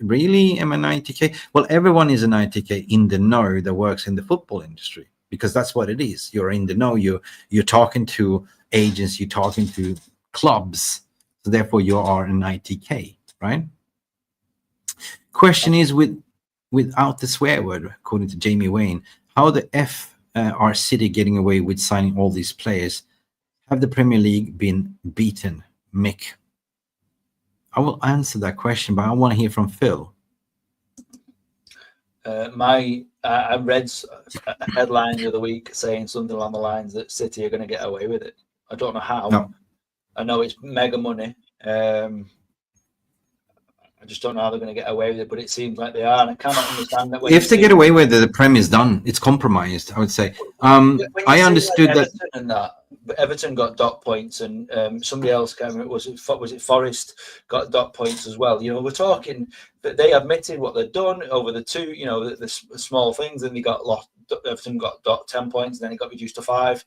Speaker 1: Really? Am I an ITK? Well, everyone is an ITK in the know that works in the football industry, because that's what it is. You're in the know. You're talking to agents. You're talking to clubs. So therefore, you are an ITK, right? Question is without the swear word, according to Jamie Wayne, how the F are City getting away with signing all these players? Have the Premier League been beaten? Mick. I will answer that question, but I want to hear from Phil.
Speaker 6: I read a headline the other week saying something along the lines that City are going to get away with it. I don't know how.
Speaker 1: No.
Speaker 6: I know it's mega money. I just don't know how they're going to get away with it, but it seems like they are, and I cannot understand that.
Speaker 1: If they get away with it, the Prem is done. It's compromised, I would say. I understood that.
Speaker 6: But Everton got dot points, and somebody else came. Was it Forest got dot points as well? We're talking that they admitted what they'd done over the two, the small things, and they got lost. Everton got 10 points, and then it got reduced to 5,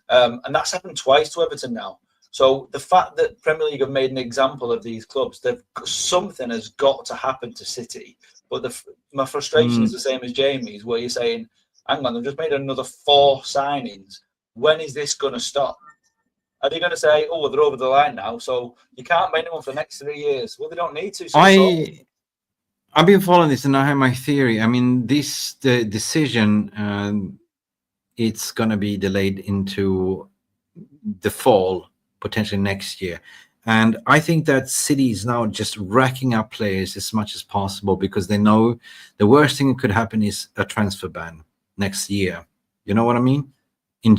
Speaker 6: and that's happened twice to Everton now. So the fact that Premier League have made an example of these clubs, something has got to happen to City. But my frustration is the same as Jamie's, where you're saying, hang on, they've just made another 4 signings. When is this going to stop? Are they going to say, oh, well, they're over the line now, so you can't make anyone for the next 3 years? Well, they don't need to. So
Speaker 1: I've been following this, and I have my theory. I mean, the decision, it's going to be delayed into the fall, potentially next year. And I think that City is now just racking up players as much as possible, because they know the worst thing that could happen is a transfer ban next year. You know what I mean? Come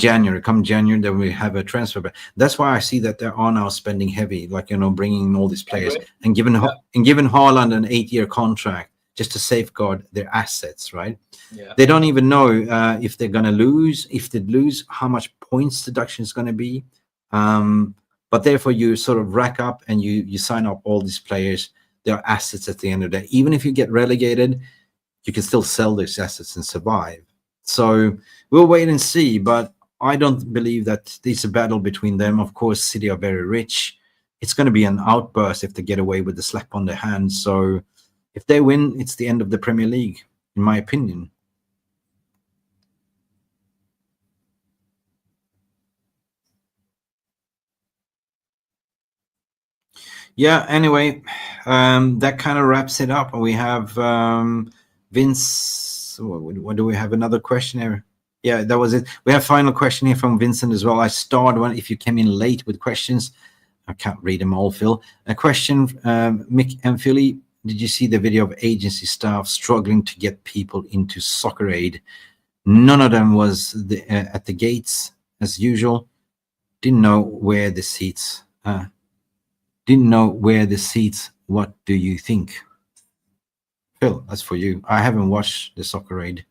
Speaker 1: January, then we have a transfer ban. That's why I see that they are now spending heavy, like, bringing in all these players and giving Hojlund an 8-year contract just to safeguard their assets, right?
Speaker 6: Yeah.
Speaker 1: They don't even know if they're going to lose. If they lose, how much points deduction is going to be. But therefore, you sort of rack up and you sign up all these players. They're assets at the end of the day. Even if you get relegated, you can still sell these assets and survive. So we'll wait and see. But I don't believe that it's a battle between them. Of course, City are very rich. It's going to be an outburst if they get away with the slap on their hands. So if they win, it's the end of the Premier League, in my opinion. Yeah, anyway, that kind of wraps it up. We have Vince. What do we have? Another question here? Yeah, that was it. We have final question here from Vincent as well. I starred one. If you came in late with questions, I can't read them all, Phil. A question, Mick and Philly, did you see the video of agency staff struggling to get people into Soccer Aid? None of them was at the gates as usual. Didn't know where the seats. What do you think? Phil, that's for you. I haven't watched the Soccer Aid.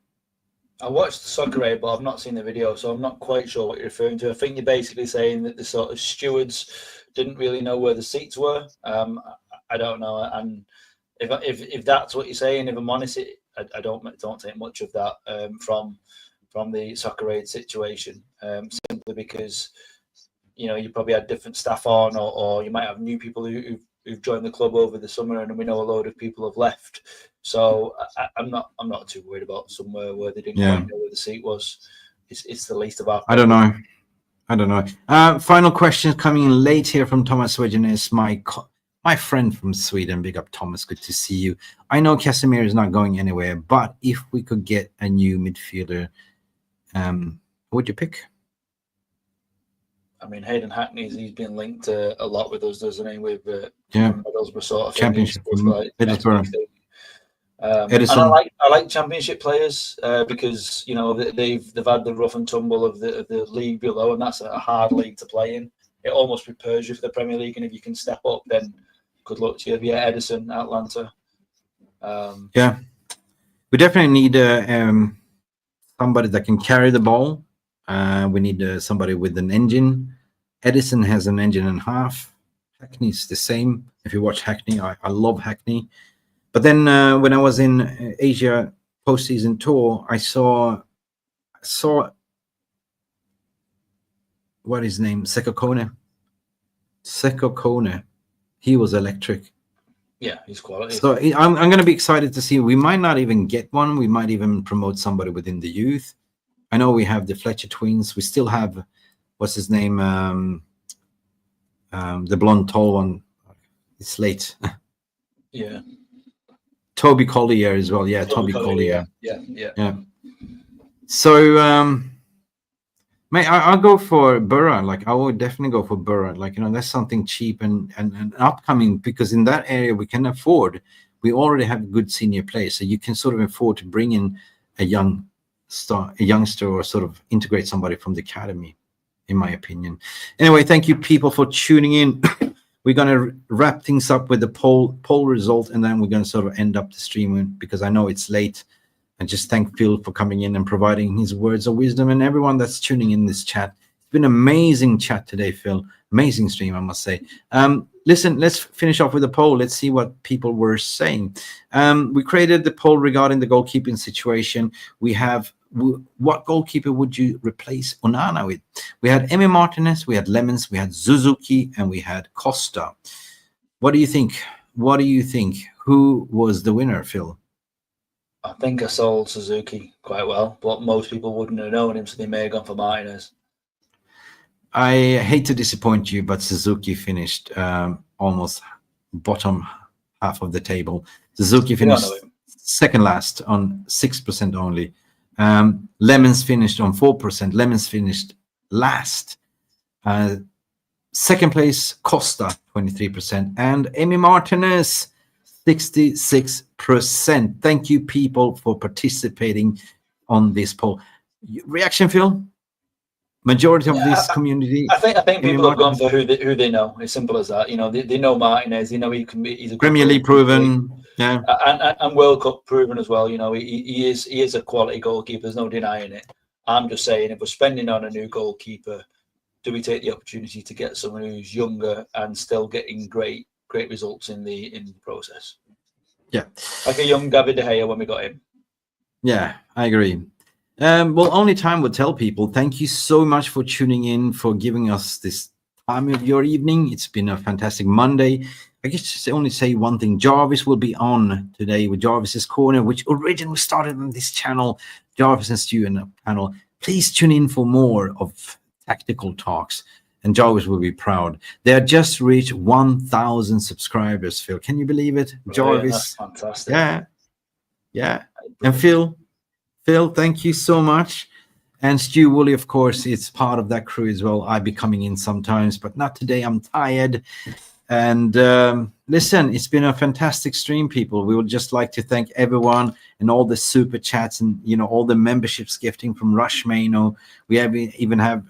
Speaker 6: I watched the Soccer Aid, but I've not seen the video, so I'm not quite sure what you're referring to. I think you're basically saying that the sort of stewards didn't really know where the seats were. I don't know, and if that's what you're saying, if I'm honest, I don't take much of that from the Soccer Aid situation, simply because you probably had different staff on, or you might have new people who've joined the club over the summer, and we know a load of people have left. So I'm not too worried about somewhere where they didn't quite know where the seat was. It's the least of our problem.
Speaker 1: I don't know. Final question coming in late here from Thomas Wegenes, my friend from Sweden. Big up, Thomas. Good to see you. I know Casemiro is not going anywhere, but if we could get a new midfielder, who would you pick?
Speaker 6: I mean, Hayden Hackney's, he's been linked a lot with us, doesn't he? With
Speaker 1: Middlesbrough
Speaker 6: sort of
Speaker 1: Championship,
Speaker 6: like
Speaker 1: Middlesbrough.
Speaker 6: And
Speaker 1: Edison.
Speaker 6: I like championship players because they've had the rough and tumble of the league below, and that's a hard league to play in. It almost prepares you for the Premier League, and if you can step up, then good luck to you. Yeah, Edison, Atlanta.
Speaker 1: Yeah, we definitely need somebody that can carry the ball. We need somebody with an engine. Edison has an engine and a half. Hackney's the same. If you watch Hackney, I love Hackney. But then when I was in Asia postseason tour, I saw what is his name? Sekokone. He was electric.
Speaker 6: Yeah, he's quality.
Speaker 1: So I'm going to be excited to see. We might not even get one. We might even promote somebody within the youth. I know we have the Fletcher twins. We still have, what's his name? The blonde, tall one. It's late.
Speaker 6: Yeah.
Speaker 1: Toby Collier as well. Yeah, Toby Collier.
Speaker 6: Yeah.
Speaker 1: So, mate, I'll go for Borough. Like, I would definitely go for Borough. Like, that's something cheap and upcoming, because in that area we can afford. We already have good senior players, so you can sort of afford to bring in a youngster, or sort of integrate somebody from the academy, in my opinion. Anyway, thank you people for tuning in. We're going to wrap things up with the poll result, and then we're going to sort of end up the stream, because I know it's late. And just thank Phil for coming in and providing his words of wisdom, and everyone that's tuning in this chat. It's been an amazing chat today, Phil. Amazing stream, I must say. Listen, let's finish off with a poll. Let's see what people were saying. We created the poll regarding the goalkeeping situation. We have, what goalkeeper would you replace Onana with? We had Emi Martinez, we had Lemons, we had Suzuki, and we had Costa. What do you think? Who was the winner, Phil?
Speaker 6: I think I sold Suzuki quite well, but most people wouldn't have known him, so they may have gone for Martinez.
Speaker 1: I hate to disappoint you, but Suzuki finished almost bottom half of the table. Suzuki finished second last on 6% only. Lemons finished on 4%. Lemons finished last. Second place, Costa, 23%. And Emi Martinez, 66%. Thank you, people, for participating on this poll. Reaction, Phil? Majority of this community.
Speaker 6: I think people have gone for who they know. As simple as that. They know Martinez. They know he's a
Speaker 1: Premier League proven. Yeah,
Speaker 6: and World Cup proven as well. He is a quality goalkeeper. There's no denying it. I'm just saying, if we're spending on a new goalkeeper, do we take the opportunity to get someone who's younger and still getting great results in the process?
Speaker 1: Yeah,
Speaker 6: like a young David De Gea when we got him.
Speaker 1: Yeah, I agree. Well, only time will tell, people. Thank you so much for tuning in, for giving us this time of your evening. It's been a fantastic Monday. I guess just only say one thing. Jarvis will be on today with Jarvis's Corner, which originally started on this channel, Jarvis and Stu in the panel. Please tune in for more of tactical talks, and Jarvis will be proud. They have just reached 1,000 subscribers, Phil. Can you believe it? Jarvis.
Speaker 6: That's fantastic.
Speaker 1: Yeah. And Phil, thank you so much. And Stu Woolley, of course, it's part of that crew as well. I be coming in sometimes, but not today. I'm tired. And listen, it's been a fantastic stream, people. We would just like to thank everyone and all the super chats and, all the memberships gifting from Rushmano. We even have,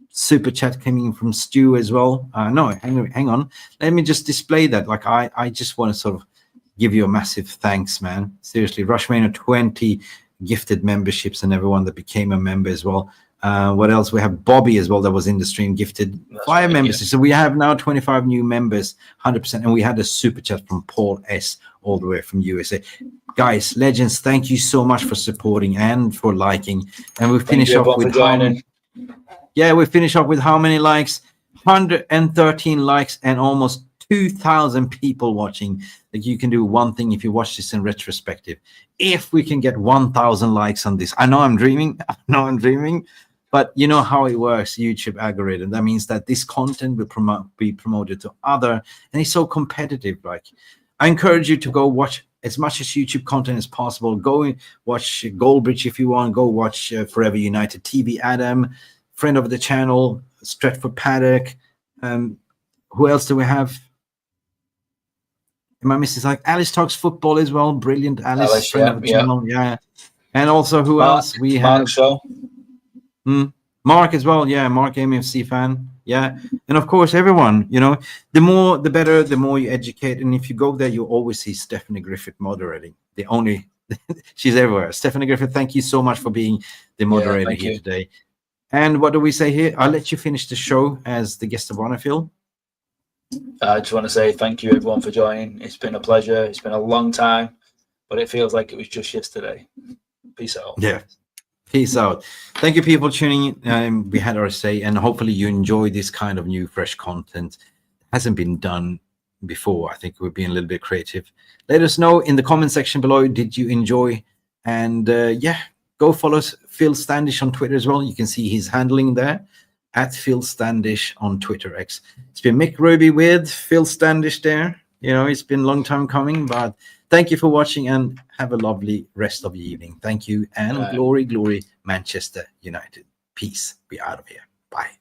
Speaker 1: super chat coming from Stu as well. No, hang on. Let me just display that. Like, I just want to sort of give you a massive thanks, man. Seriously, Rushmano 20 gifted memberships, and everyone that became a member as well. What else? We have Bobby as well, that was in the stream, gifted 5 members. Yeah. So we have now 25 new members, 100%. And we had a super chat from Paul S. all the way from USA. Guys, legends, thank you so much for supporting and for liking. And we finish off with we finish up with how many likes? 113 likes and almost 2,000 people watching. Like, you can do one thing if you watch this in retrospective. If we can get 1,000 likes on this, I know I'm dreaming, but you know how it works, YouTube algorithm. That means that this content will be promoted to other, and it's so competitive. Like, I encourage you to go watch as much as YouTube content as possible. Go and watch Goldbridge if you want. Go watch Forever United TV. Adam, friend of the channel, Stretford Paddock. Who else do we have? Am I missing like Alice Talks Football as well? Brilliant Alice, friend of the channel. Yeah. And also who else? We have
Speaker 6: Mark Show.
Speaker 1: Mark as well. Yeah, Mark MFC fan. Yeah. And of course, everyone, you know, the more the better, the more you educate. And if you go there, you always see Stephanie Griffith moderating. The only she's everywhere. Stephanie Griffith, thank you so much for being the moderator here today. And what do we say here? I'll let you finish the show as the guest of honor, Phil.
Speaker 6: I just want to say thank you, everyone, for joining. It's been a pleasure. It's been a long time, but it feels like it was just yesterday. Peace out.
Speaker 1: Yeah. Peace out. Thank you, people tuning in. We had our say, and hopefully you enjoy this kind of new, fresh content. It hasn't been done before. I think we're being a little bit creative. Let us know in the comment section below. Did you enjoy? And yeah, go follow Phil Standish on Twitter as well. You can see his handling there at Phil Standish on Twitter X. It's been Mick Ruby with Phil Standish there. You know, it's been a long time coming, but thank you for watching and have a lovely rest of the evening. Thank you, and glory, glory, Manchester United. Peace. Be out of here. Bye.